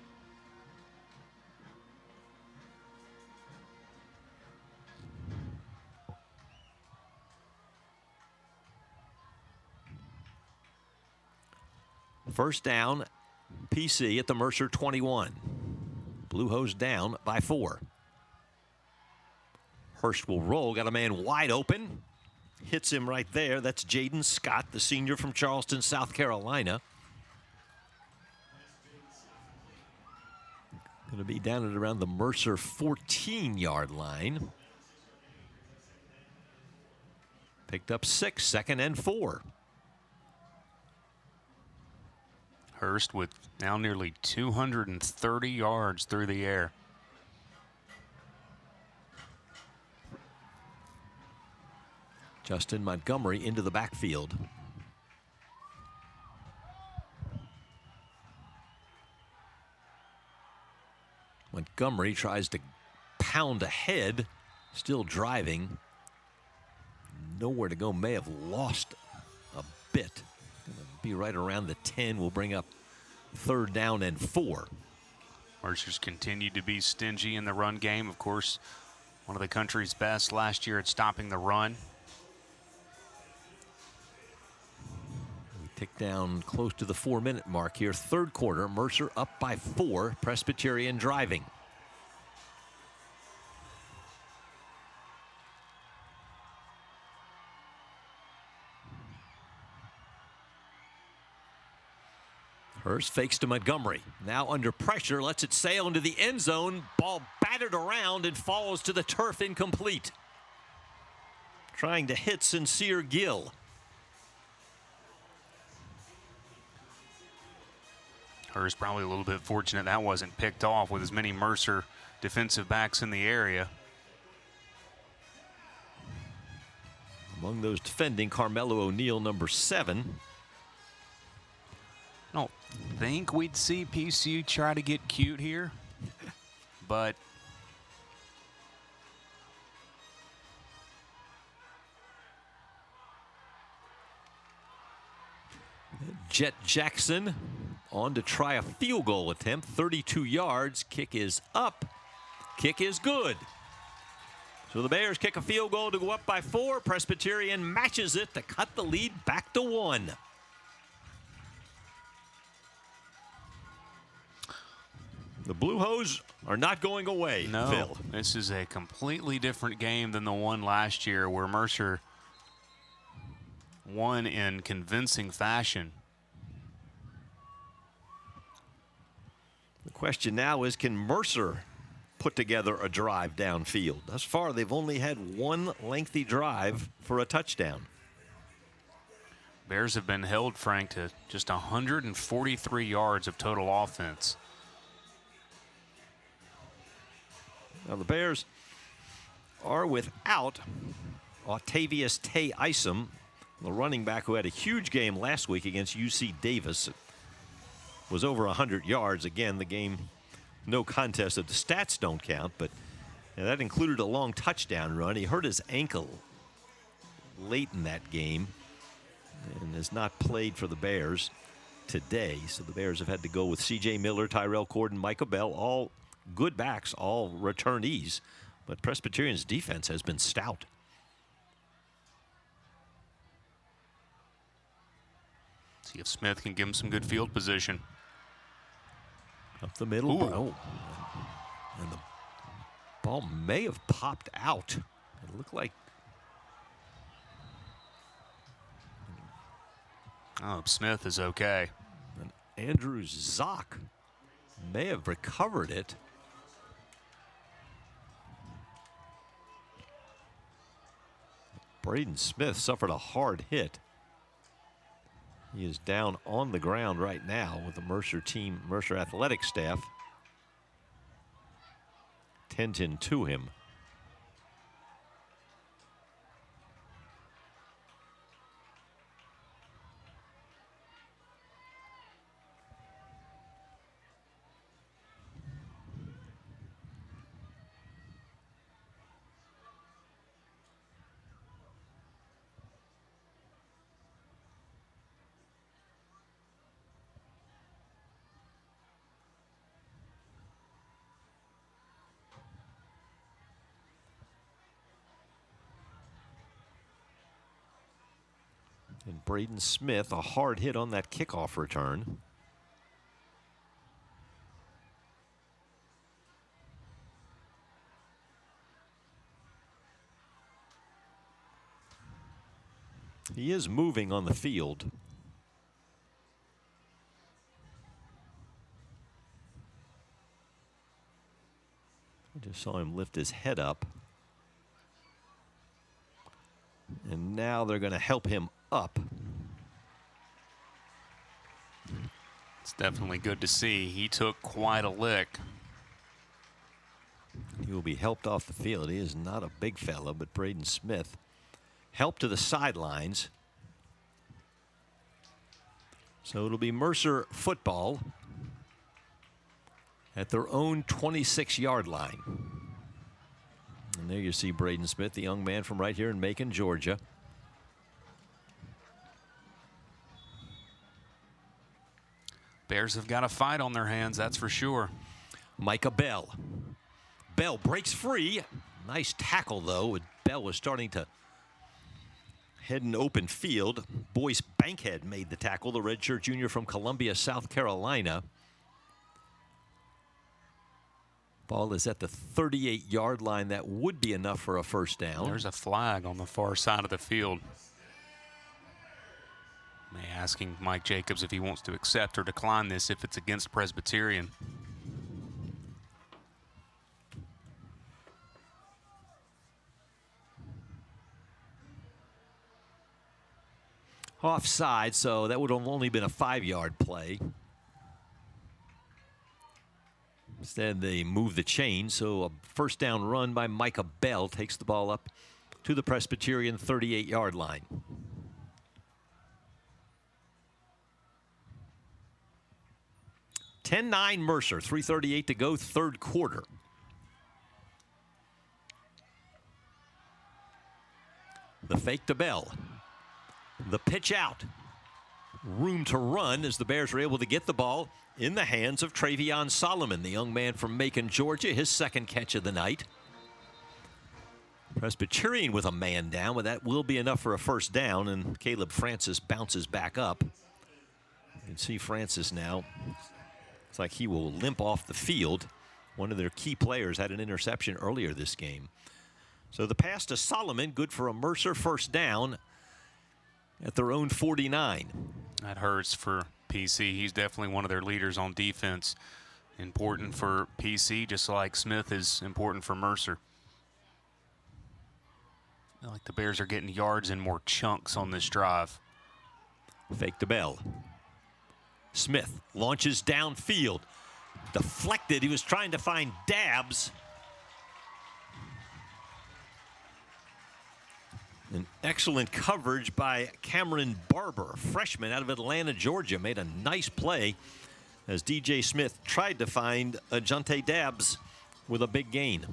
A: First down, PC at the Mercer 21. Blue Hose down by 4. Hurst will roll, got a man wide open. Hits him right there. That's Jaden Scott, the senior from Charleston, South Carolina. Going to be down at around the Mercer 14-yard line. Picked up 6, second and 4.
B: Hurst with now nearly 230 yards through the air.
A: Justin Montgomery into the backfield. Montgomery tries to pound ahead, still driving. Nowhere to go, may have lost a bit. Gonna be right around the 10. We'll bring up 3rd down and 4.
B: Mercer's continued to be stingy in the run game. Of course, one of the country's best last year at stopping the run.
A: We tick down close to the 4-minute mark here. 3rd quarter, Mercer up by 4. Presbyterian driving. Hurst fakes to Montgomery. Now under pressure, lets it sail into the end zone. Ball battered around and falls to the turf, incomplete. Trying to hit Sincere Gill.
B: Hurst probably a little bit fortunate that wasn't picked off with as many Mercer defensive backs in the area.
A: Among those defending, Carmelo O'Neal, number 7.
B: I don't think we'd see PCU try to get cute here, but
A: Jet Jackson on to try a field goal attempt. 32 yards. Kick is up. Kick is good. So the Bears kick a field goal to go up by 4. Presbyterian matches it to cut the lead back to 1. The Blue Hose are not going away,
B: no,
A: Phil.
B: This is a completely different game than the one last year where Mercer won in convincing fashion.
A: The question now is, can Mercer put together a drive downfield? Thus far, they've only had one lengthy drive for a touchdown.
B: Bears have been held, Frank, to just 143 yards of total offense.
A: Now the Bears are without Octavius Tay Isom, the running back who had a huge game last week against UC Davis. It was over 100 yards. Again, the game, no contest, if the stats don't count, but that included a long touchdown run. He hurt his ankle late in that game and has not played for the Bears today. So the Bears have had to go with C.J. Miller, Tyrell Corden, Micah Bell, all good backs, all returnees. But Presbyterian's defense has been stout.
B: See if Smith can give him some good field position.
A: Up the middle. Oh. And the ball may have popped out. It looked like.
B: Oh, Smith is okay.
A: And Andrew Zock may have recovered it. Braden Smith suffered a hard hit. He is down on the ground right now with the Mercer team, Mercer athletic staff, tending to him. And Braden Smith, a hard hit on that kickoff return. He is moving on the field. I just saw him lift his head up. And now they're going to help him up.
B: It's definitely good to see. He took quite a lick.
A: He will be helped off the field. He is not a big fella, but Braden Smith helped to the sidelines. So it'll be Mercer football at their own 26-yard line. And there you see Braden Smith, the young man from right here in Macon, Georgia.
B: Bears have got a fight on their hands, that's for sure.
A: Micah Bell. Bell breaks free. Nice tackle, though. Bell was starting to head in open field. Boyce Bankhead made the tackle, the redshirt junior from Columbia, South Carolina. Ball is at the 38-yard line. That would be enough for a first down.
B: There's a flag on the far side of the field. Asking Mike Jacobs if he wants to accept or decline this if it's against Presbyterian.
A: Offside, so that would have only been a 5-yard play. Instead, they move the chain, so a first down run by Micah Bell takes the ball up to the Presbyterian 38-yard line. (10-9) Mercer, 3:38 to go, third quarter. The fake to Bell. The pitch out. Room to run as the Bears are able to get the ball in the hands of Travion Solomon, the young man from Macon, Georgia, his second catch of the night. Presbyterian with a man down, but that will be enough for a first down, and Caleb Francis bounces back up. You can see Francis now. It's like he will limp off the field. One of their key players had an interception earlier this game. So the pass to Solomon, good for a Mercer first down at their own 49.
B: That hurts for PC. He's definitely one of their leaders on defense. Important for PC, just like Smith is important for Mercer. I feel like the Bears are getting yards in more chunks on this drive.
A: Fake to Bell. Smith launches downfield. Deflected. He was trying to find Dabbs. An excellent coverage by Cameron Barber, freshman out of Atlanta, Georgia, made a nice play as DJ Smith tried to find Ajante Dabbs with a big gain.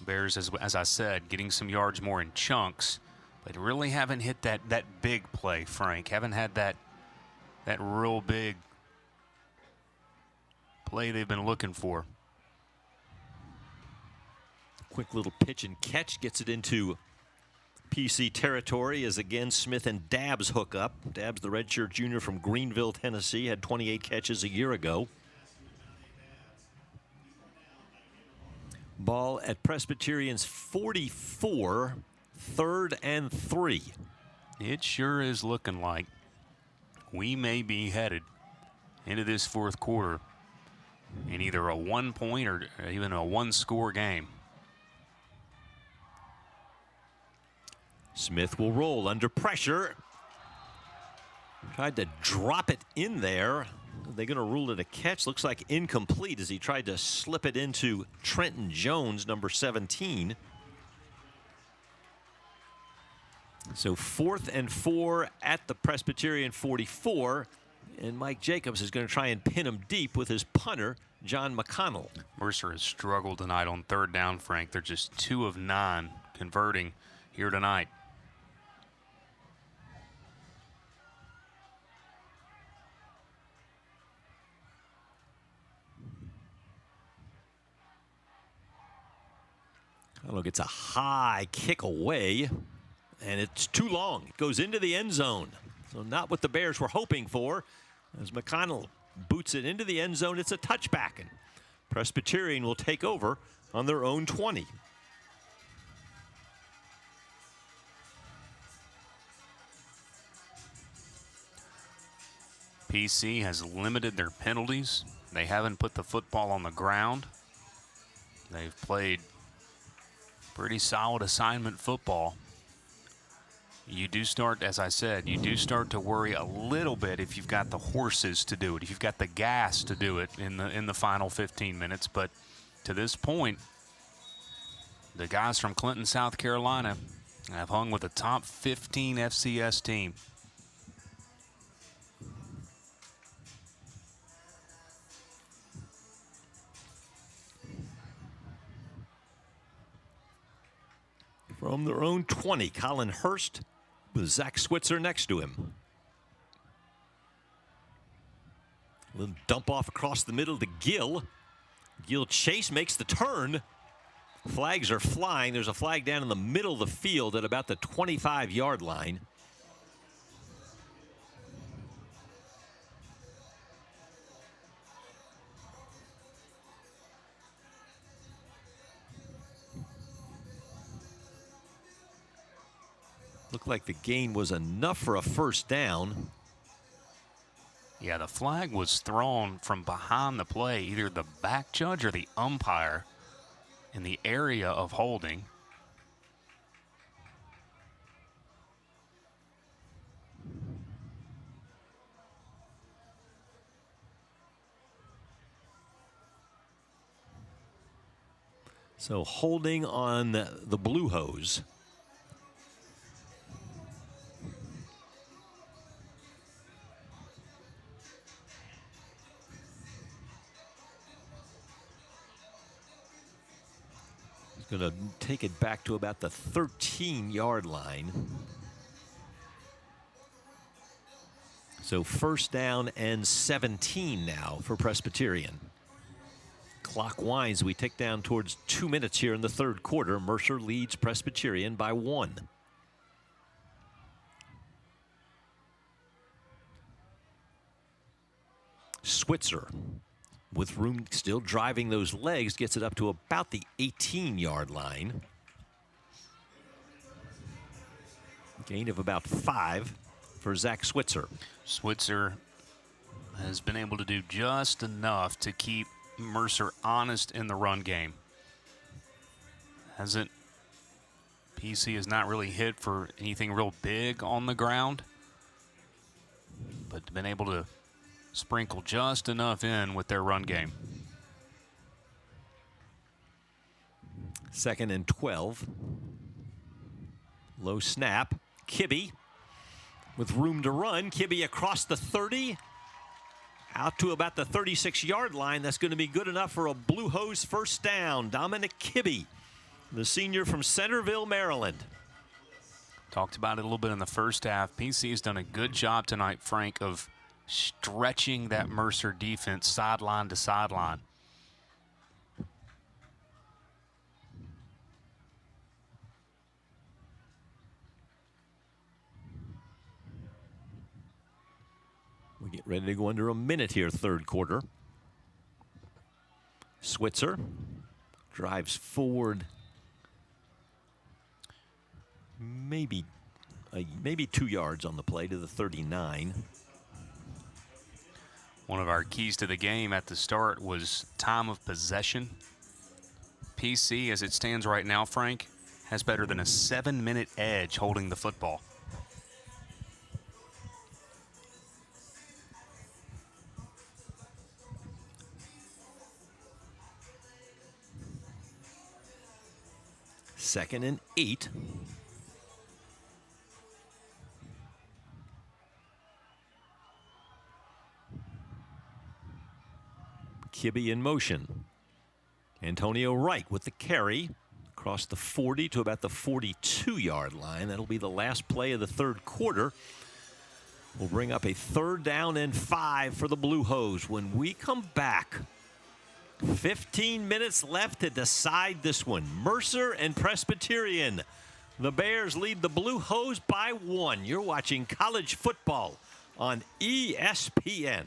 B: Bears, as I said, getting some yards more in chunks, but really haven't hit that big play, Frank. Haven't had that real big play they've been looking for.
A: Quick little pitch and catch gets it into PC territory as again Smith and Dabbs hook up. Dabbs, the redshirt junior from Greenville, Tennessee, had 28 catches a year ago. Ball at Presbyterian's 44, 3rd and 3.
B: It sure is looking like we may be headed into this fourth quarter in either a 1-point or even a 1-score game.
A: Smith will roll under pressure. Tried to drop it in there. Are they going to rule it a catch? Looks like incomplete as he tried to slip it into Trenton Jones, number 17. So 4th and 4 at the Presbyterian 44. And Mike Jacobs is going to try and pin him deep with his punter, John McConnell.
B: Mercer has struggled tonight on third down, Frank. They're just 2 of 9 converting here tonight.
A: Look, it's a high kick away, and it's too long. It goes into the end zone. So not what the Bears were hoping for. As McConnell boots it into the end zone, it's a touchback, and Presbyterian will take over on their own 20.
B: PC has limited their penalties. They haven't put the football on the ground. They've played pretty solid assignment football. You do start, as I said, you do start to worry a little bit if you've got the horses to do it, if you've got the gas to do it in the final 15 minutes. But to this point, the guys from Clinton, South Carolina have hung with a top 15 FCS team.
A: From their own 20, Colin Hurst with Zach Switzer next to him. Little dump off across the middle to Gill. Gill Chase makes the turn. Flags are flying. There's a flag down in the middle of the field at about the 25-yard line. Looked like the gain was enough for a first down.
B: Yeah, the flag was thrown from behind the play, either the back judge or the umpire in the area of holding.
A: So holding on the Blue Hose. Going to take it back to about the 13-yard line. So first down and 17 now for Presbyterian. Clock winds. We tick down towards 2 minutes here in the third quarter. Mercer leads Presbyterian by 1. Switzer, with room still driving those legs, gets it up to about the 18-yard line. Gain of about 5 for Zach Switzer.
B: Switzer has been able to do just enough to keep Mercer honest in the run game. PC has not really hit for anything real big on the ground, but been able to sprinkle just enough in with their run game.
A: 2nd and 12. Low snap. Kibbe with room to run. Kibbe across the 30. Out to about the 36-yard line. That's going to be good enough for a Blue Hose first down. Dominic Kibbe, the senior from Centerville, Maryland.
B: Talked about it a little bit in the first half. PC has done a good job tonight, Frank, of stretching that Mercer defense sideline to sideline.
A: We get ready to go under a minute here, third quarter. Switzer drives forward maybe 2 yards on the play to the 39.
B: One of our keys to the game at the start was time of possession. PC, as it stands right now, Frank, has better than a 7-minute edge holding the football.
A: Second and 8. Kibbe in motion. Antonio Wright with the carry across the 40 to about the 42-yard line. That'll be the last play of the third quarter. We'll bring up a 3rd down and 5 for the Blue Hose. When we come back, 15 minutes left to decide this one. Mercer and Presbyterian. The Bears lead the Blue Hose by 1. You're watching college football on ESPN.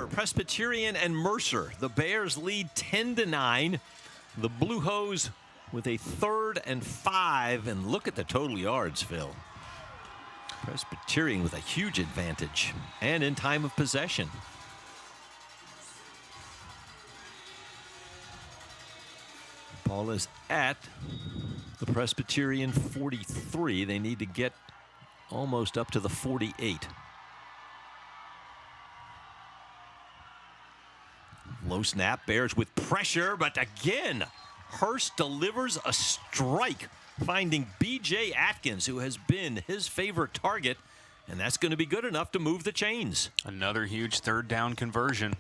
A: quarter, Presbyterian and Mercer. The Bears lead 10-9. The Blue Hose with a 3rd and 5. And look at the total yards, Phil. Presbyterian with a huge advantage and in time of possession. Ball is at the Presbyterian 43. They need to get almost up to the 48. Low snap, Bears with pressure, but again, Hurst delivers a strike, finding B.J. Atkins, who has been his favorite target, and that's going to be good enough to move the chains.
B: Another huge 3rd down conversion,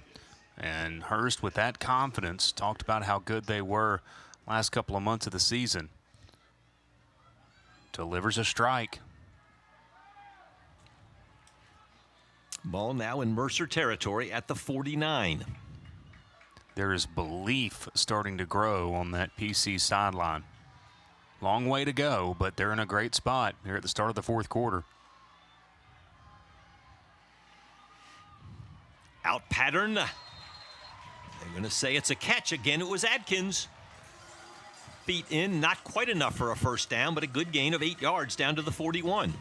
B: and Hurst, with that confidence, talked about how good they were last couple of months of the season. Delivers a strike.
A: Ball now in Mercer territory at the 49.
B: There is belief starting to grow on that PC sideline. Long way to go, but they're in a great spot here at the start of the 4th quarter.
A: Out pattern. They're going to say it's a catch again. It was Atkins. Feet in, not quite enough for a first down, but a good gain of 8 yards down to the 41.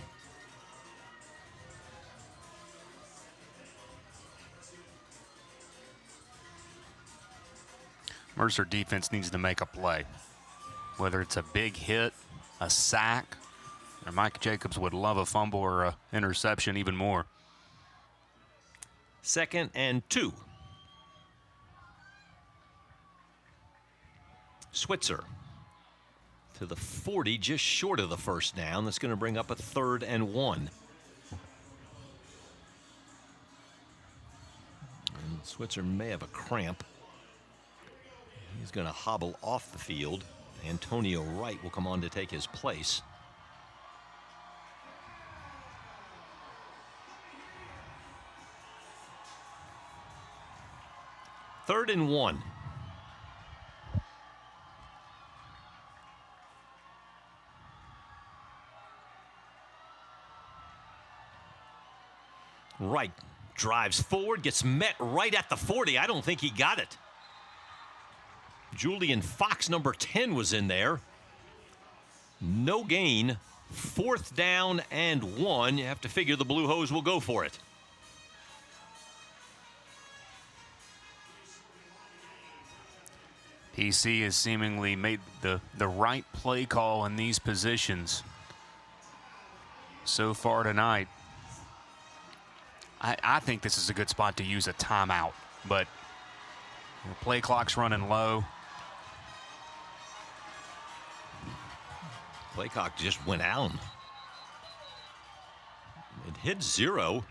B: Mercer defense needs to make a play. Whether it's a big hit, a sack, or Mike Jacobs would love a fumble or an interception even more.
A: 2nd and 2. Switzer to the 40, just short of the first down. That's going to bring up a 3rd and 1. And Switzer may have a cramp. He's going to hobble off the field. Antonio Wright will come on to take his place. Third and 1. Wright drives forward, gets met right at the 40. I don't think he got it. Julian Fox, number 10, was in there. No gain. 4th down and 1. You have to figure the Blue Hose will go for it.
B: PC has seemingly made the right play call in these positions so far tonight. I think this is a good spot to use a timeout, but the play clock's running low.
A: Play clock just went out. It hit 0.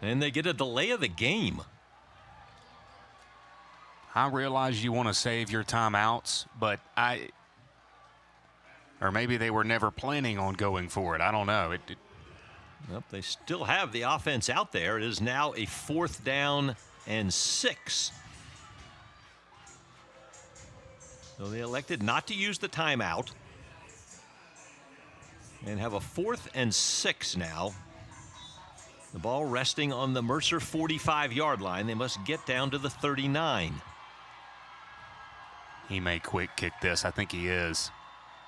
A: And they get a delay of the game.
B: I realize you want to save your timeouts, but or maybe they were never planning on going for it. I don't know.
A: Nope, they still have the offense out there. It is now a 4th down and 6. So they elected not to use the timeout and have a 4th and 6 now. The ball resting on the Mercer 45-yard line. They must get down to the 39.
B: He may quick kick this. I think he is.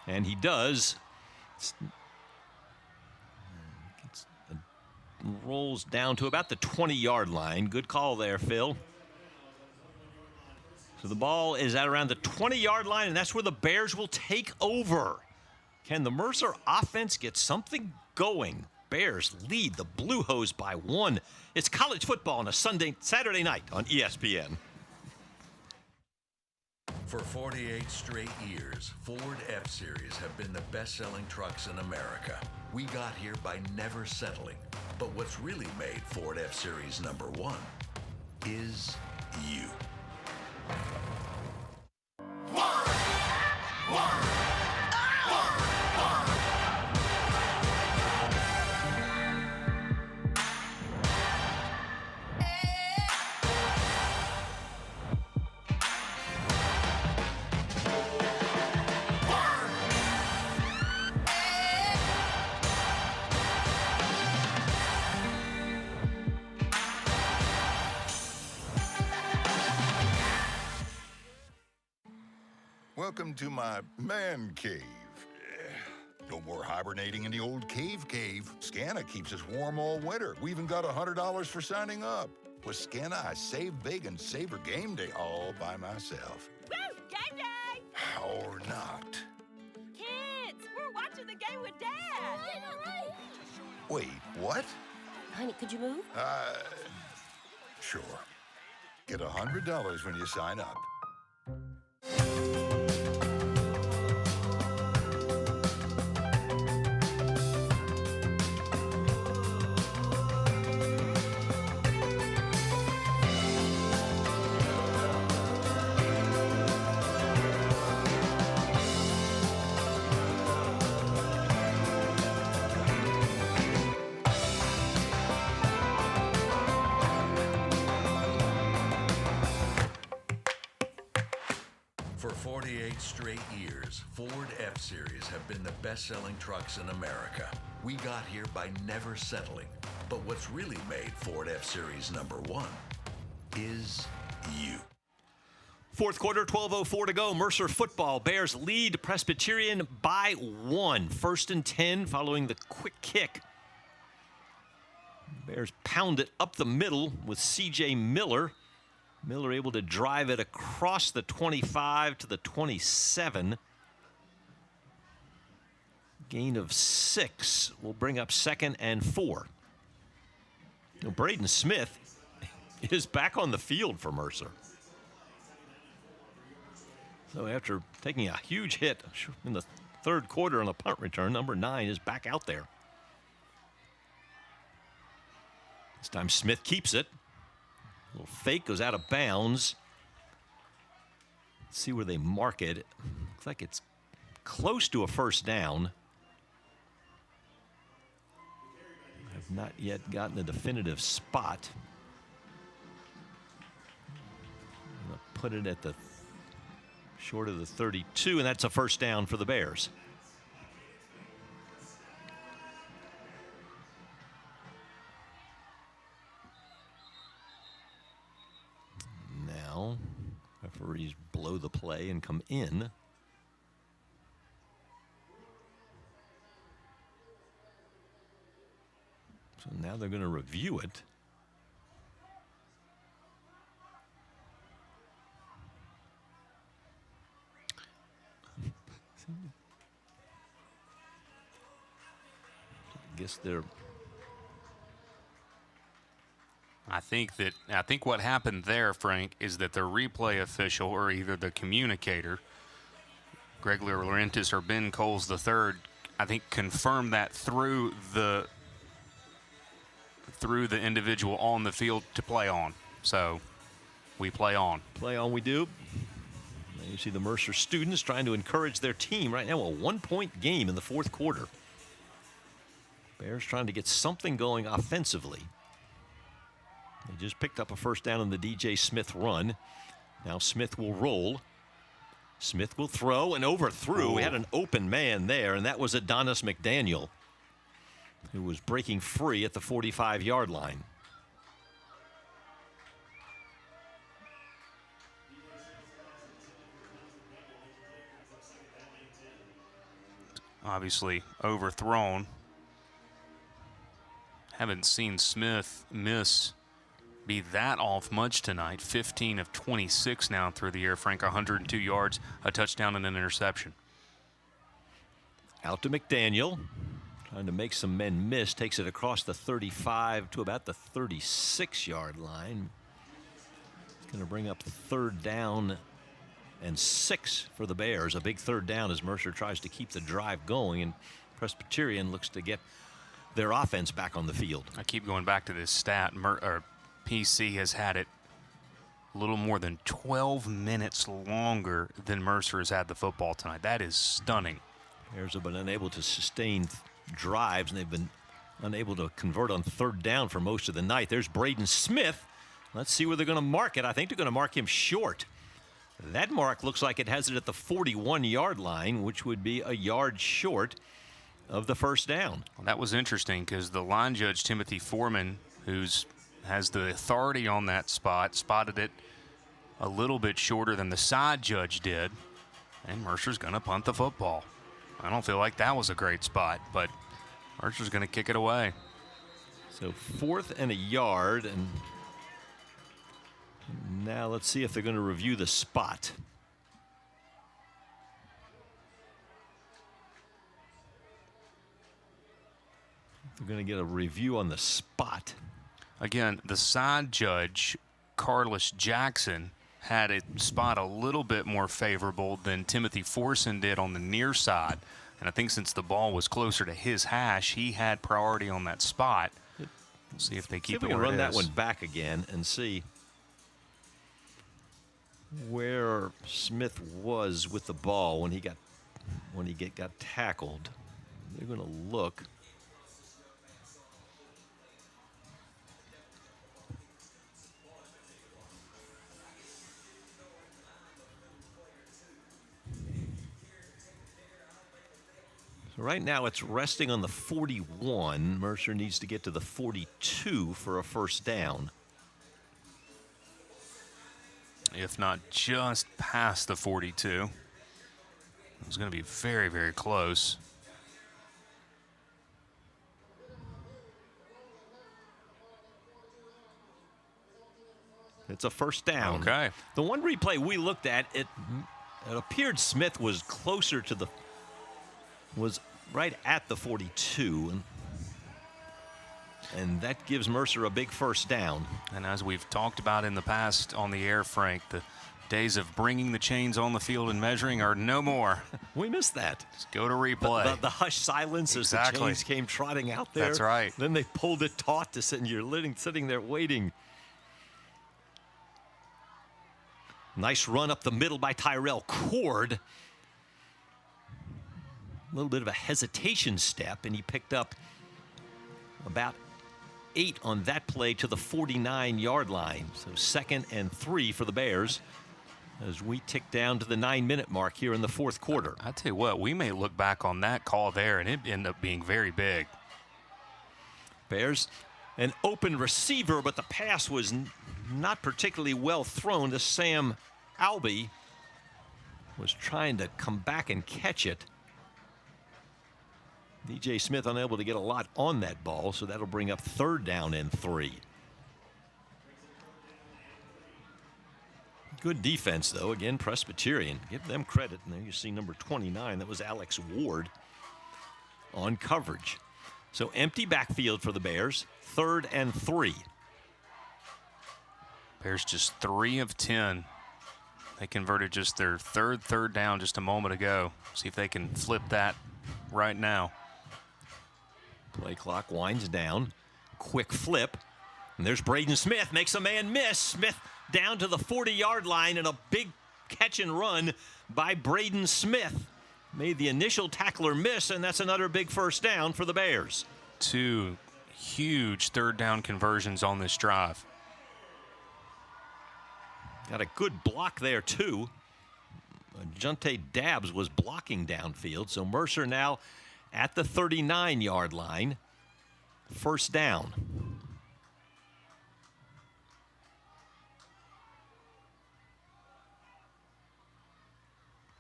A: And he does. Rolls down to about the 20-yard line. Good call there, Phil. So the ball is at around the 20-yard line, and that's where the Bears will take over. Can the Mercer offense get something going? Bears lead the Blue Hose by 1. It's college football on a Saturday night on ESPN.
D: For 48 straight years, Ford F-Series have been the best-selling trucks in America. We got here by never settling. But what's really made Ford F-Series #1 is you.
E: Welcome to my man cave. No more hibernating in the old cave. Scana keeps us warm all winter. We even got $100 for signing up. With Scana, I save big and savor game day all by myself.
F: Woo! Game day!
E: Or not.
F: Kids, we're watching the game with Dad.
E: Wait, what?
M: Honey, could you move?
E: Sure. Get $100 when you sign up.
D: For 48 straight years, Ford F-Series have been the best-selling trucks in America. We got here by never settling. But what's really made Ford F-Series #1 is you.
A: Fourth quarter, 12:04 to go. Mercer football. Bears lead Presbyterian by 1. 1st and 10 following the quick kick. Bears pound it up the middle with C.J. Miller. Miller able to drive it across the 25 to the 27. Gain of 6 will bring up 2nd and 4. Now, Braden Smith is back on the field for Mercer. So after taking a huge hit in the third quarter on a punt return, number 9 is back out there. This time Smith keeps it. A little fake goes out of bounds. Let's see where they mark it. Looks like it's close to a first down. Have not yet gotten a definitive spot. I'm going to put it at the short of the 32, and that's a first down for the Bears. Now, referees blow the play and come in. So now they're going to review it. I guess they're.
B: I think what happened there, Frank, is that the replay official, or either the communicator, Greg Laurentis or Ben Coles III, I think confirmed that through the individual on the field to play on. So we play on.
A: Play on we do. And you see the Mercer students trying to encourage their team right now. A 1-point game in the fourth quarter. Bears trying to get something going offensively. They just picked up a first down in the DJ Smith run. Now Smith will roll. Smith will throw and overthrew. We had an open man there, and that was Adonis McDaniel, who was breaking free at the 45-yard line.
B: Obviously overthrown. Haven't seen Smith be that off much tonight. 15 of 26 now through the air, Frank. 102 yards, a touchdown, and an interception.
A: Out to McDaniel. Trying to make some men miss. Takes it across the 35 to about the 36-yard line. It's going to bring up 3rd down and 6 for the Bears. A big 3rd down as Mercer tries to keep the drive going, and Presbyterian looks to get their offense back on the field.
B: I keep going back to this stat. PC has had it a little more than 12 minutes longer than Mercer has had the football tonight. That is stunning.
A: Bears have been unable to sustain drives, and they've been unable to convert on 3rd down for most of the night. There's Braden Smith. Let's see where they're going to mark it. I think they're going to mark him short. That mark looks like it has it at the 41-yard line, which would be a yard short of the first down.
B: Well, that was interesting because the line judge, Timothy Foreman, has the authority on that spot, spotted it a little bit shorter than the side judge did. And Mercer's going to punt the football. I don't feel like that was a great spot, but Mercer's going to kick it away.
A: So 4th and a yard, and now let's see if they're going to review the spot. They're going to get a review on the spot.
B: Again, the side judge, Carlos Jackson, had a spot a little bit more favorable than Timothy Forson did on the near side. And I think since the ball was closer to his hash, he had priority on that spot. We'll see if they keep it where it is.
A: See if we can run that one back again and see where Smith was with the ball when he got tackled. They're going to look. So right now it's resting on the 41. Mercer needs to get to the 42 for a first down.
B: If not just past the 42. It's going to be very, very close.
A: It's a first down.
B: Okay.
A: The one replay we looked at, it appeared Smith was closer to the, was right at the 42. And that gives Mercer a big first down.
B: And as we've talked about in the past on the air, Frank, the days of bringing the chains on the field and measuring are no more.
A: We missed that.
B: Just go to replay.
A: The hushed silence as the chains came trotting out there.
B: That's right.
A: Then they pulled it taut to sit, and you're sitting there waiting. Nice run up the middle by Tyrell Cord. A little bit of a hesitation step, and he picked up about 8 on that play to the 49-yard line. So 2nd and 3 for the Bears as we tick down to the 9-minute mark here in the fourth quarter.
B: I tell you what, we may look back on that call there, and it ended up being very big.
A: Bears, an open receiver, but the pass was not particularly well thrown to Sam Albee. Was trying to come back and catch it. DJ Smith unable to get a lot on that ball, so that'll bring up 3rd down and 3. Good defense, though. Again, Presbyterian. Give them credit. And there you see number 29. That was Alex Ward on coverage. So empty backfield for the Bears. 3rd and 3.
B: Bears just 3 of 10. They converted just their third down just a moment ago. See if they can flip that right now.
A: Play clock winds down. Quick flip. And there's Braden Smith. Makes a man miss. Smith down to the 40-yard line, and a big catch and run by Braden Smith. Made the initial tackler miss, and that's another big first down for the Bears.
B: 2 huge 3rd down conversions on this drive.
A: Got a good block there, too. Junte Dabbs was blocking downfield, so Mercer now at the 39-yard line. First down.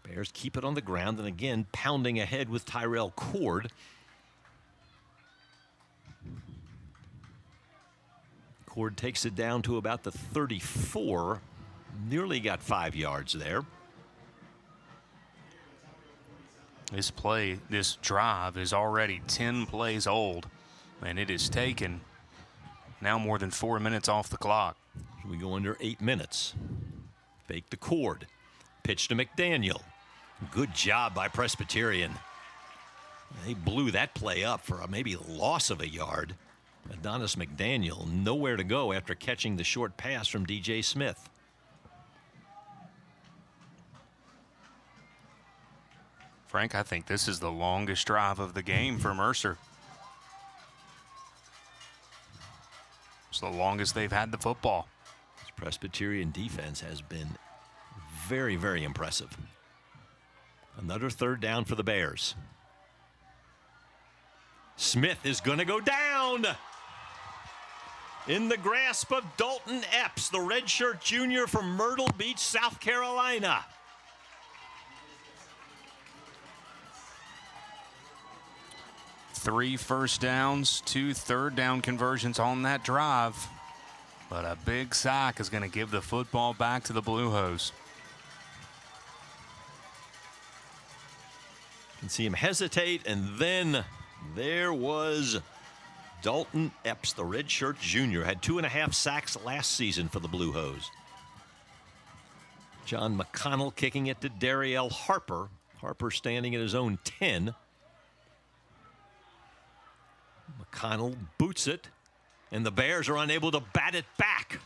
A: Bears keep it on the ground, and again pounding ahead with Tyrell Cord. Cord takes it down to about the 34. Nearly got 5 yards there.
B: This drive is already 10 plays old, and it is taken now more than 4 minutes off the clock.
A: We go under 8 minutes. Fake to Cord. Pitch to McDaniel. Good job by Presbyterian. They blew that play up for a maybe loss of a yard. Adonis McDaniel nowhere to go after catching the short pass from DJ Smith.
B: Frank, I think this is the longest drive of the game for Mercer. It's the longest they've had the football.
A: This Presbyterian defense has been very, very impressive. Another 3rd down for the Bears. Smith is going to go down in the grasp of Dalton Epps, the redshirt junior from Myrtle Beach, South Carolina.
B: 3 first downs, 2 third down conversions on that drive. But a big sack is going to give the football back to the Blue Hose.
A: You can see him hesitate, and then there was Dalton Epps, the redshirt junior, had 2.5 sacks last season for the Blue Hose. John McConnell kicking it to Dariel Harper. Harper standing at his own 10. McConnell boots it, and the Bears are unable to bat it back.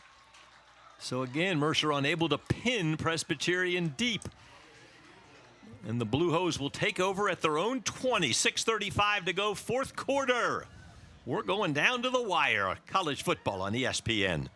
A: So again, Mercer unable to pin Presbyterian deep. And the Blue Hose will take over at their own 20. 6:35 to go, fourth quarter. We're going down to the wire. College football on ESPN.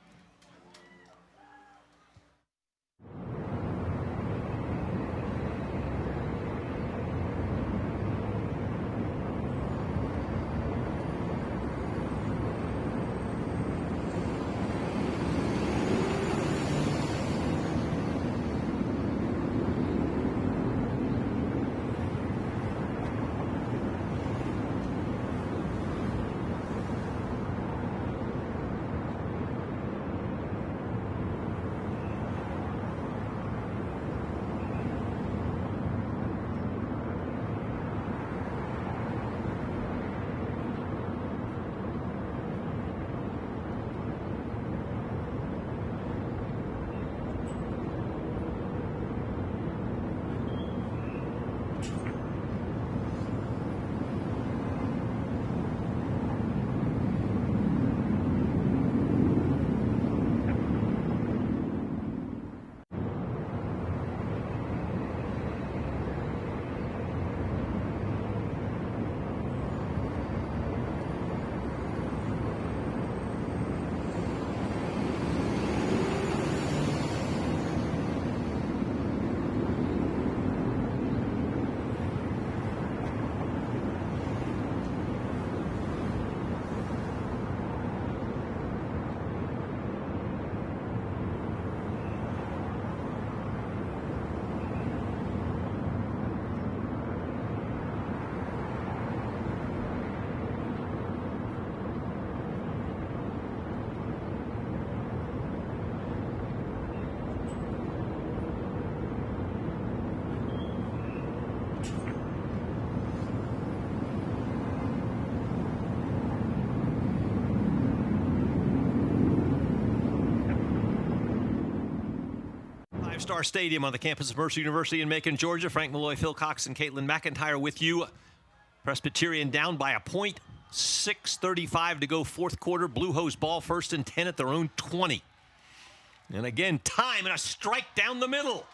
A: Five-Star Stadium on the campus of Mercer University in Macon, Georgia. Frank Malloy, Phil Cox, and Caitlin McIntyre with you. Presbyterian down by a point. 6:35 to go, fourth quarter. Blue Hose ball, 1st and 10 at their own 20. And again, time and a strike down the middle.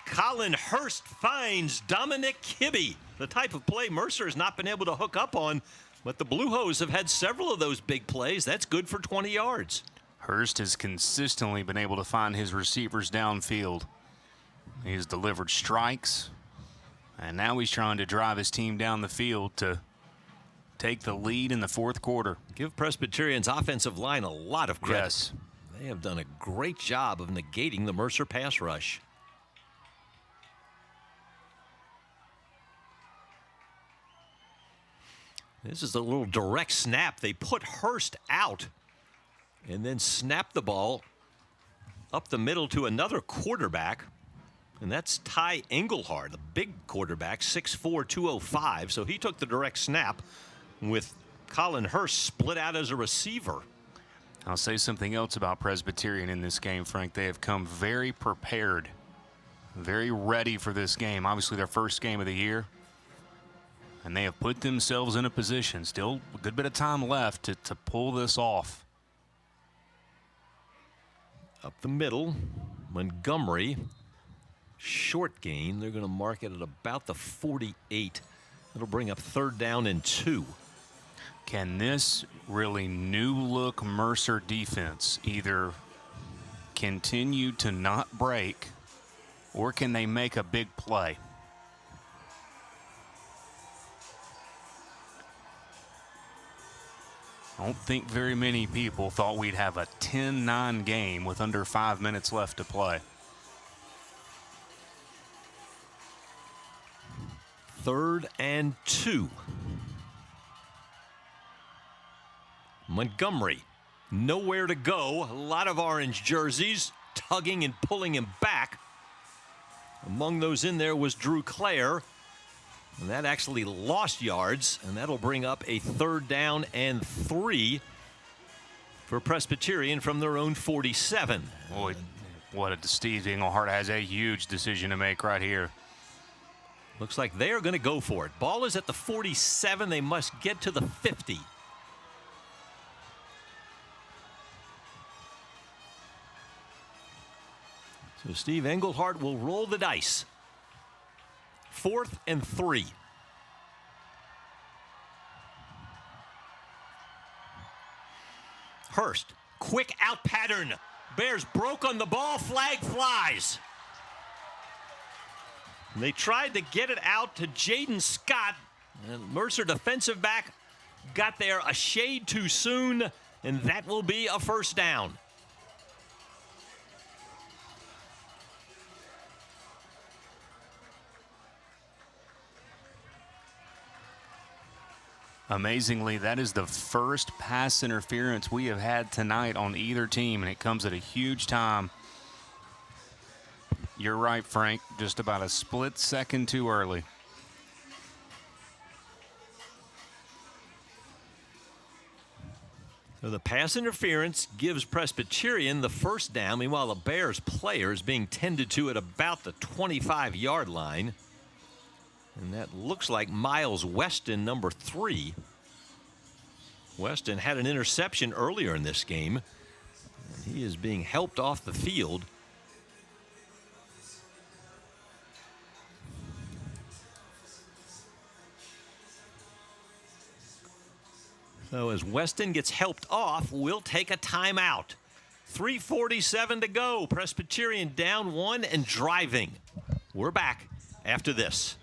A: Colin Hurst finds Dominic Kibbe. The type of play Mercer has not been able to hook up on, but the Blue Hose have had several of those big plays. That's good for 20 yards.
B: Hurst has consistently been able to find his receivers downfield. He's delivered strikes, and now he's trying to drive his team down the field to take the lead in the fourth quarter.
A: Give Presbyterian's offensive line a lot of credit.
B: Yes.
A: They have done a great job of negating the Mercer pass rush. This is a little direct snap. They put Hurst out and then snap the ball up the middle to another quarterback. And that's Ty Engelhard, the big quarterback, 6'4", 205. So he took the direct snap with Colin Hurst split out as a receiver.
B: I'll say something else about Presbyterian in this game, Frank. They have come very prepared, very ready for this game. Obviously their first game of the year. And they have put themselves in a position, still a good bit of time left to pull this off.
A: Up the middle, Montgomery, short gain. They're going to mark it at about the 48. It'll bring up 3rd down and 2.
B: Can this really new-look Mercer defense either continue to not break, or can they make a big play? I don't think very many people thought we'd have a 10-9 game with under 5 minutes left to play.
A: 3rd and 2. Montgomery, nowhere to go. A lot of orange jerseys tugging and pulling him back. Among those in there was Drew Clare. And that actually lost yards, and that'll bring up a 3rd down and 3 for Presbyterian from their own 47.
B: Boy, Steve Englehart has a huge decision to make right here.
A: Looks like they are going to go for it. Ball is at the 47. They must get to the 50. So Steve Englehart will roll the dice. 4th and 3. Hurst, quick out pattern. Bears broke on the ball, flag flies. And they tried to get it out to Jaden Scott. And Mercer defensive back got there a shade too soon, and that will be a 1st down.
B: Amazingly, that is the first pass interference we have had tonight on either team, and it comes at a huge time. You're right, Frank. Just about a split second too early.
A: So the pass interference gives Presbyterian the 1st down. Meanwhile, the Bears players being tended to at about the 25-yard line. And that looks like Miles Weston, number 3. Weston had an interception earlier in this game. He is being helped off the field. So as Weston gets helped off, we'll take a timeout. 3:47 to go. Presbyterian down 1 and driving. We're back after this.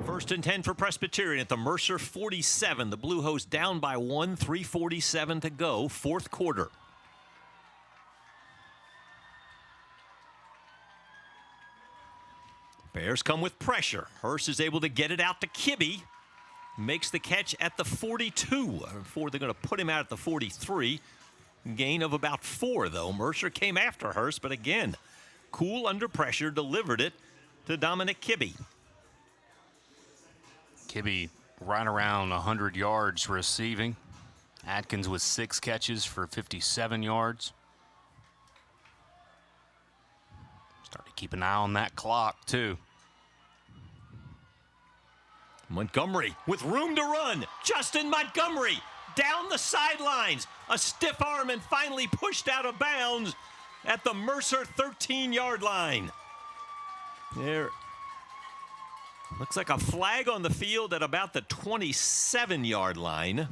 A: First and 10 for Presbyterian at the Mercer 47. The Blue Hose down by 1, 3:47 to go, 4th quarter. Bears come with pressure. Hurst is able to get it out to Kibbe. Makes the catch at the 42. They're going to put him out at the 43. Gain of about 4, though. Mercer came after Hurst, but again, cool under pressure, delivered it to Dominic Kibbe.
B: Kibbe right around 100 yards receiving. Atkins with 6 catches for 57 yards. Start to keep an eye on that clock, too.
A: Montgomery with room to run. Justin Montgomery down the sidelines. A stiff arm and finally pushed out of bounds at the Mercer 13-yard line. There looks like a flag on the field at about the 27-yard line.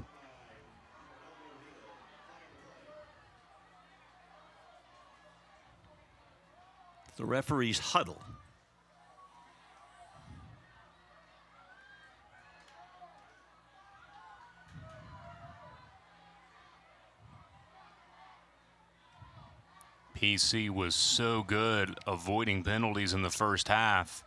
A: The referees huddle.
B: PC was so good avoiding penalties in the first half.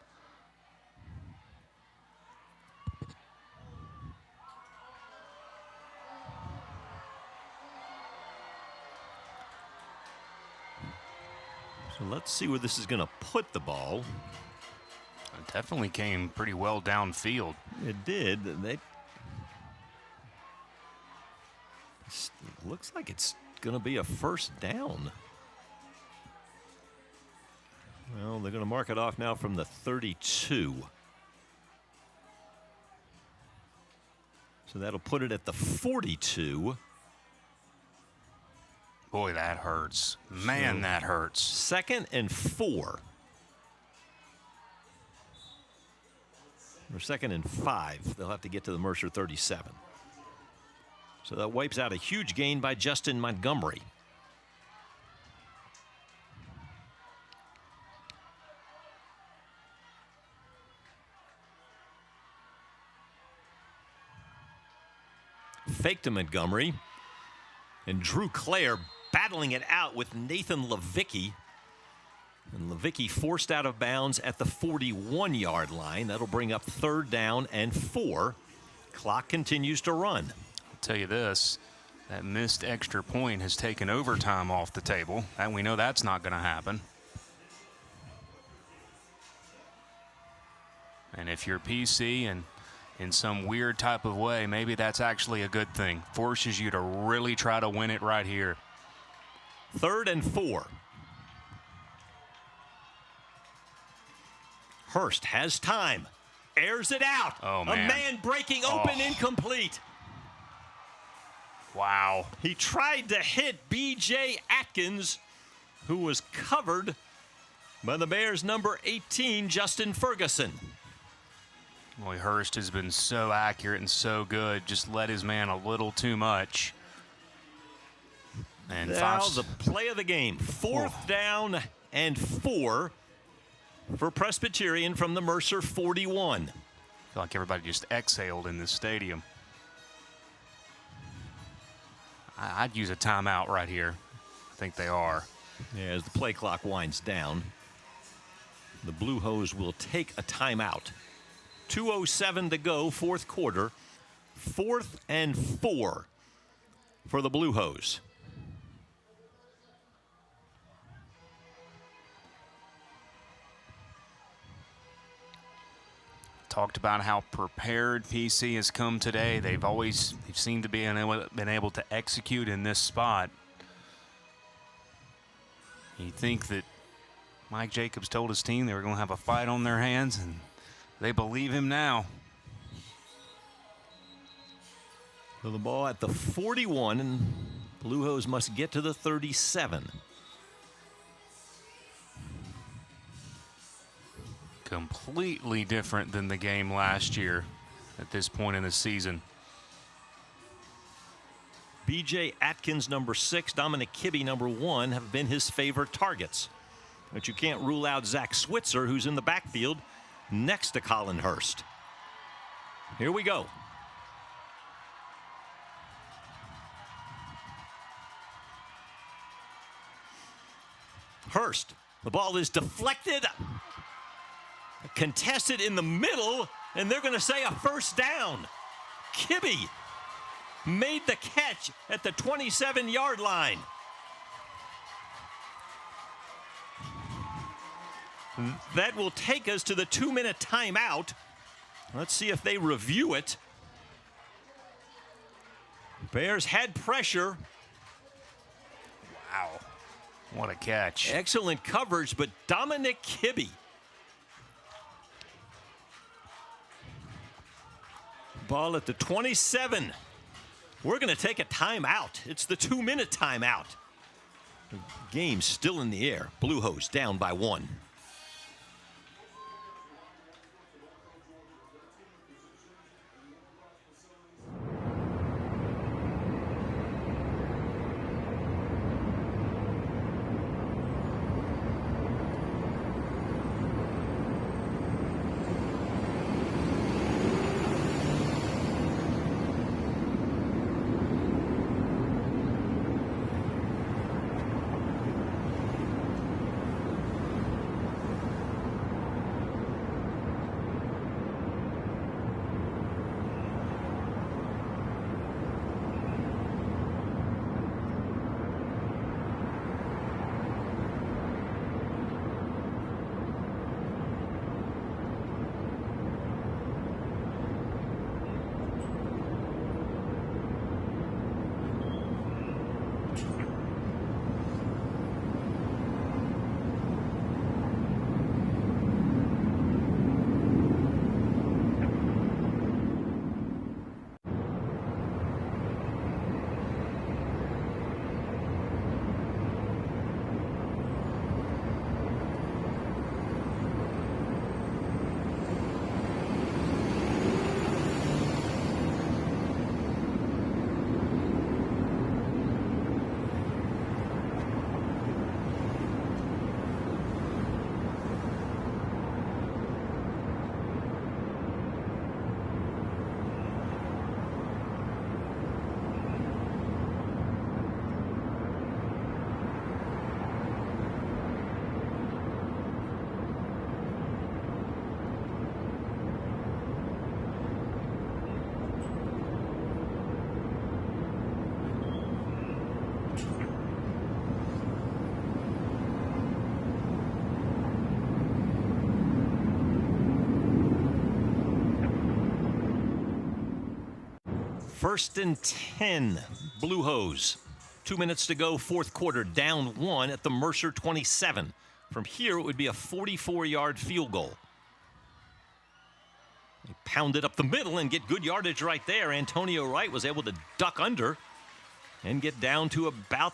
A: So let's see where this is going to put the ball.
B: It definitely came pretty well downfield.
A: It did. Looks like it's going to be a first down. Well, they're going to mark it off now from the 32. So that'll put it at the 42.
B: Boy, that hurts. Man, that hurts.
A: 2nd and 4. Or 2nd and 5. They'll have to get to the Mercer 37. So that wipes out a huge gain by Justin Montgomery. Fake to Montgomery. And Drew Clare battling it out with Nathan Levicki. And Levicki forced out of bounds at the 41-yard line. That'll bring up 3rd down and 4. Clock continues to run.
B: I'll tell you this, that missed extra point has taken overtime off the table, and we know that's not going to happen. And if you're PC and in some weird type of way, maybe that's actually a good thing. Forces you to really try to win it right here.
A: 3rd and 4. Hurst has time. Airs it out.
B: Oh, man.
A: A man breaking open, incomplete.
B: Wow.
A: He tried to hit B.J. Atkins, who was covered by the Bears' number 18, Justin Ferguson.
B: Boy, Hurst has been so accurate and so good. Just let his man a little too much. And
A: now the play of the game. 4th down and 4 for Presbyterian from the Mercer 41.
B: I feel like everybody just exhaled in this stadium. I'd use a timeout right here. I think they are.
A: Yeah, as the play clock winds down, the Blue Hose will take a timeout. 2:07 to go, 4th quarter. 4th and 4 for the Blue Hose.
B: Talked about how prepared PC has come today. They've seemed to be been able to execute in this spot. You think that Mike Jacobs told his team they were going to have a fight on their hands, and they believe him now.
A: So the ball at the 41, and Blue Hose must get to the 37.
B: Completely different than the game last year at this point in the season.
A: B.J. Atkins, number 6, Dominic Kibbe, number 1, have been his favorite targets. But you can't rule out Zach Switzer, who's in the backfield next to Colin Hurst. Here we go. Hurst, the ball is deflected, contested in the middle, and they're going to say a first down. Kibbe made the catch at the 27-yard line. That will take us to the 2-minute timeout. Let's see if they review it. Bears had pressure.
B: Wow. What a catch.
A: Excellent coverage, but Dominic Kibbe Ball at the 27. We're going to take a timeout. It's the 2-minute timeout. The game's still in the air. Blue Hose down by 1. First and 10, Blue Hose. 2 minutes to go, fourth quarter, down 1 at the Mercer 27. From here, it would be a 44-yard field goal. They pound it up the middle and get good yardage right there. Antonio Wright was able to duck under and get down to about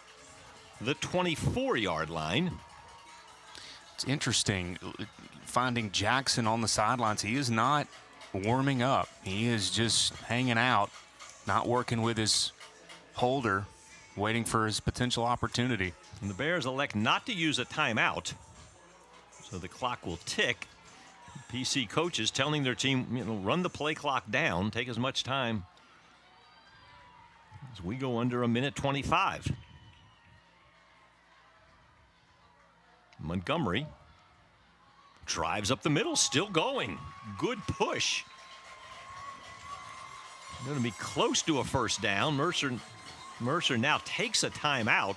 A: the 24-yard line.
B: It's interesting finding Jackson on the sidelines. He is not warming up. He is just hanging out, not working with his holder, waiting for his potential opportunity.
A: And the Bears elect not to use a timeout, so the clock will tick. PC coaches telling their team, run the play clock down, take as much time as we go under 1:25. Montgomery drives up the middle, still going. Good push. Going to be close to a first down. Mercer now takes a timeout.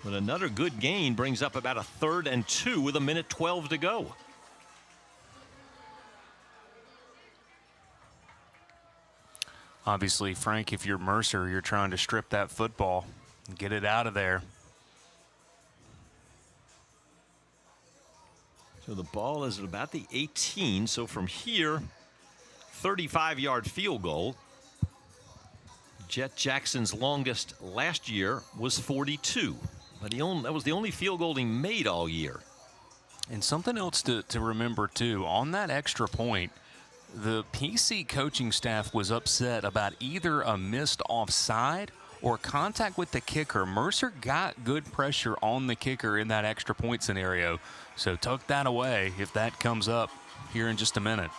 A: But another good gain brings up about a 3rd and 2 with 1:12 to go.
B: Obviously, Frank, if you're Mercer, you're trying to strip that football and get it out of there.
A: So the ball is at about the 18. So from here, 35-yard field goal. Jet Jackson's longest last year was 42. But that was the only field goal he made all year.
B: And something else to remember, too. On that extra point, the PC coaching staff was upset about either a missed offside or contact with the kicker. Mercer got good pressure on the kicker in that extra point scenario. So tuck that away if that comes up here in just a minute.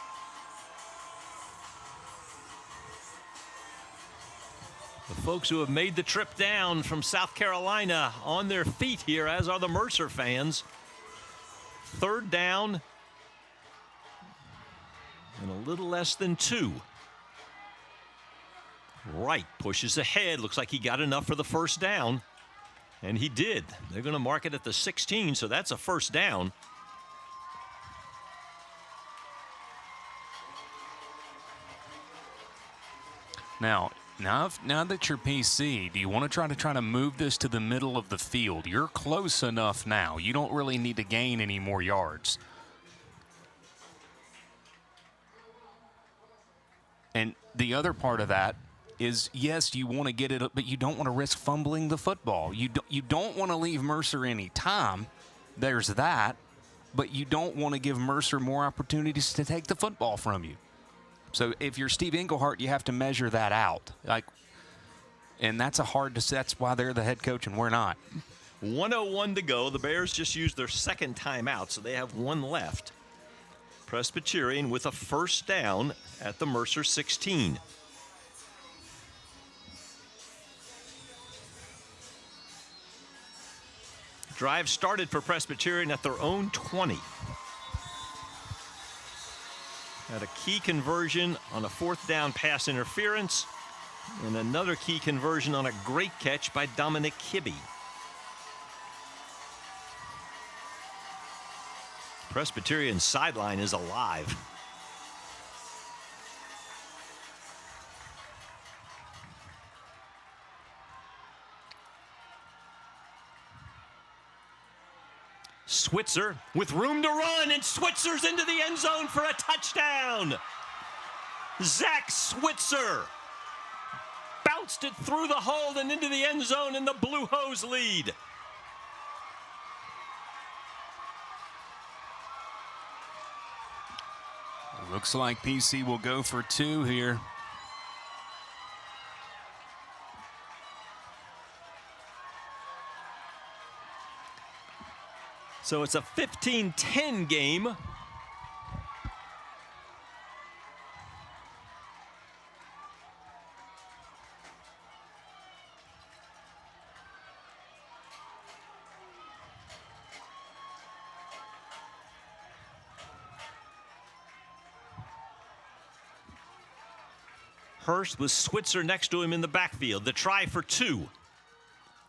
A: The folks who have made the trip down from South Carolina on their feet here, as are the Mercer fans. 3rd down and a little less than 2. Wright pushes ahead. Looks like he got enough for the first down. And he did. They're going to mark it at the 16, so that's a first down.
B: Now that you're PC, do you want to try to move this to the middle of the field? You're close enough now. You don't really need to gain any more yards. And the other part of that is, yes, you want to get it, but you don't want to risk fumbling the football. You don't want to leave Mercer any time. There's that. But you don't want to give Mercer more opportunities to take the football from you. So if you're Steve Englehart, you have to measure that out. And that's that's why they're the head coach and we're not.
A: 1:01 to go. The Bears just used their second timeout, so they have one left. Presbyterian with a first down at the Mercer 16. Drive started for Presbyterian at their own 20. Had a key conversion on a fourth down pass interference and another key conversion on a great catch by Dominic Kibbe. Presbyterian sideline is alive. Switzer with room to run, and Switzer's into the end zone for a touchdown. Zach Switzer bounced it through the hold and into the end zone, and the Blue Hose lead.
B: Looks like PC will go for two here.
A: So it's a 15-10 game. Hurst with Switzer next to him in the backfield. The try for two.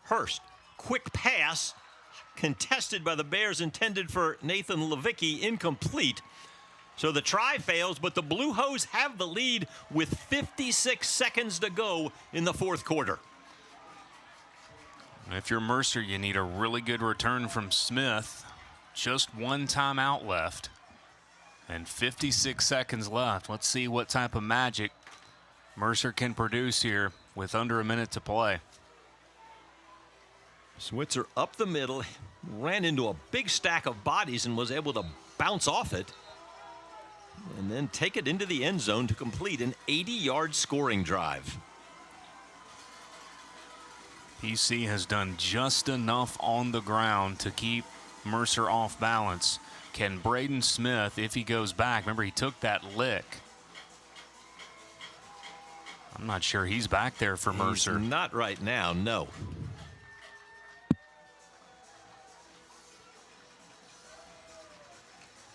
A: Hurst, quick pass, contested by the Bears, intended for Nathan Levicki, incomplete. So the try fails, but the Blue Hose have the lead with 56 seconds to go in the fourth quarter.
B: If you're Mercer, you need a really good return from Smith. Just one timeout left and 56 seconds left. Let's see what type of magic Mercer can produce here with under a minute to play.
A: Switzer up the middle, ran into a big stack of bodies and was able to bounce off it and then take it into the end zone to complete an 80-yard scoring drive.
B: PC has done just enough on the ground to keep Mercer off balance. Can Braden Smith, if he goes back, remember he took that lick. I'm not sure he's back there for Mercer.
A: He's not right now, no.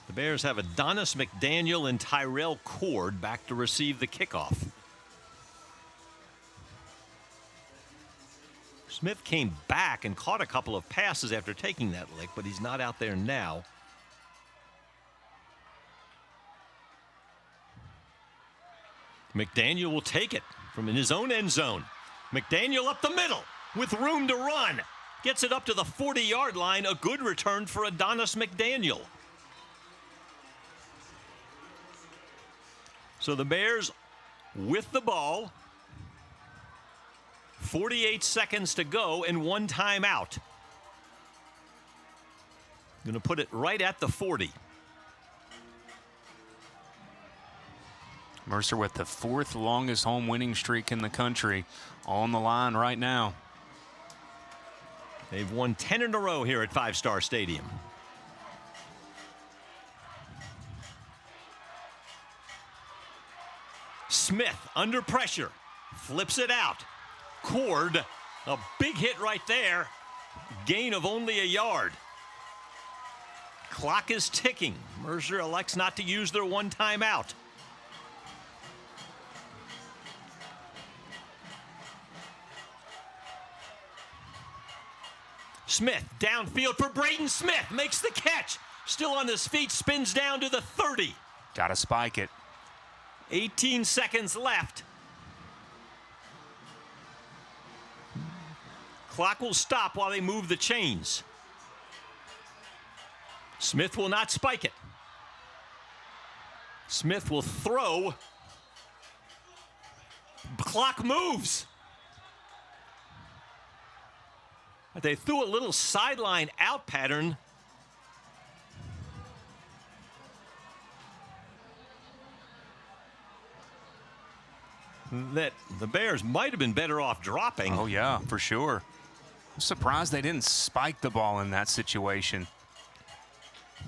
A: The Bears have Adonis McDaniel and Tyrell Cord back to receive the kickoff. Smith came back and caught a couple of passes after taking that lick, but he's not out there now. McDaniel will take it from in his own end zone. McDaniel up the middle with room to run. Gets it up to the 40-yard line. A good return for Adonis McDaniel. So the Bears with the ball. 48 seconds to go and one timeout. Going to put it right at the 40.
B: Mercer with the fourth longest home winning streak in the country on the line right now.
A: They've won 10 in a row here at Five Star Stadium. Smith under pressure, flips it out. Cord, a big hit right there. Gain of only a yard. Clock is ticking. Mercer elects not to use their one timeout. Smith downfield for Braden Smith. Makes the catch. Still on his feet. Spins down to the 30.
B: Got to spike it.
A: 18 seconds left. Clock will stop while they move the chains. Smith will not spike it. Smith will throw Clock moves. They threw a little sideline out pattern. That the Bears might have been better off dropping.
B: Oh, yeah, for sure. I'm surprised they didn't spike the ball in that situation.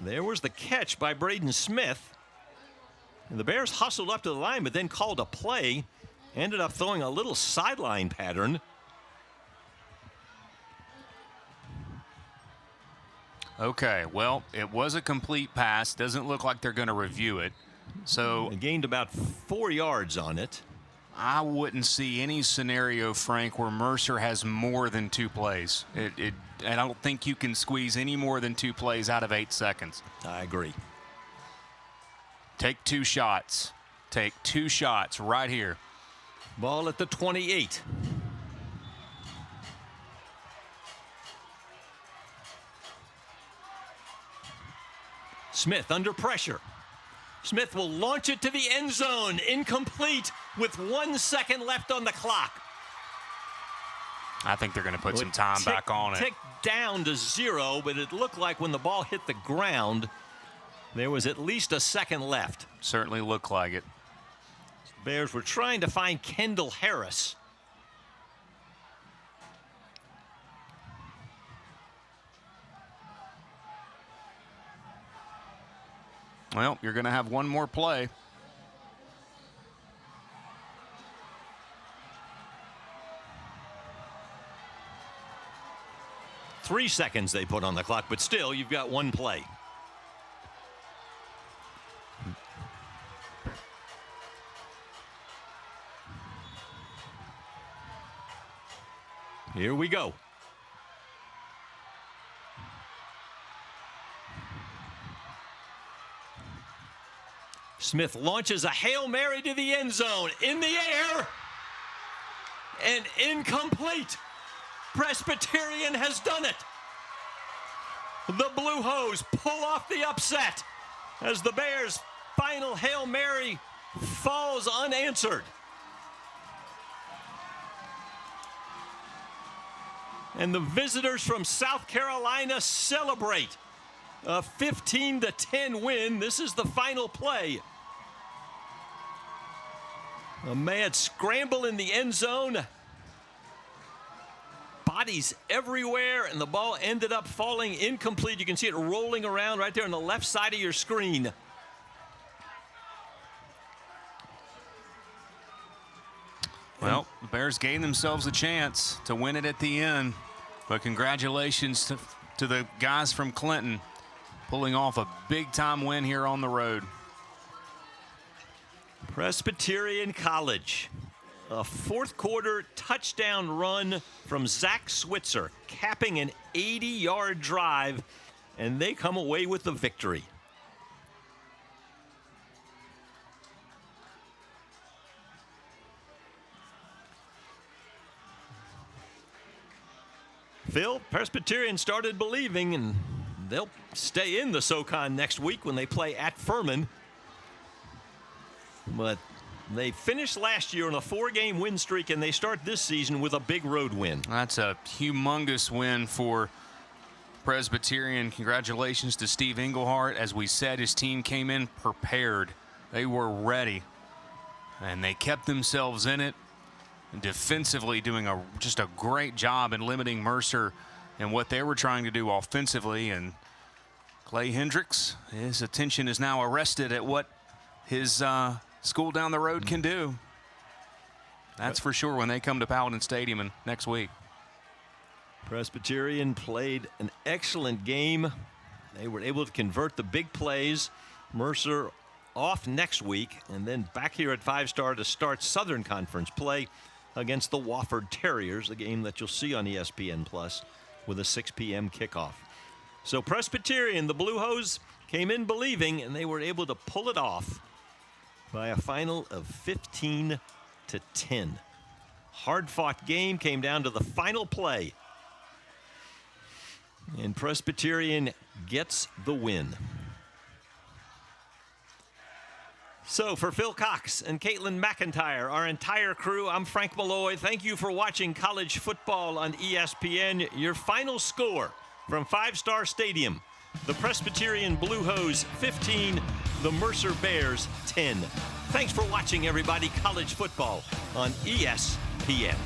A: There was the catch by Braden Smith. And the Bears hustled up to the line, but then called a play. Ended up throwing a little sideline pattern.
B: Okay, well, it was a complete pass. Doesn't look like they're going to review it. So
A: they gained about 4 yards on it.
B: I wouldn't see any scenario, Frank, where Mercer has more than 2 plays. I don't think you can squeeze any more than 2 plays out of 8 seconds.
A: I agree.
B: Take 2 shots. Take 2 shots right here.
A: Ball at the 28. Smith under pressure. Smith will launch it to the end zone. Incomplete with 1 second left on the clock.
B: I think they're going to put some time back on it.
A: Ticked down to 0, but it looked like when the ball hit the ground, there was at least a second left.
B: Certainly looked like it.
A: Bears were trying to find Kendall Harris.
B: Well, you're going to have one more play.
A: Three seconds they put on the clock, but still, you've got one play. Here we go. Smith launches a Hail Mary to the end zone. In the air. And incomplete. Presbyterian has done it. The Blue Hose pull off the upset as the Bears' final Hail Mary falls unanswered. And the visitors from South Carolina celebrate a 15-10 win. This is the final play. A mad scramble in the end zone. Bodies everywhere, and the ball ended up falling incomplete. You can see it rolling around right there on the left side of your screen.
B: Well, the Bears gave themselves a chance to win it at the end. But congratulations to the guys from Clinton pulling off a big-time win here on the road.
A: Presbyterian College. A fourth-quarter touchdown run from Zach Switzer, capping an 80-yard drive, and they come away with the victory. Phil, Presbyterian started believing, and they'll stay in the SoCon next week when they play at Furman. But they finished last year on a 4-game win streak, and they start this season with a big road win.
B: That's a humongous win for Presbyterian. Congratulations to Steve Englehart. As we said, his team came in prepared. They were ready, and they kept themselves in it. Defensively doing just a great job in limiting Mercer and what they were trying to do offensively. And Clay Hendricks, his attention is now arrested at what his school down the road can do. That's for sure when they come to Paladin Stadium next week.
A: Presbyterian played an excellent game. They were able to convert the big plays. Mercer off next week, and then back here at 5-Star to start Southern Conference play against the Wofford Terriers, a game that you'll see on ESPN Plus with a 6 p.m. kickoff. So Presbyterian, the Blue Hose, came in believing, and they were able to pull it off by a final of 15-10. Hard-fought game, came down to the final play. And Presbyterian gets the win. So for Phil Cox and Caitlin McIntyre, our entire crew, I'm Frank Malloy. Thank you for watching college football on ESPN. Your final score from Five Star Stadium: the Presbyterian Blue Hose 15, the Mercer Bears 10. Thanks for watching, everybody. College football on ESPN.